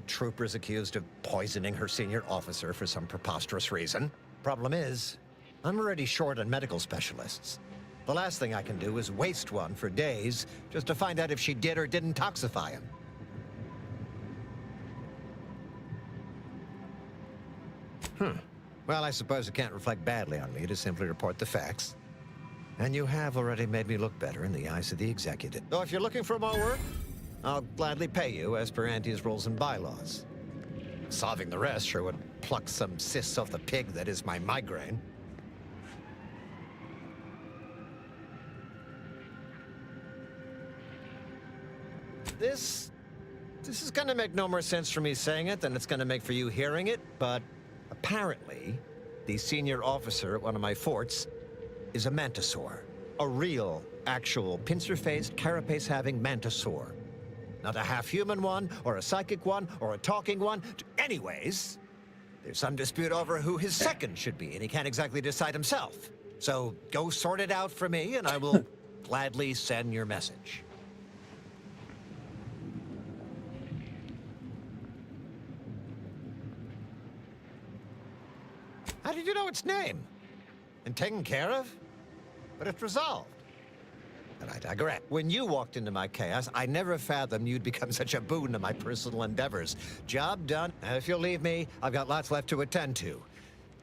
Trooper's accused of poisoning her senior officer for some preposterous reason. Problem is, I'm already short on medical specialists. The last thing I can do is waste one for days just to find out if she did or didn't toxify him. Well, I suppose it can't reflect badly on me to simply report the facts. And you have already made me look better in the eyes of the executive. Though if you're looking for more work, I'll gladly pay you as per Auntie's rules and bylaws. Solving the rest sure would pluck some cysts off the pig that is my migraine. This is gonna make no more sense for me saying it than it's gonna make for you hearing it, but apparently, the senior officer at one of my forts is a mantisaur. A real, actual, pincer-faced, carapace-having mantisaur. Not a half-human one, or a psychic one, or a talking one. Anyways, there's some dispute over who his second should be, and he can't exactly decide himself. So go sort it out for me, and I will gladly send your message. How did you know its name? And taken care of? But it's resolved. But I digress. When you walked into my chaos, I never fathomed you'd become such a boon to my personal endeavors. Job done. And if you'll leave me, I've got lots left to attend to.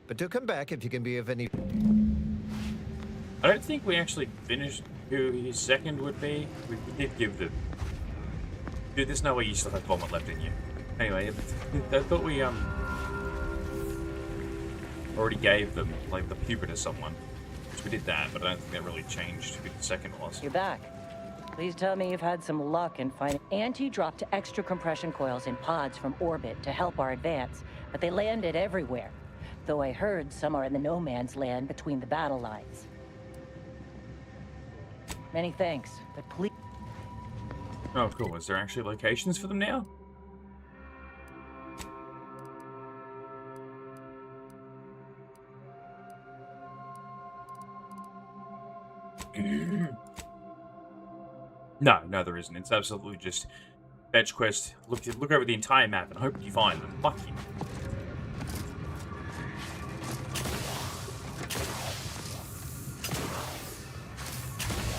But do come back if you can be of any... I don't think we actually finished who his second would be. We did give the... Dude, there's no way you still have vomit left in you. Anyway, I thought we, already gave them, like, the pupa to someone. Which we did that, but I don't think that really changed who the second was. You're back. Please tell me you've had some luck in finding... Auntie dropped extra compression coils in pods from orbit to help our advance, but they landed everywhere. Though I heard some are in the no man's land between the battle lines. Many thanks, but please... Oh, cool. Is there actually locations for them now? No, there isn't. It's absolutely just fetch quest. Look over the entire map and hope you find them. Fuck you.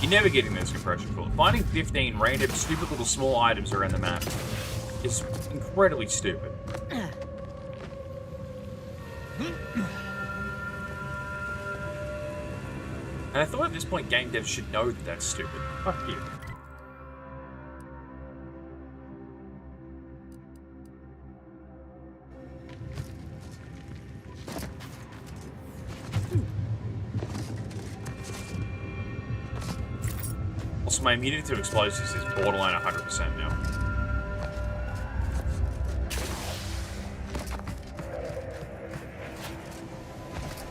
You're never getting those compression coils. Finding 15 random, stupid little small items around the map is incredibly stupid. And I thought at this point game devs should know that that's stupid. Fuck you. Also, my immunity to explosives is borderline 100% now.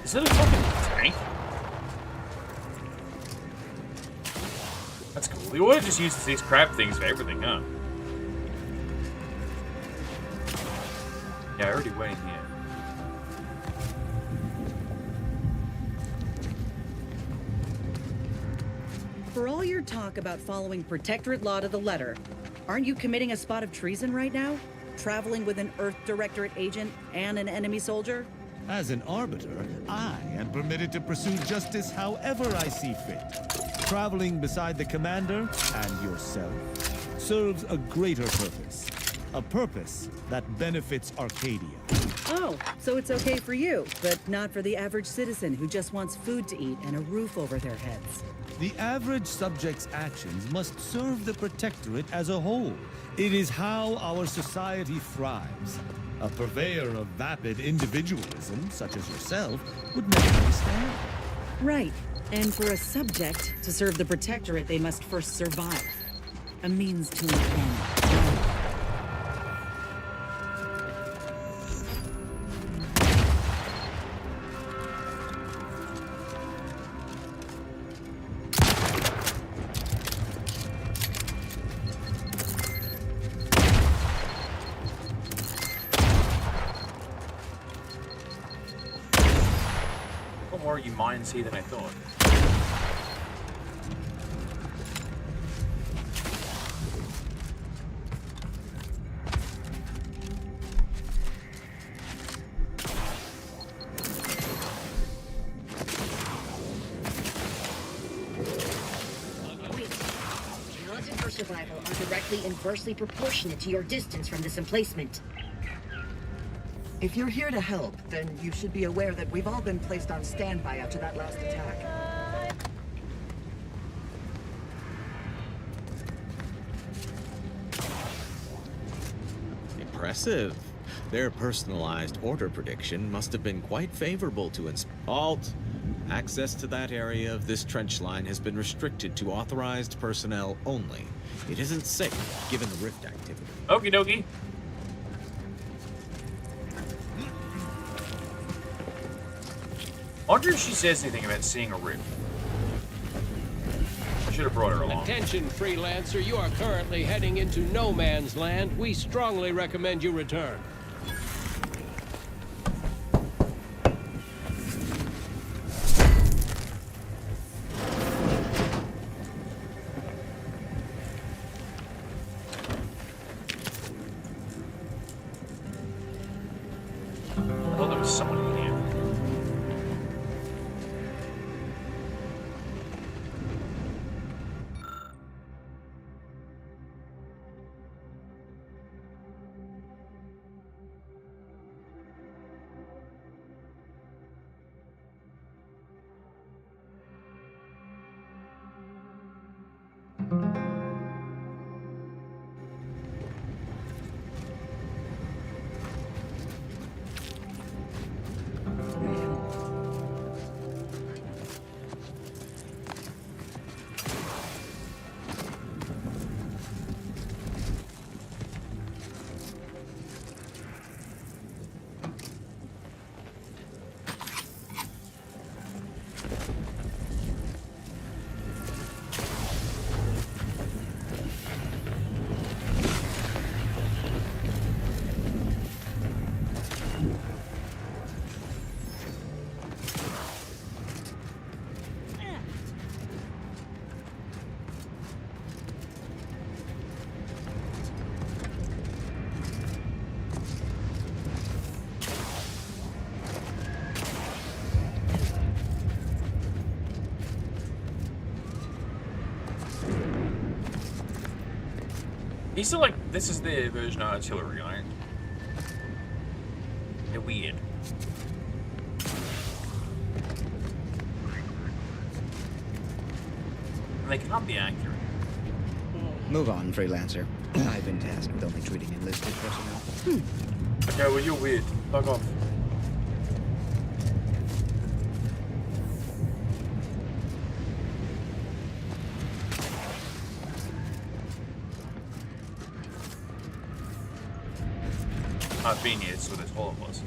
Is it a fucking tank? That's cool. We would have just used these crab things for everything, huh? Yeah, I already went in here. For all your talk about following Protectorate law to the letter, aren't you committing a spot of treason right now? Traveling with an Earth Directorate agent and an enemy soldier? As an arbiter, I am permitted to pursue justice however I see fit. Traveling beside the commander and yourself serves a greater purpose. A purpose that benefits Arcadia. Oh, so it's okay for you, but not for the average citizen who just wants food to eat and a roof over their heads. The average subject's actions must serve the Protectorate as a whole. It is how our society thrives. A purveyor of vapid individualism, such as yourself, would make a mistake. Right. And for a subject to serve the Protectorate, they must first survive. A means to an end. What more you minds here than I thought. Odds for survival are directly inversely proportionate to your distance from this emplacement. If you're here to help, then you should be aware that we've all been placed on standby after that last attack. Impressive. Their personalized order prediction must have been quite favorable to Alt. Access to that area of this trench line has been restricted to authorized personnel only. It isn't safe, given the rift activity. Okie dokie. I wonder if she says anything about seeing a rift. I should have brought her along. Attention, freelancer. You are currently heading into no man's land. We strongly recommend you return. I thought there was someone in here. He's still like, this is their version of artillery, right? They're weird. And they can't be accurate. Move on, freelancer. I've been tasked with only treating enlisted personnel. Okay, well, you're weird. Fuck off. I've been here, so that's all it was.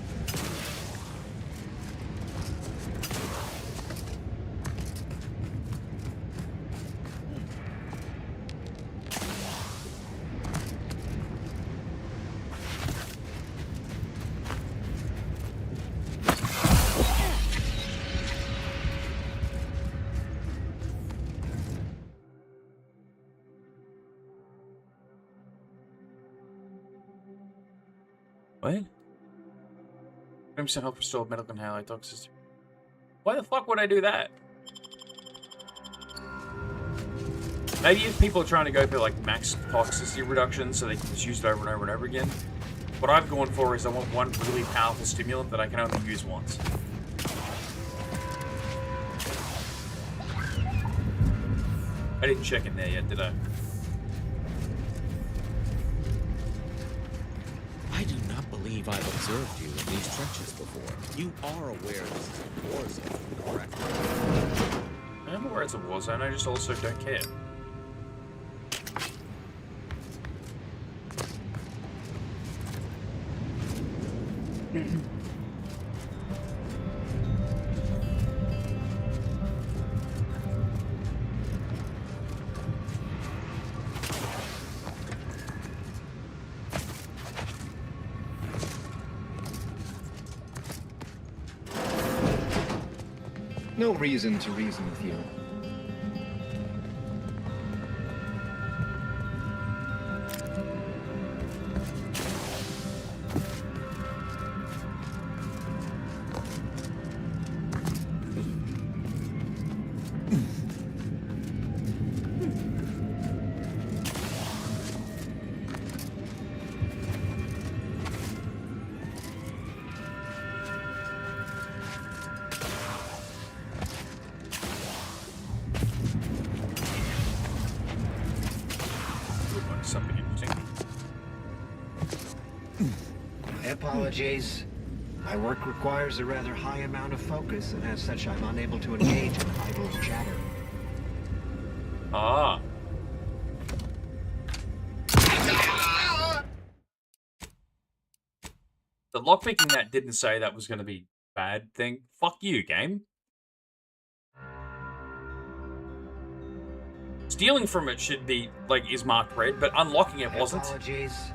What? 20% health restored, medical and highlight toxicity. Why the fuck would I do that? Maybe if people are trying to go for like max toxicity reduction so they can just use it over and over and over again. What I've gone for is I want one really powerful stimulant that I can only use once. I didn't check in there yet, did I? I do not believe I've observed you in these trenches before. You are aware this is a war zone, correct? I am aware it's a war zone, I just also don't care. No reason to reason with you. Something interesting. Apologies. My work requires a rather high amount of focus, and as such, I'm unable to engage in idle chatter. Ah. The lockpicking that didn't say that was going to be a bad thing. Fuck you, game. Stealing from it should be, like, is marked red, but unlocking it wasn't. Apologies.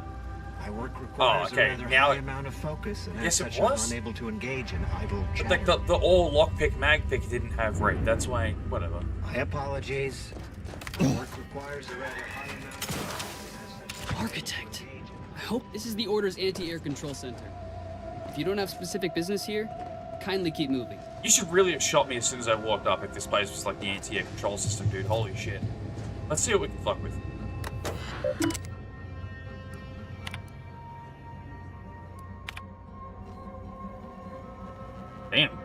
My work requires a rather high amount of focus, and as such, I'm unable to engage in idle chatter. Like, the all lockpick mag pick didn't have red. That's why, whatever. My apologies. My work requires a rather high amount of... Architect, I hope this is the Order's anti-air control center. If you don't have specific business here, kindly keep moving. You should really have shot me as soon as I walked up if this place was like the anti-air control system, dude. Holy shit. Let's see what we can fuck with. Damn.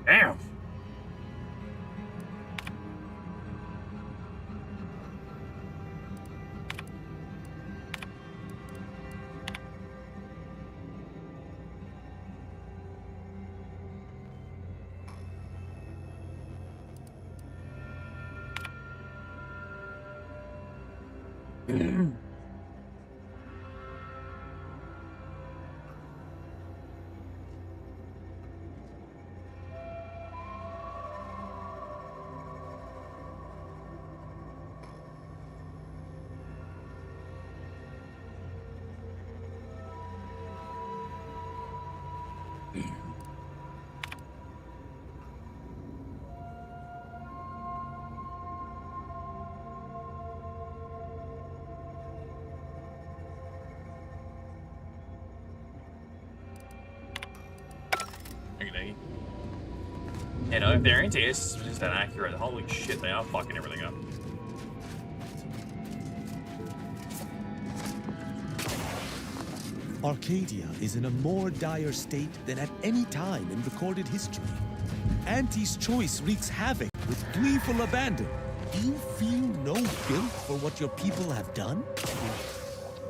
Damn. You know, if their anti-air system is just that accurate, holy shit, they are fucking everything up. Arcadia is in a more dire state than at any time in recorded history. Auntie's choice wreaks havoc with gleeful abandon. Do you feel no guilt for what your people have done?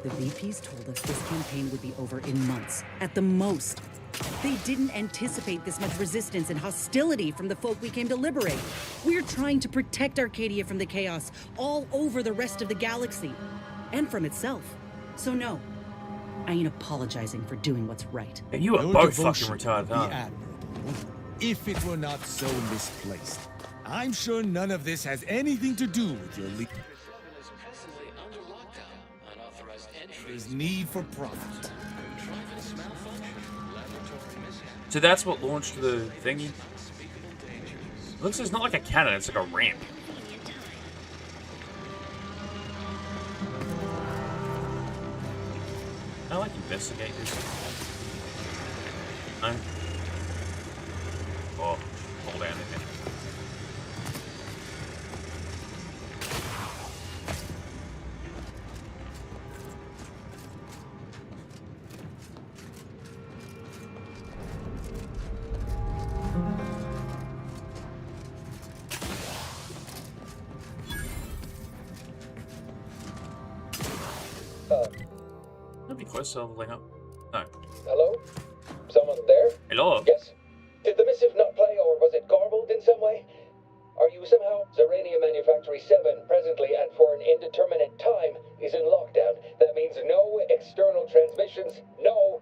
The VPs told us this campaign would be over in months, at the most. They didn't anticipate this much resistance and hostility from the folk we came to liberate. We're trying to protect Arcadia from the chaos all over the rest of the galaxy, and from itself. So no, I ain't apologizing for doing what's right. And you are Your both devotion fucking retarded, would be huh? admirable, if it were not so misplaced. I'm sure none of this has anything to do with your There's need for profit. So that's what launched the thingy? Looks like it's not like a cannon, it's like a ramp. I like investigate this. No? Oh, hold down again. Close to leveling up. No. Hello? Someone there? Hello? Yes. Did the missive not play, or was it garbled in some way? Are you somehow... Zeranium Manufactory 7 presently and for an indeterminate time is in lockdown. That means no external transmissions, no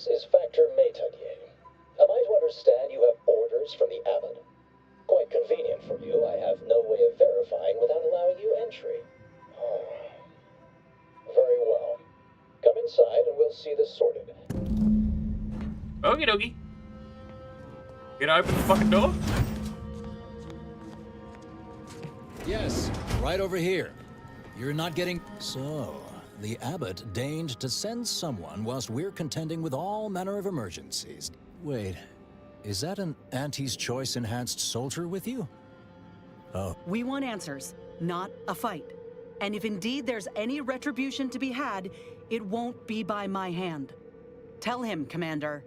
is Factor Métayer. Am I to understand you have orders from the Abbot? Quite convenient for you. I have no way of verifying without allowing you entry. Very well. Come inside and we'll see this sorted. Okie dokie. Can I open the fucking door? Yes, right over here. You're not getting... So, the Abbot deigned to send someone whilst we're contending with all manner of emergencies. Wait, is that an Auntie's Choice enhanced soldier with you? Oh. We want answers, not a fight. And if indeed there's any retribution to be had, it won't be by my hand. Tell him, Commander.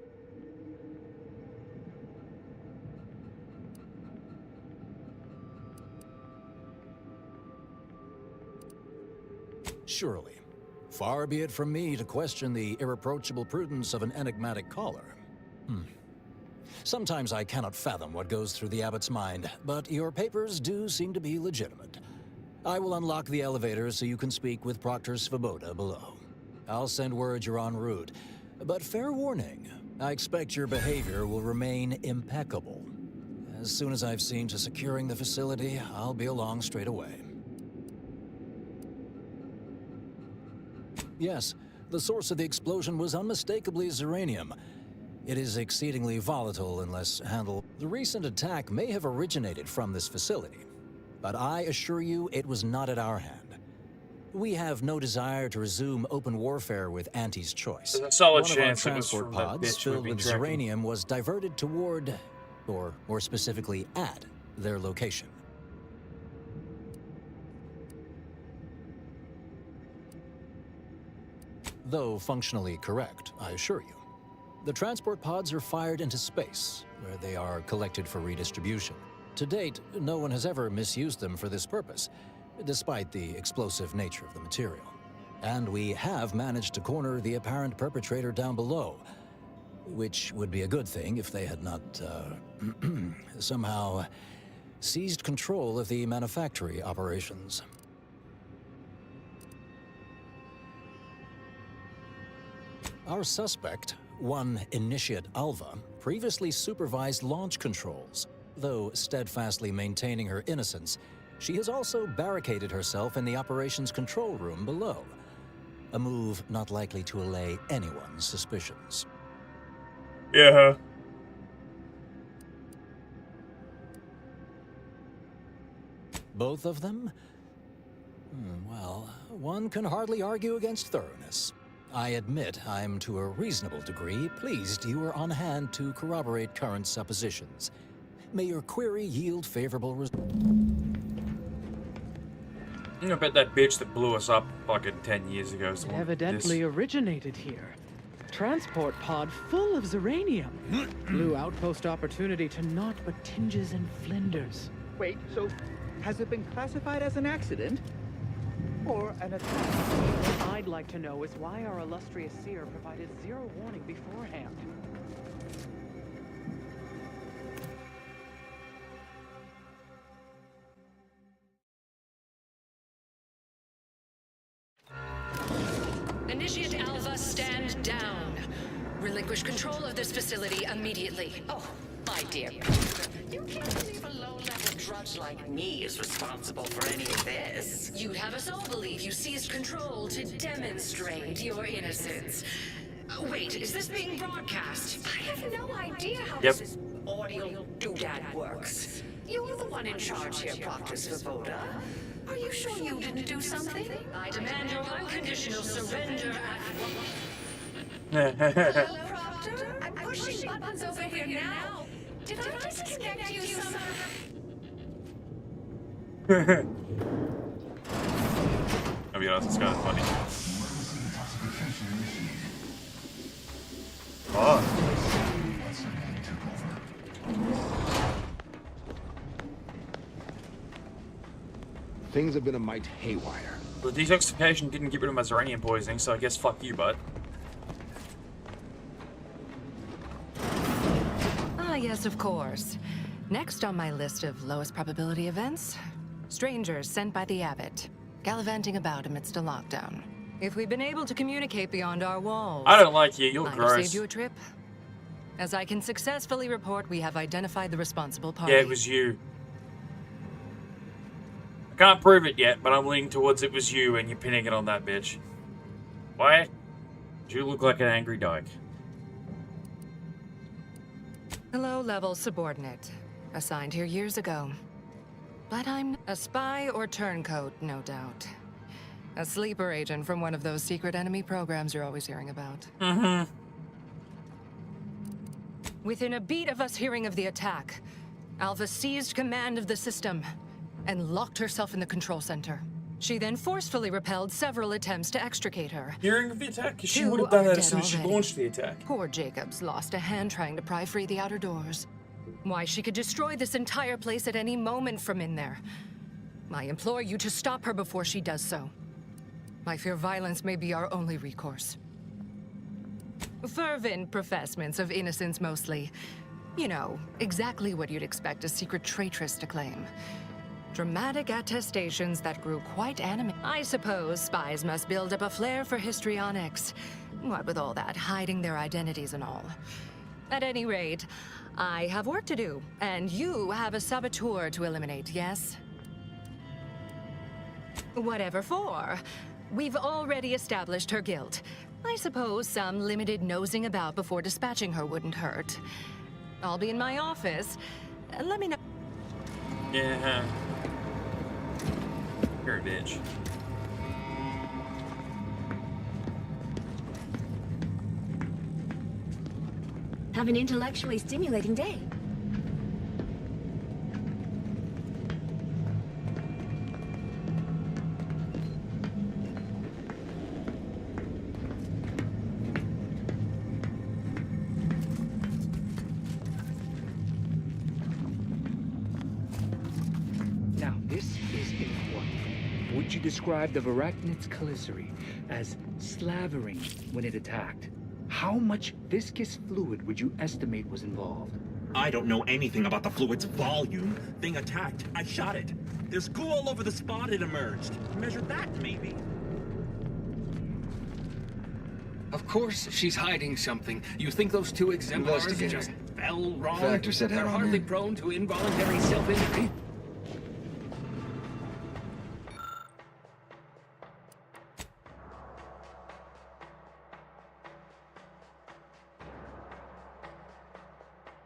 Surely. Far be it from me to question the irreproachable prudence of an enigmatic caller. Sometimes I cannot fathom what goes through the Abbot's mind, but your papers do seem to be legitimate. I will unlock the elevator so you can speak with Proctor Svoboda below. I'll send word you're en route, but fair warning, I expect your behavior will remain impeccable. As soon as I've seen to securing the facility, I'll be along straight away. Yes, the source of the explosion was unmistakably Zeranium. It is exceedingly volatile unless handled. The recent attack may have originated from this facility, but I assure you it was not at our hand. We have no desire to resume open warfare with Auntie's Choice. There's a solid One chance of our it was transport from that pods bitch filled we've with been tracking. Zeranium was diverted toward, or more specifically at, their location. Though functionally correct, I assure you. The transport pods are fired into space, where they are collected for redistribution. To date, no one has ever misused them for this purpose, despite the explosive nature of the material. And we have managed to corner the apparent perpetrator down below, which would be a good thing if they had not, somehow seized control of the manufactory operations. Our suspect, one Initiate Alva, previously supervised launch controls. Though steadfastly maintaining her innocence, she has also barricaded herself in the operations control room below. A move not likely to allay anyone's suspicions. Yeah. Both of them? Well, one can hardly argue against thoroughness. I admit I'm to a reasonable degree pleased you are on hand to corroborate current suppositions. May your query yield favorable results. I bet that bitch that blew us up fucking 10 years ago is the It one with evidently originated here. Transport pod full of Zeranium. Blue outpost opportunity to naught but tinges and flinders. Wait, so has it been classified as an accident? Or an attack? What I'd like to know is why our illustrious seer provided zero warning beforehand. Initiate Alva, stand down. Relinquish control of this facility immediately. Oh, my dear. You can't believe a low-level drudge like me is responsible for any of this. You'd have us all believe you seized control to demonstrate your innocence. Wait, is this being broadcast? I have no idea how Yep. this audio doodad works. You were the one in charge here, Proctor Svoboda. Are you sure you didn't do something? I demand your unconditional surrender Hello, Proctor? I'm pushing buttons over here now. Did I disconnect you somehow? I'll be honest, it's kind of funny. Oh. Things have been a mite haywire. The detoxification didn't get rid of my Zeranium poisoning, so I guess fuck you, bud. Ah, yes, of course. Next on my list of lowest probability events, strangers sent by the Abbot, gallivanting about amidst a lockdown. If we've been able to communicate beyond our walls... I don't like you, you're Might have gross. saved you a trip. As I can successfully report, we have identified the responsible party. Yeah, it was you. I can't prove it yet, but I'm leaning towards it was you and you're pinning it on that bitch. Why? You look like an angry dog. A low-level subordinate. Assigned here years ago. But I'm a spy or turncoat, no doubt. A sleeper agent from one of those secret enemy programs you're always hearing about. Mm-hmm. Within a beat of us hearing of the attack, Alpha seized command of the system and locked herself in the control center. She then forcefully repelled several attempts to extricate her. Hearing of the attack? She Two would have done are that dead as soon as she already. launched the attack. Poor Jacobs lost a hand trying to pry free the outer doors. Why, she could destroy this entire place at any moment from in there. I implore you to stop her before she does so. I fear violence may be our only recourse. Fervent professements of innocence mostly. You know, exactly what you'd expect a secret traitress to claim. Dramatic attestations that grew quite animated. I suppose spies must build up a flair for histrionics. What with all that, hiding their identities and all. At any rate, I have work to do, and you have a saboteur to eliminate, yes? Whatever for. We've already established her guilt. I suppose some limited nosing about before dispatching her wouldn't hurt. I'll be in my office. Let me know. Yeah. You're a bitch. Have an intellectually stimulating day. Now, this is important. Would you describe the Varachnid's Caliceri as slavering when it attacked? How much viscous fluid would you estimate was involved? I don't know anything about the fluid's volume. Thing attacked. I shot it. There's goo all over the spot it emerged. Measure that, maybe. Of course she's hiding something. You think those two exemplars Investigator. just fell wrong? Factor said They're head on hardly in. prone to involuntary self-injury.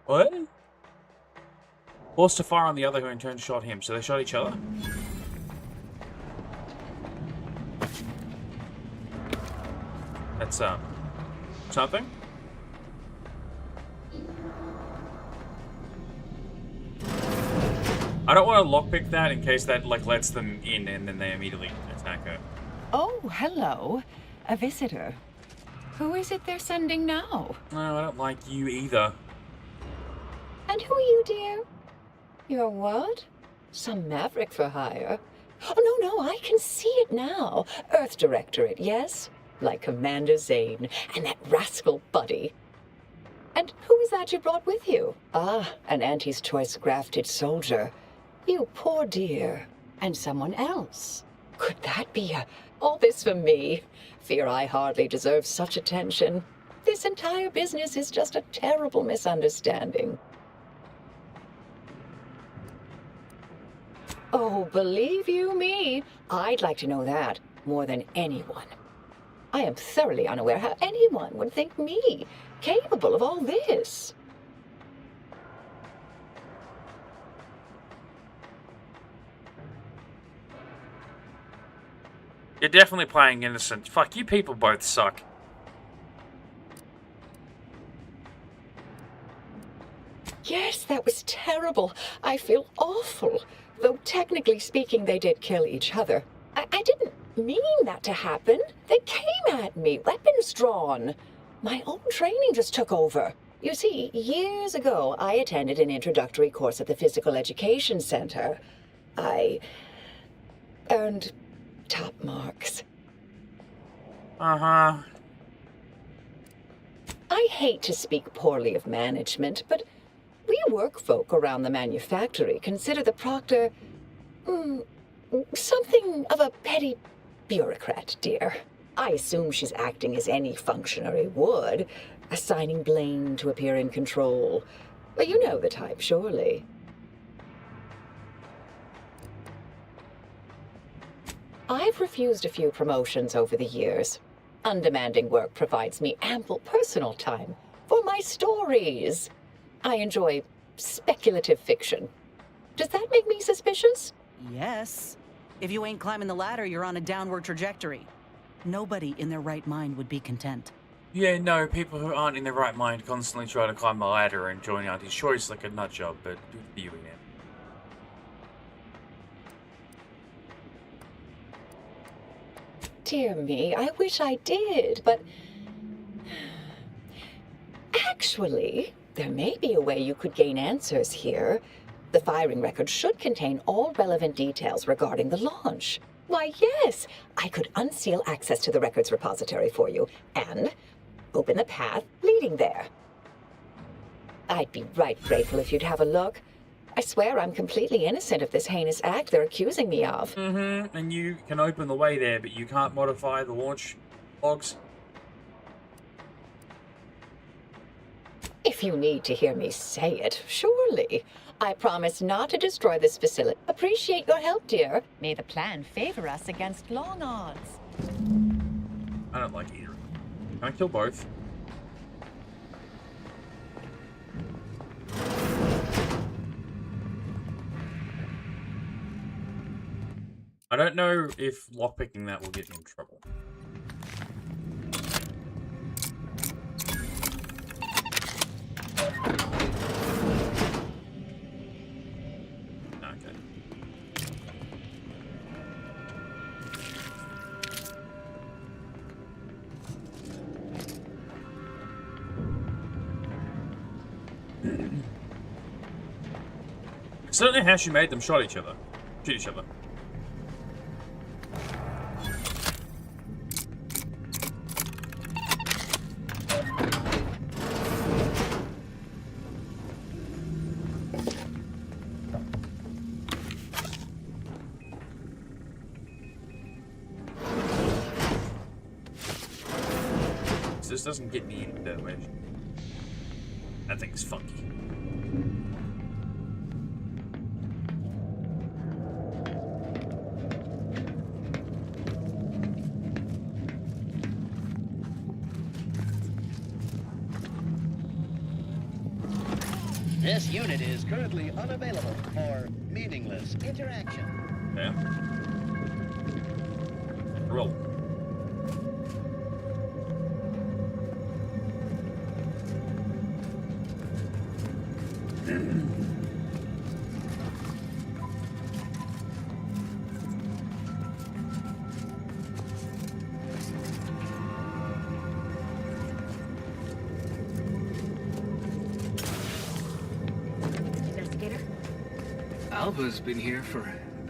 What? Forced to fire on the other who in turn shot him, so they shot each other? That's, something? I don't want to lockpick that in case that, like, lets them in and then they immediately attack her. Oh, hello. A visitor. Who is it they're sending now? No, I don't like you either. And who are you, dear? You're what? Some maverick for hire? Oh, no, I can see it now. Earth Directorate, yes? Like Commander Zane and that rascal Buddy. And who is that you brought with you? Ah, an Auntie's choice grafted soldier. You poor dear. And someone else. Could that be all this for me? Fear I hardly deserve such attention. This entire business is just a terrible misunderstanding. Oh, believe you me, I'd like to know that more than anyone. I am thoroughly unaware how anyone would think me capable of all this. You're definitely playing innocent. Fuck, you people both suck. Yes, that was terrible. I feel awful. Though technically speaking, they did kill each other. I didn't mean that to happen. They came at me, weapons drawn. My own training just took over. You see, years ago, I attended an introductory course at the Physical Education Center. I earned top marks. Uh-huh. I hate to speak poorly of management, but we work folk around the manufactory consider the proctor something of a petty bureaucrat, dear. I assume she's acting as any functionary would, assigning blame to appear in control. But you know the type, surely. I've refused a few promotions over the years. Undemanding work provides me ample personal time for my stories. I enjoy speculative fiction. Does that make me suspicious? Yes. If you ain't climbing the ladder, you're on a downward trajectory. Nobody in their right mind would be content. Yeah, no, people who aren't in their right mind constantly try to climb the ladder and join Auntie's choice like a nut job, but do for you again. Dear me, I wish I did, but... Actually, there may be a way you could gain answers here. The firing record should contain all relevant details regarding the launch. Why, yes, I could unseal access to the records repository for you, and open the path leading there. I'd be right grateful if you'd have a look. I swear I'm completely innocent of this heinous act they're accusing me of. Mm-hmm, and you can open the way there, but you can't modify the launch logs. If you need to hear me say it, surely. I promise not to destroy this facility. Appreciate your help, dear. May the plan favor us against long odds. I don't like either. Can I kill both? I don't know if lockpicking that will get me in trouble. Okay. I don't know how she made them shoot each other. This doesn't get me in that way. That thing's funky. This unit is currently unavailable for meaningless interaction. Yeah. Roll. Alva's been here for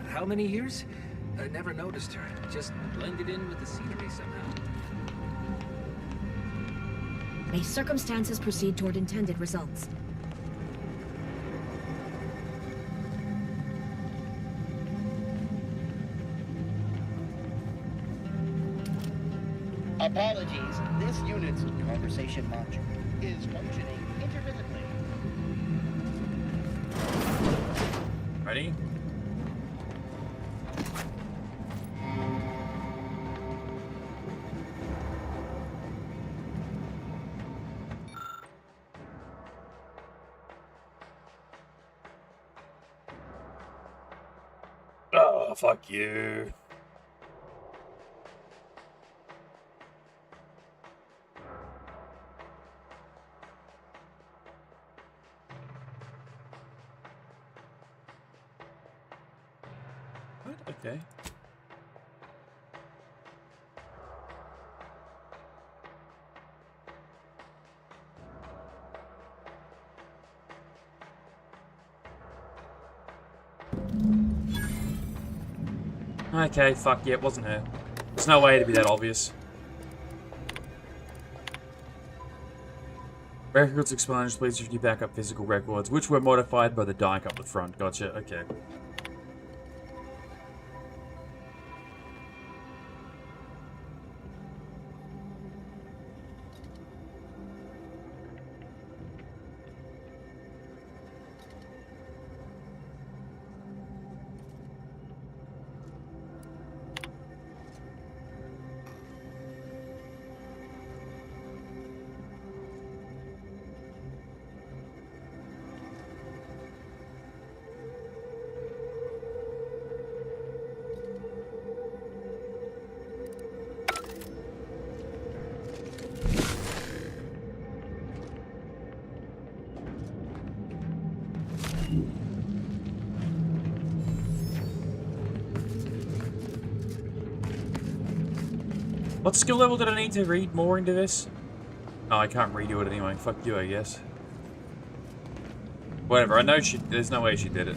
how many years? I never noticed her. Just blended in with the scenery somehow. May circumstances proceed toward intended results. Apologies, this unit's conversation module is functioning intermittently. Ready? Oh, fuck you. Okay. Okay, fuck yeah, it wasn't her. There's no way to be that obvious. Records expunged, please review backup physical records, which were modified by the dyke up the front. Gotcha, okay. What skill level did I need to read more into this? Oh, I can't redo it anyway. Fuck you, I guess. Whatever, I know there's no way she did it.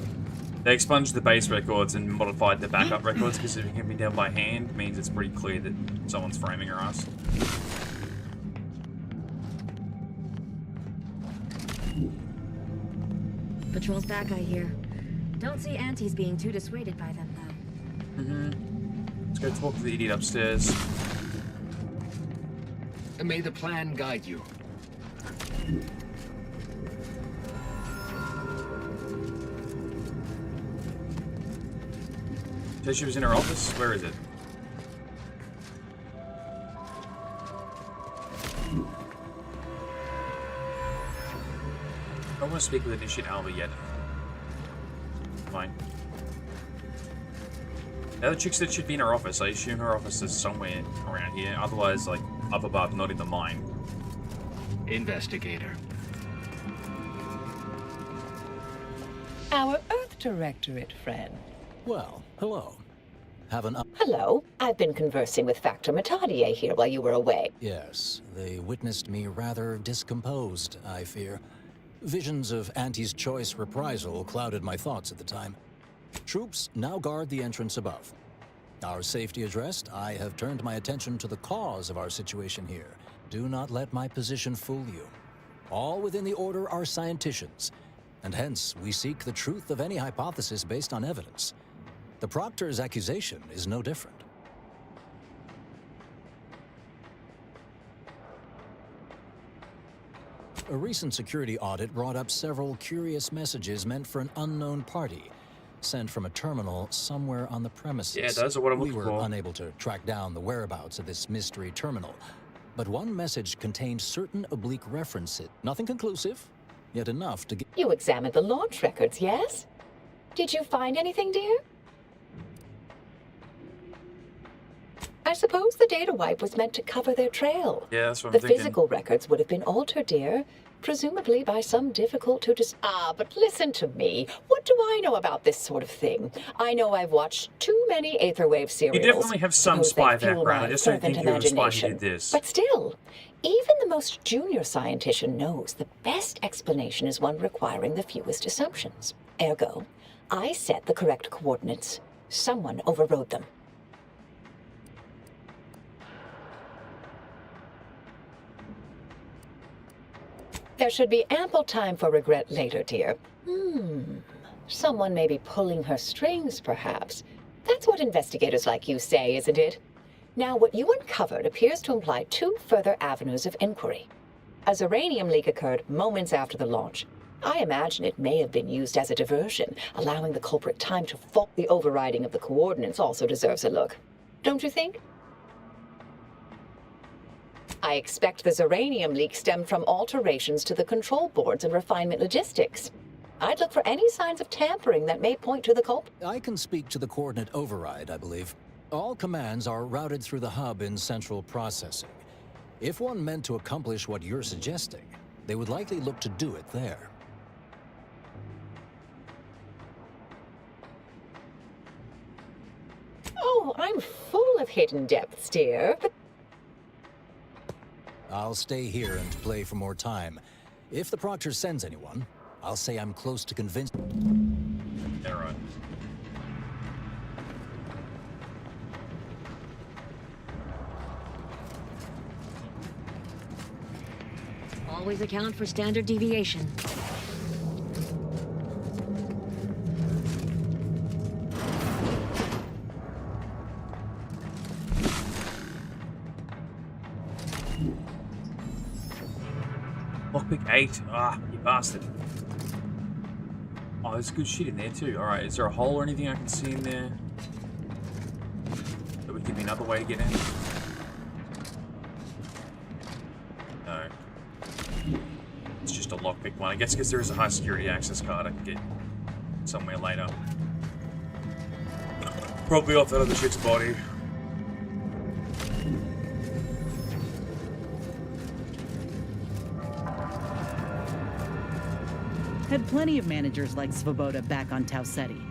They expunged the base records and modified the backup records because if it can be done by hand, means it's pretty clear that someone's framing her ass. Patrol's back, I hear. Don't see Auntie's being too dissuaded by them, though. Let's go talk to the idiot upstairs. May the plan guide you. Said she was in her office? Where is it? I don't want to speak with Initiate Alva yet. Fine. The other chick said she'd be in her office. I assume her office is somewhere around here. Otherwise, like, up above, not in the mine. Investigator. Our Earth Directorate friend. Well, hello. Have an Hello. I've been conversing with Factor Matadier here while you were away. Yes, they witnessed me rather discomposed, I fear. Visions of Auntie's choice reprisal clouded my thoughts at the time. Troops now guard the entrance above. Our safety addressed, I have turned my attention to the cause of our situation here. Do not let my position fool you. All within the Order are scienticians, and hence we seek the truth of any hypothesis based on evidence. The Proctor's accusation is no different. A recent security audit brought up several curious messages meant for an unknown party, sent from a terminal somewhere on the premises. Yeah, those are what I'm looking for. We were unable to track down the whereabouts of this mystery terminal, but one message contained certain oblique references. Nothing conclusive, yet enough to get... You examined the launch records, yes? Did you find anything, dear? I suppose the data wipe was meant to cover their trail. Yeah, that's what The I'm thinking. physical records would have been altered, dear. Presumably by some difficult to but listen to me. What do I know about this sort of thing? I know I've watched too many Aetherwave serials. You definitely have some Suppose spy they fuel background. I my just don't think fervent you're the spy who imagination. did this. But still, even the most junior scientician knows the best explanation is one requiring the fewest assumptions. Ergo, I set the correct coordinates. Someone overrode them. There should be ample time for regret later, dear. Someone may be pulling her strings, perhaps. That's what investigators like you say, isn't it? Now, what you uncovered appears to imply two further avenues of inquiry. A Zeranium leak occurred moments after the launch. I imagine it may have been used as a diversion, allowing the culprit time to fall. The overriding of the coordinates also deserves a look. Don't you think? I expect the Zeranium leak stemmed from alterations to the control boards and refinement logistics. I'd look for any signs of tampering that may point to the culprit. I can speak to the coordinate override, I believe. All commands are routed through the hub in central processing. If one meant to accomplish what you're suggesting, they would likely look to do it there. Oh, I'm full of hidden depths, dear. But I'll stay here and play for more time. If the Proctor sends anyone, I'll say I'm close to convinced. Yeah, right. Always account for standard deviation. Lockpick 8. Ah, you bastard. Oh, there's good shit in there too. Alright, is there a hole or anything I can see in there? That would give me another way to get in? No. It's just a lockpick one. I guess because there is a high security access card I can get somewhere later. Probably off that other chick's body. Had plenty of managers like Svoboda back on Tau Ceti.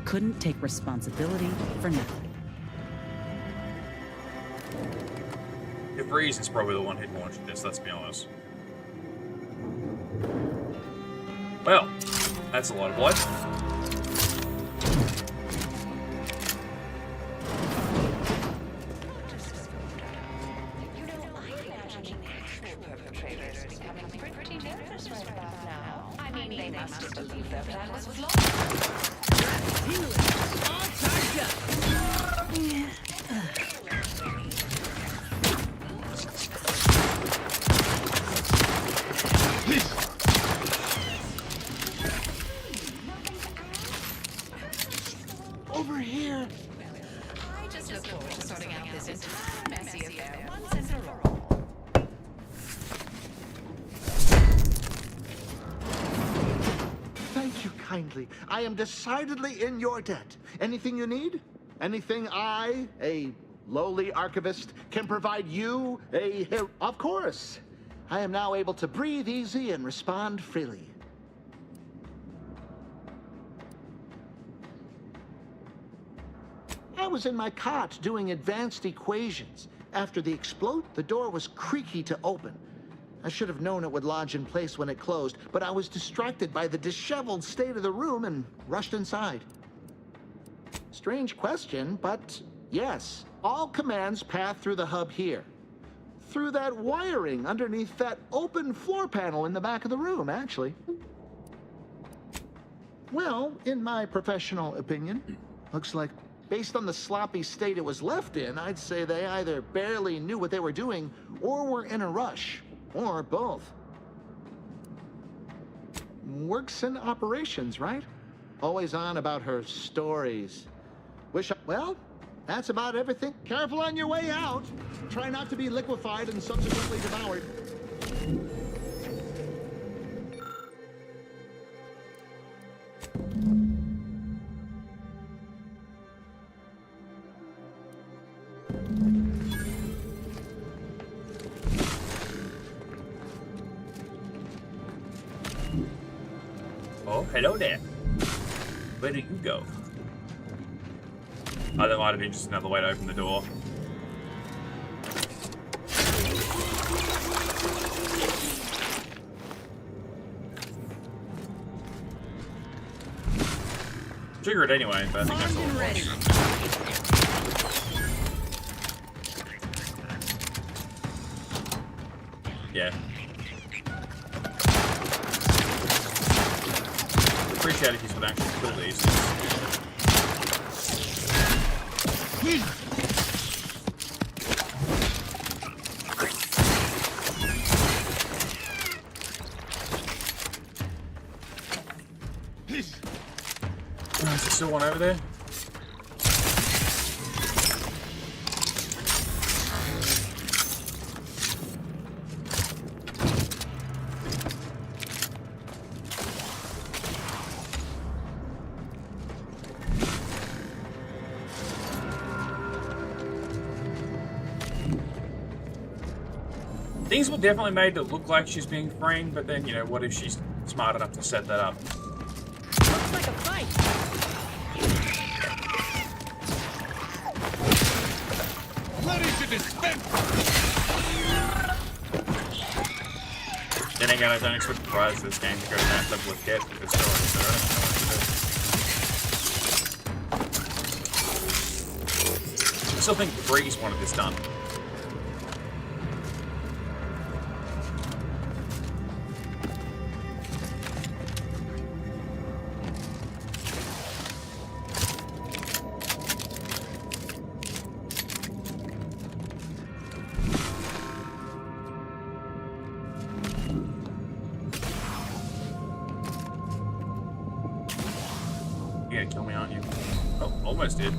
Couldn't take responsibility for nothing. Freeze is probably the one who'd launched this, let's be honest. Well, that's a lot of blood. Over here. I just look forward to sorting out this entire messy affair once and for all. Thank you kindly. I am decidedly in your debt. Anything you need? Anything I, a lowly archivist, can provide you, a hero? Of course. I am now able to breathe easy and respond freely. I was in my cot doing advanced equations. After the explode, the door was creaky to open. I should have known it would lodge in place when it closed, but I was distracted by the disheveled state of the room and rushed inside. Strange question, but yes, all commands path through the hub here. Through that wiring underneath that open floor panel in the back of the room, actually. Well, in my professional opinion, looks like based on the sloppy state it was left in, I'd say they either barely knew what they were doing or were in a rush, or both. Works in operations, right? Always on about her stories. Well, that's about everything. Careful on your way out. Try not to be liquefied and subsequently devoured. Oh, hello there. Where did you go? Oh, there might have been just another way to open the door. Trigger it anyway, but I think that's all it was. Yeah. Appreciate if you would actually kill these. Is there still one over there? Things were definitely made to look like she's being framed, but then, you know, what if she's smart enough to set that up? Looks like a fight. Ready to dispense. Then again, I don't expect the prize of this game to go to that level of depth with the story, so I don't know what to do. I still think Breeze wanted this done. Yeah, kill me, aren't you? Oh, almost did.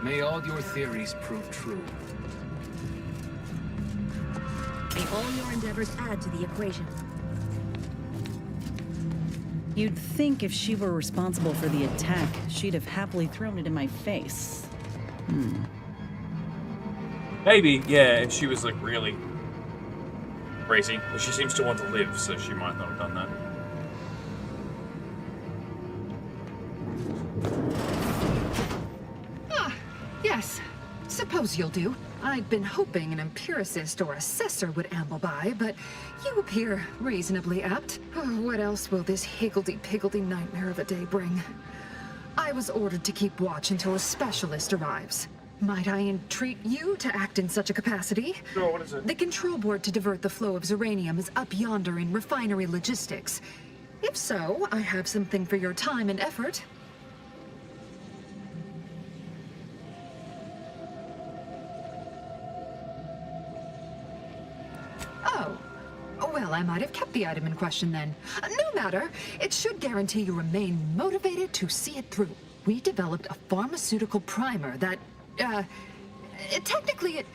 May all your theories prove true. May all your endeavors add to the equation. You'd think if she were responsible for the attack, she'd have happily thrown it in my face. Maybe, yeah, if she was like really crazy. But she seems to want to live, so she might not have done that. Yes. Suppose you'll do. I'd been hoping an empiricist or assessor would amble by, but you appear reasonably apt. Oh, what else will this higgledy-piggledy nightmare of a day bring? I was ordered to keep watch until a specialist arrives. Might I entreat you to act in such a capacity? Sure, what is it? The control board to divert the flow of Zeranium is up yonder in refinery logistics. If so, I have something for your time and effort. Oh. Well, I might have kept the item in question then. No matter. It should guarantee you remain motivated to see it through. We developed a pharmaceutical primer that, technically it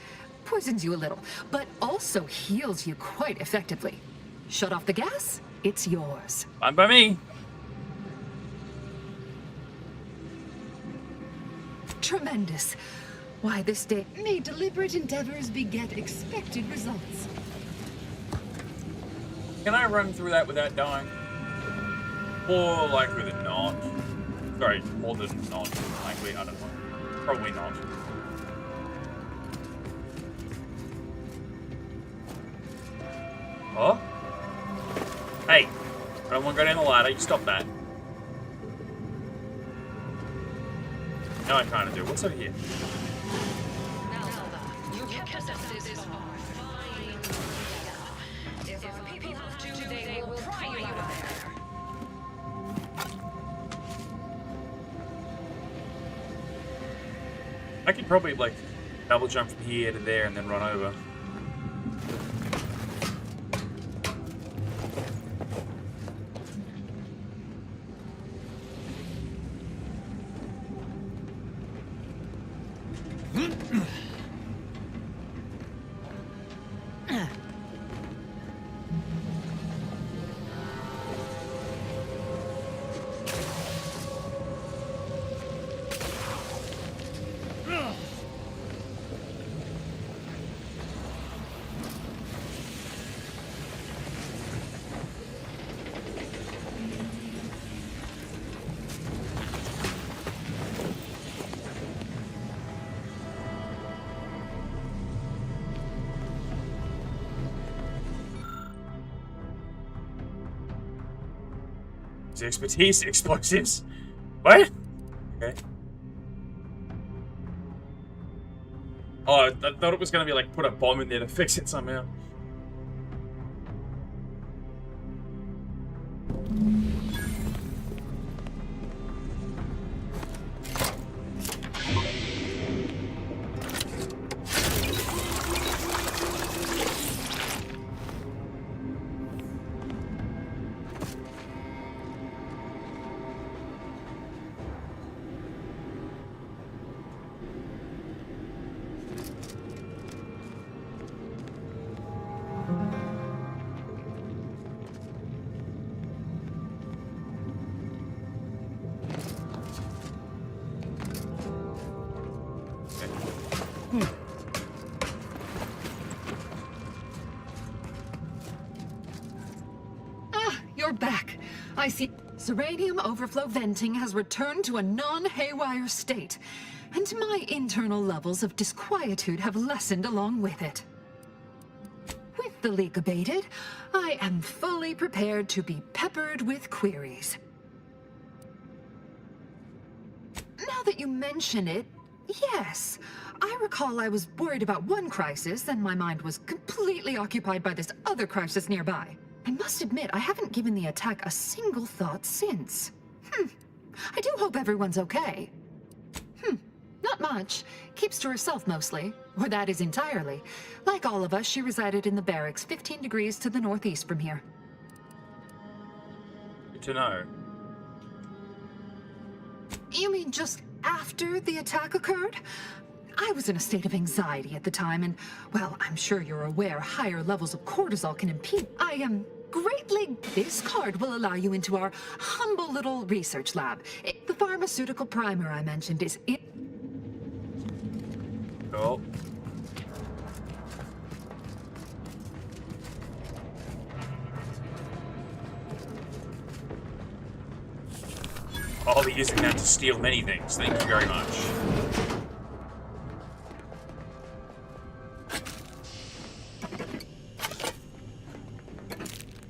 poisons you a little, but also heals you quite effectively. Shut off the gas, it's yours. Fine by me. Tremendous. Why, this day may deliberate endeavors beget expected results. Can I run through that without dying? More likely than not. Sorry, more than not. Likely, I don't know. Probably not. Oh? Hey, I don't want to go down the ladder. You stop that. No, I kind of do. What's over here? You kept us this far. If our people have to, they will pry you out of there. I could probably, like, double jump from here to there and then run over. Expertise, explosives. What? Okay. Oh, I thought it was gonna be like put a bomb in there to fix it somehow. You're back. I see. Zeranium overflow venting has returned to a non-haywire state, and my internal levels of disquietude have lessened along with it. With the leak abated, I am fully prepared to be peppered with queries. Now that you mention it, yes. I recall I was worried about one crisis, and my mind was completely occupied by this other crisis nearby. I must admit, I haven't given the attack a single thought since. I do hope everyone's okay. Not much. Keeps to herself mostly. Or that is entirely. Like all of us, she resided in the barracks 15 degrees to the northeast from here. Good to know. You mean just after the attack occurred? I was in a state of anxiety at the time, and, well, I'm sure you're aware higher levels of cortisol can impede. greatly. This card will allow you into our humble little research lab. The pharmaceutical primer I mentioned is it. Oh. I'll be using that to steal many things. Thank you very much.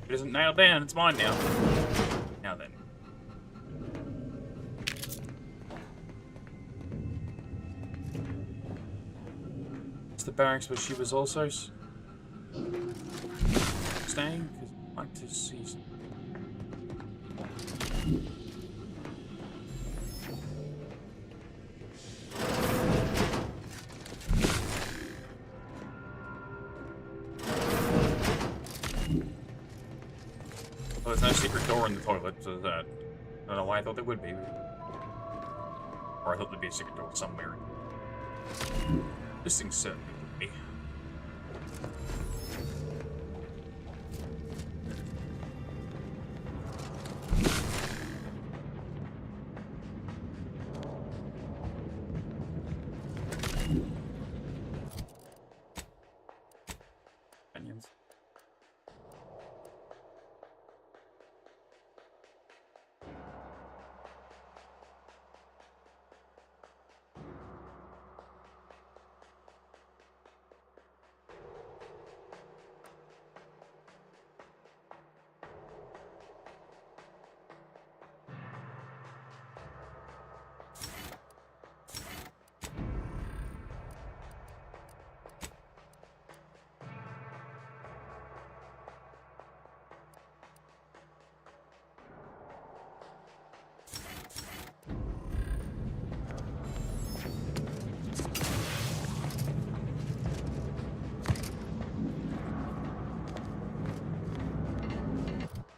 If it isn't nailed down, it's mine now. Now then. It's the barracks where she was also staying, because I'd like to see. Well, there's no secret door in the toilet, so that I don't know why I thought there would be. Or I thought there'd be a secret door somewhere. This thing's certainly would be. Onions.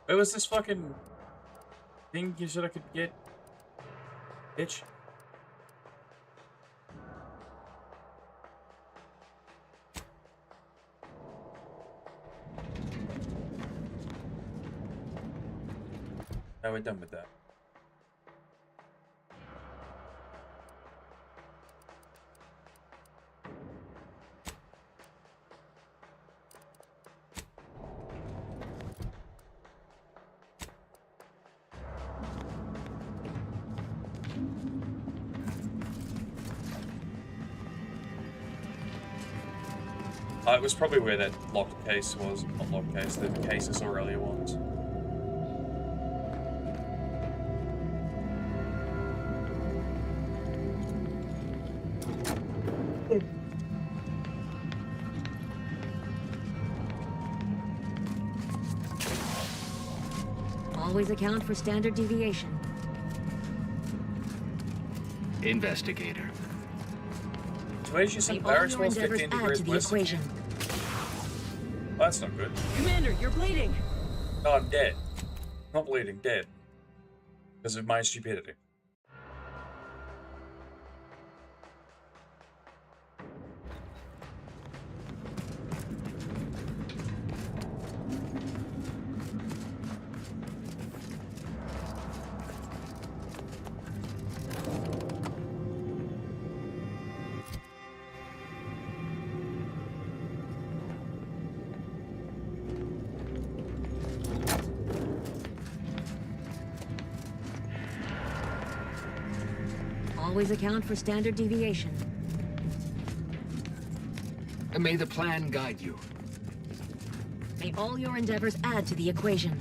Where was this fucking thing you said I could get? Bitch. Now we're done with that. It was probably where that locked case was. Not locked case, the case I saw earlier was. Always account for standard deviation. Investigator. Where's your May all your endeavors add to the equation. Oh, that's not good. Commander, you're bleeding. No, I'm dead. Not bleeding, dead. Because of my stupidity. Always account for standard deviation. May the plan guide you. May all your endeavors add to the equation.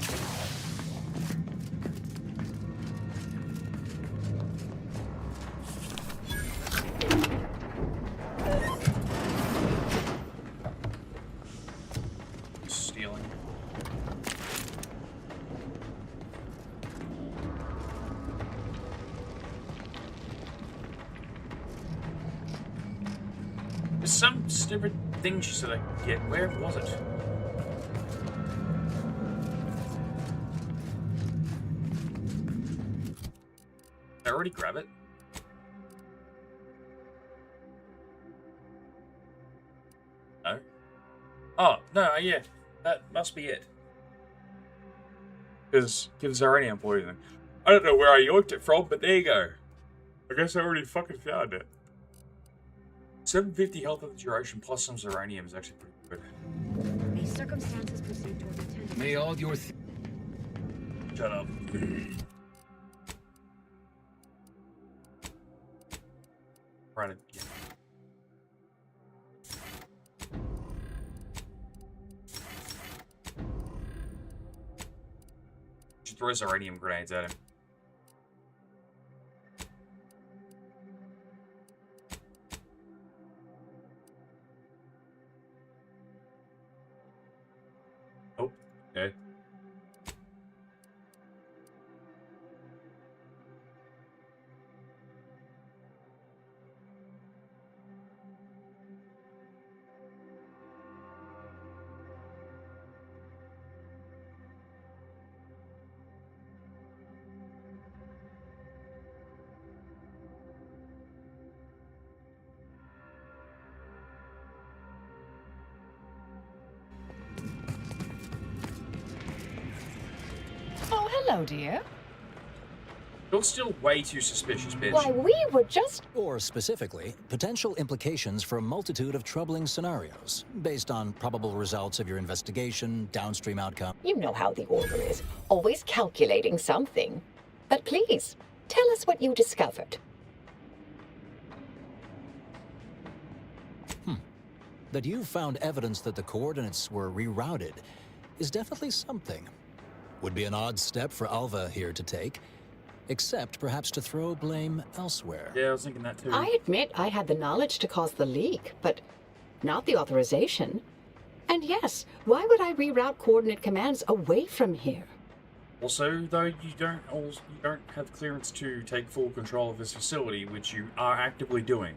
Stealing. There's some stupid thing she said I could get. Where was it? Did I already grab it? No. Oh, no, yeah. That must be it. Because gives uranium poisoning. I don't know where I yoinked it from, but there you go. I guess I already fucking found it. 750 health of the duration plus some uranium is actually pretty good. May circumstances proceed toward attention. May all your Shut up. Right. Yeah. She throws uranium grenades at him. Oh, okay. Oh, hello, dear. You're still way too suspicious, bitch. Why, we were just... Or specifically, potential implications for a multitude of troubling scenarios, based on probable results of your investigation, downstream outcome. You know how the Order is, always calculating something. But please, tell us what you discovered. That you found evidence that the coordinates were rerouted is definitely something. Would be an odd step for Alva here to take, except perhaps to throw blame elsewhere. Yeah, I was thinking that too. I admit I had the knowledge to cause the leak, but not the authorization. And yes, why would I reroute coordinate commands away from here? Also, though, you don't have clearance to take full control of this facility, which you are actively doing.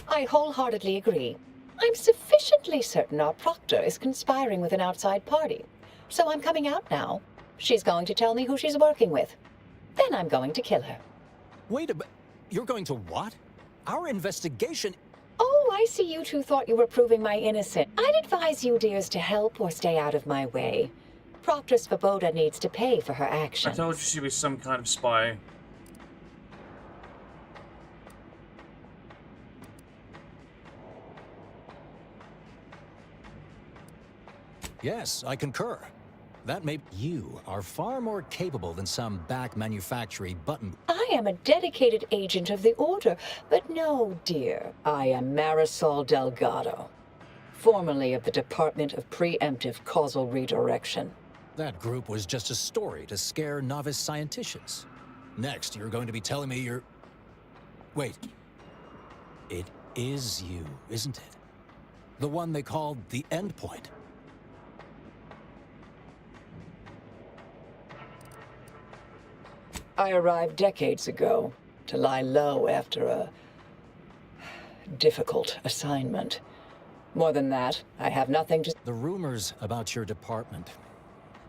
I wholeheartedly agree. I'm sufficiently certain our proctor is conspiring with an outside party. So I'm coming out now. She's going to tell me who she's working with. Then I'm going to kill her. Wait a minute. You're going to what? Our investigation... Oh, I see you two thought you were proving my innocence. I'd advise you dears to help or stay out of my way. Proctor Svoboda needs to pay for her actions. I told you she was some kind of spy. Yes, I concur. That may... You are far more capable than some back manufactory button... I am a dedicated agent of the Order, but no, dear. I am Marisol Delgado, formerly of the Department of Preemptive Causal Redirection. That group was just a story to scare novice scienticians. Next, you're going to be telling me you're... Wait. It is you, isn't it? The one they called the Endpoint. I arrived decades ago to lie low after a difficult assignment. More than that, I have nothing to... The rumors about your department.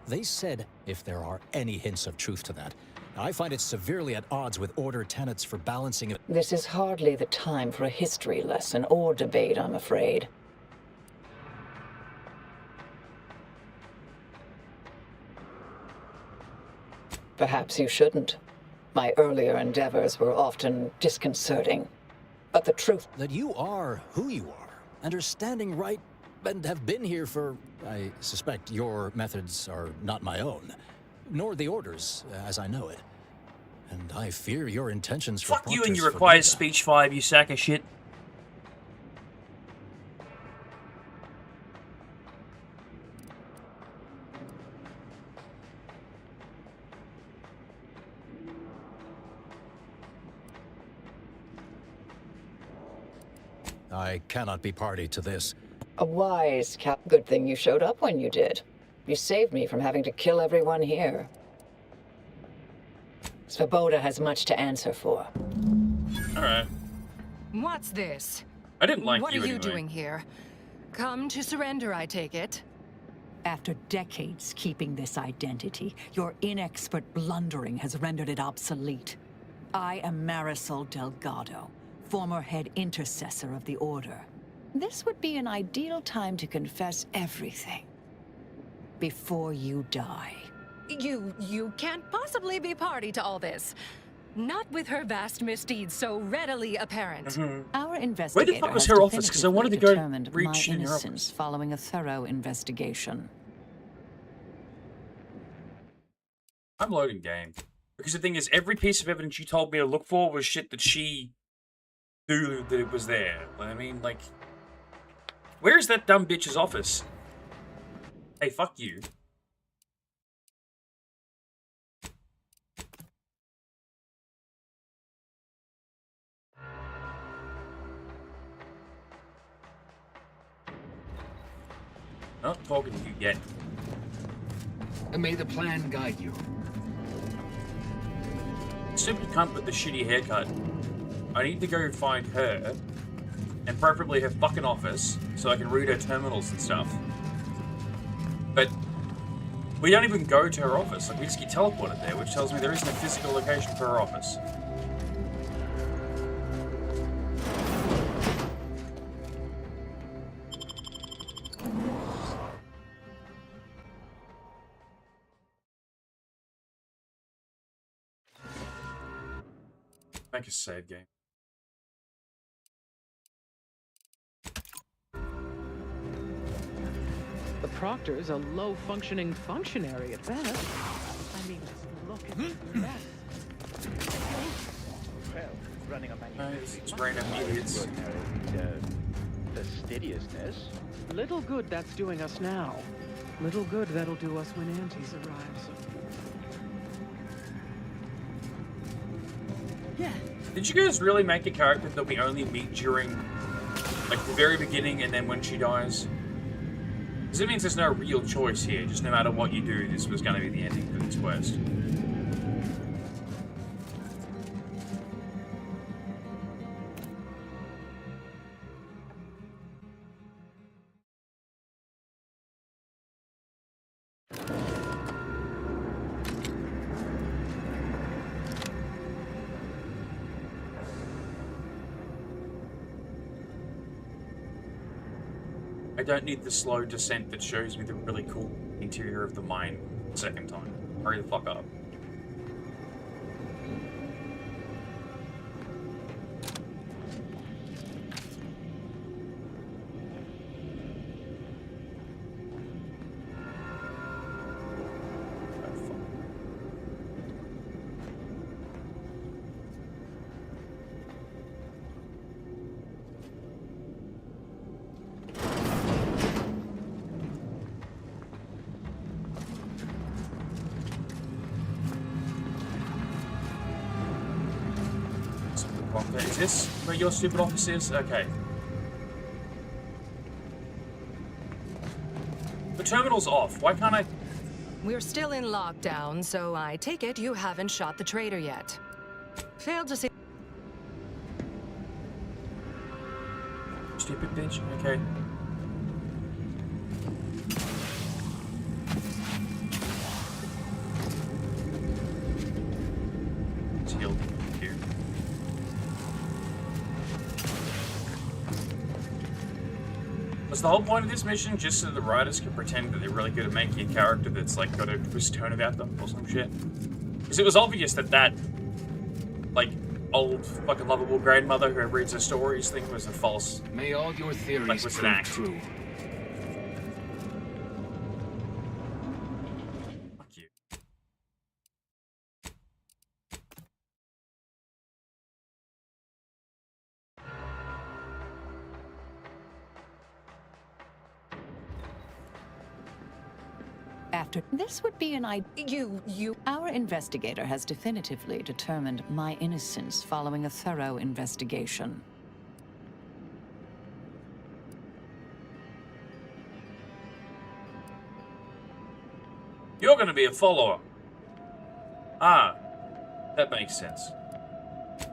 They said, if there are any hints of truth to that, I find it severely at odds with Order tenets for balancing... This is hardly the time for a history lesson or debate, I'm afraid. Perhaps you shouldn't. My earlier endeavors were often disconcerting. But the truth... That you are who you are, and are standing right, and have been here for... I suspect your methods are not my own, nor the Order's, as I know it. And I fear your intentions for... Fuck you and your required speech 5, you sack of shit. I cannot be party to this. A wise cap. Good thing you showed up when you did. You saved me from having to kill everyone here. Svoboda has much to answer for. Alright. What's this? I didn't like what you are you anyway. doing here? Come to surrender, I take it? After decades keeping this identity, your inexpert blundering has rendered it obsolete. I am Marisol Delgado, former head intercessor of the Order. this would be an ideal time to confess everything before you die. You can't possibly be party to all this. Not with her vast misdeeds so readily apparent. Our investigator Where the fuck was has her office? Because I wanted to go determined my reach in her office. innocence following a thorough investigation. I'm loading game. Because the thing is, every piece of evidence you told me to look for was shit that she knew that it was there. I mean, like, where's that dumb bitch's office? Hey, fuck you. Not talking to you yet. And may the plan guide you. Stupid cunt with the shitty haircut. I need to go find her, and preferably her fucking office, so I can read her terminals and stuff. But we don't even go to her office. Like, we just get teleported there, which tells me there isn't a physical location for her office. Make a save game. The Proctor's a low-functioning functionary at best. I mean, just look at the mess. Well, running a manufacturing It's random idiots. fastidiousness. Little good that's doing us now. Little good that'll do us when Antes arrives. Yeah. Did you guys really make a character that we only meet during, like, the very beginning and then when she dies? Because it means there's no real choice here. Just no matter what you do, this was going to be the ending for this quest. I don't need the slow descent that shows me the really cool interior of the mine the second time. Hurry the fuck up. Is this where your stupid office is? Okay. The terminal's off. Why can't I... We're still in lockdown, so I take it you haven't shot the traitor yet. Failed to see... Stupid bitch? Okay. Shield here. Was the whole point of this mission just so the writers can pretend that they're really good at making a character that's like got a twist tone about them or some shit? Because it was obvious that that, like, old fucking lovable grandmother who reads her stories thing was a false. May all your theories like, was an prove act. true. Fuck you. After this would be an Our investigator has definitively determined my innocence following a thorough investigation. You're gonna be a follower. Ah, that makes sense.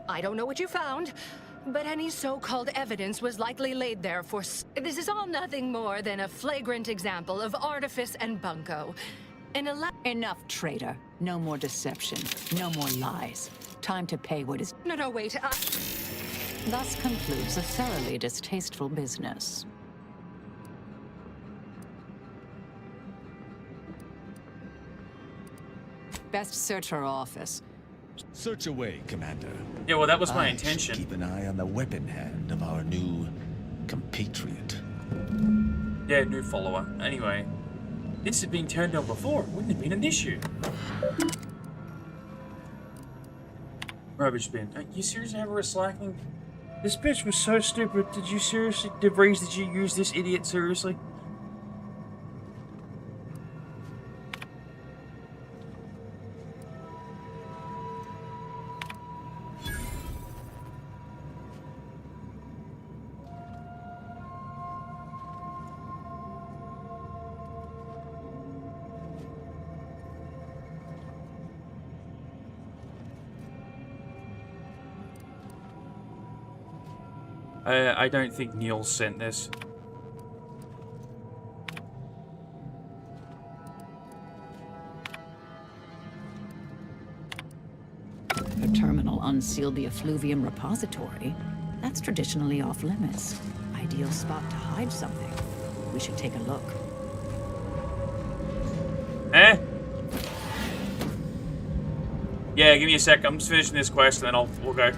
I don't know what you found, but any so-called evidence was likely laid there for... This is all nothing more than a flagrant example of artifice and bunco. Enough, traitor. No more deception. No more lies. Time to pay what is... No, wait. Thus concludes a thoroughly distasteful business. Best search her office. Search away, Commander. Yeah, well, that was my I intention. should keep an eye on the weapon hand of our new compatriot. Yeah, new follower. Anyway, this had been turned on before. It wouldn't have been an issue. Rubbish bin. Are you seriously have a recycling? This bitch was so stupid. Did you seriously, DeVries, did you use this idiot seriously? I don't think Neil sent this. Her terminal unsealed the effluvium repository. That's traditionally off limits. Ideal spot to hide something. We should take a look. Eh? Yeah, give me a sec. I'm just finishing this quest and then we'll go.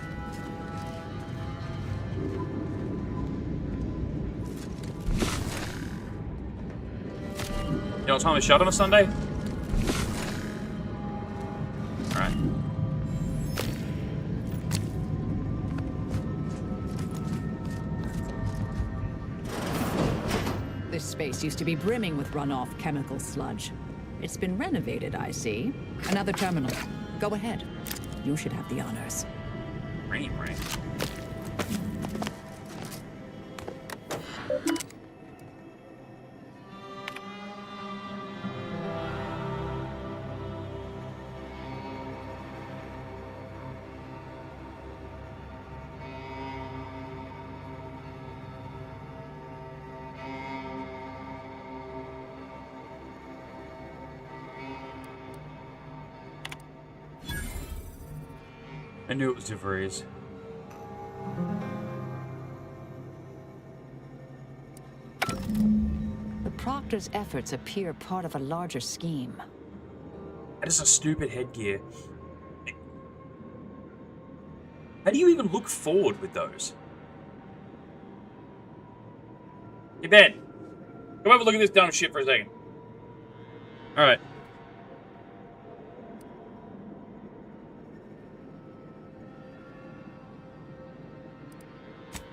You know what time is shut on a Sunday? Alright. This space used to be brimming with runoff chemical sludge. It's been renovated, I see. Another terminal. Go ahead. You should have the honors. Rain. I knew it was DeVries. The Proctor's efforts appear part of a larger scheme. That is a stupid headgear. How do you even look forward with those? Hey, Ben. Come have a look at this dumb shit for a second. Alright.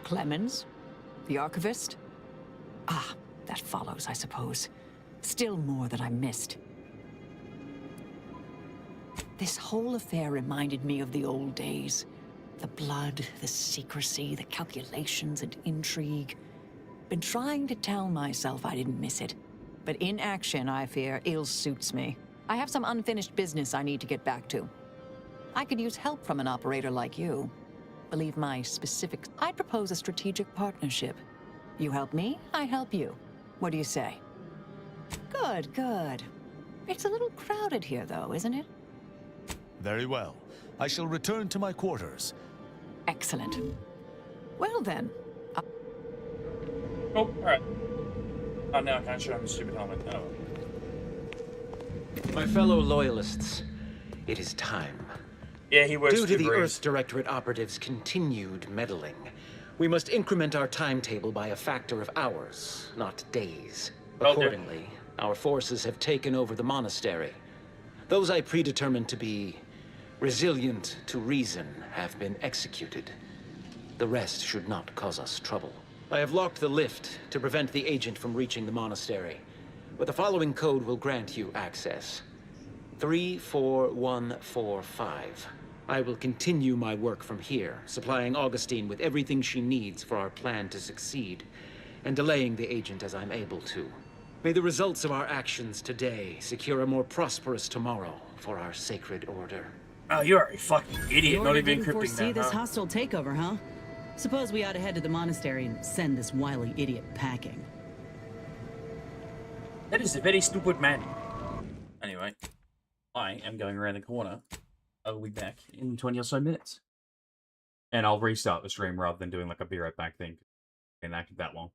Clemens? The archivist? Ah, that follows, I suppose. Still more that I missed. This whole affair reminded me of the old days. The blood, the secrecy, the calculations and intrigue. Been trying to tell myself I didn't miss it. But in action, I fear, ill suits me. I have some unfinished business I need to get back to. I could use help from an operator like you. Believe my specifics. I'd propose a strategic partnership. You help me, I help you. What do you say? Good, good. It's a little crowded here, though, isn't it? Very well. I shall return to my quarters. Excellent. Well then. Oh, alright. Oh, now I can't show him the stupid helmet. Oh. My fellow loyalists, it is time. Yeah, he works Due to the DeVries. Earth Directorate operatives' continued meddling, we must increment our timetable by a factor of hours, not days. Accordingly, our forces have taken over the monastery. Those I predetermined to be resilient to reason have been executed. The rest should not cause us trouble. I have locked the lift to prevent the agent from reaching the monastery, but the following code will grant you access. 34145. I will continue my work from here, supplying Augustine with everything she needs for our plan to succeed, and delaying the agent as I'm able to. May the results of our actions today secure a more prosperous tomorrow for our sacred order. Oh, you're a fucking idiot, The not Order even didn't encrypting foresee that, this huh? hostile takeover, huh? Suppose we ought to head to the monastery and send this wily idiot packing. That is a very stupid man. Anyway, I am going around the corner. I will be back in 20 or so minutes. And I'll restart the stream rather than doing like a be right back thing. Inactive that long.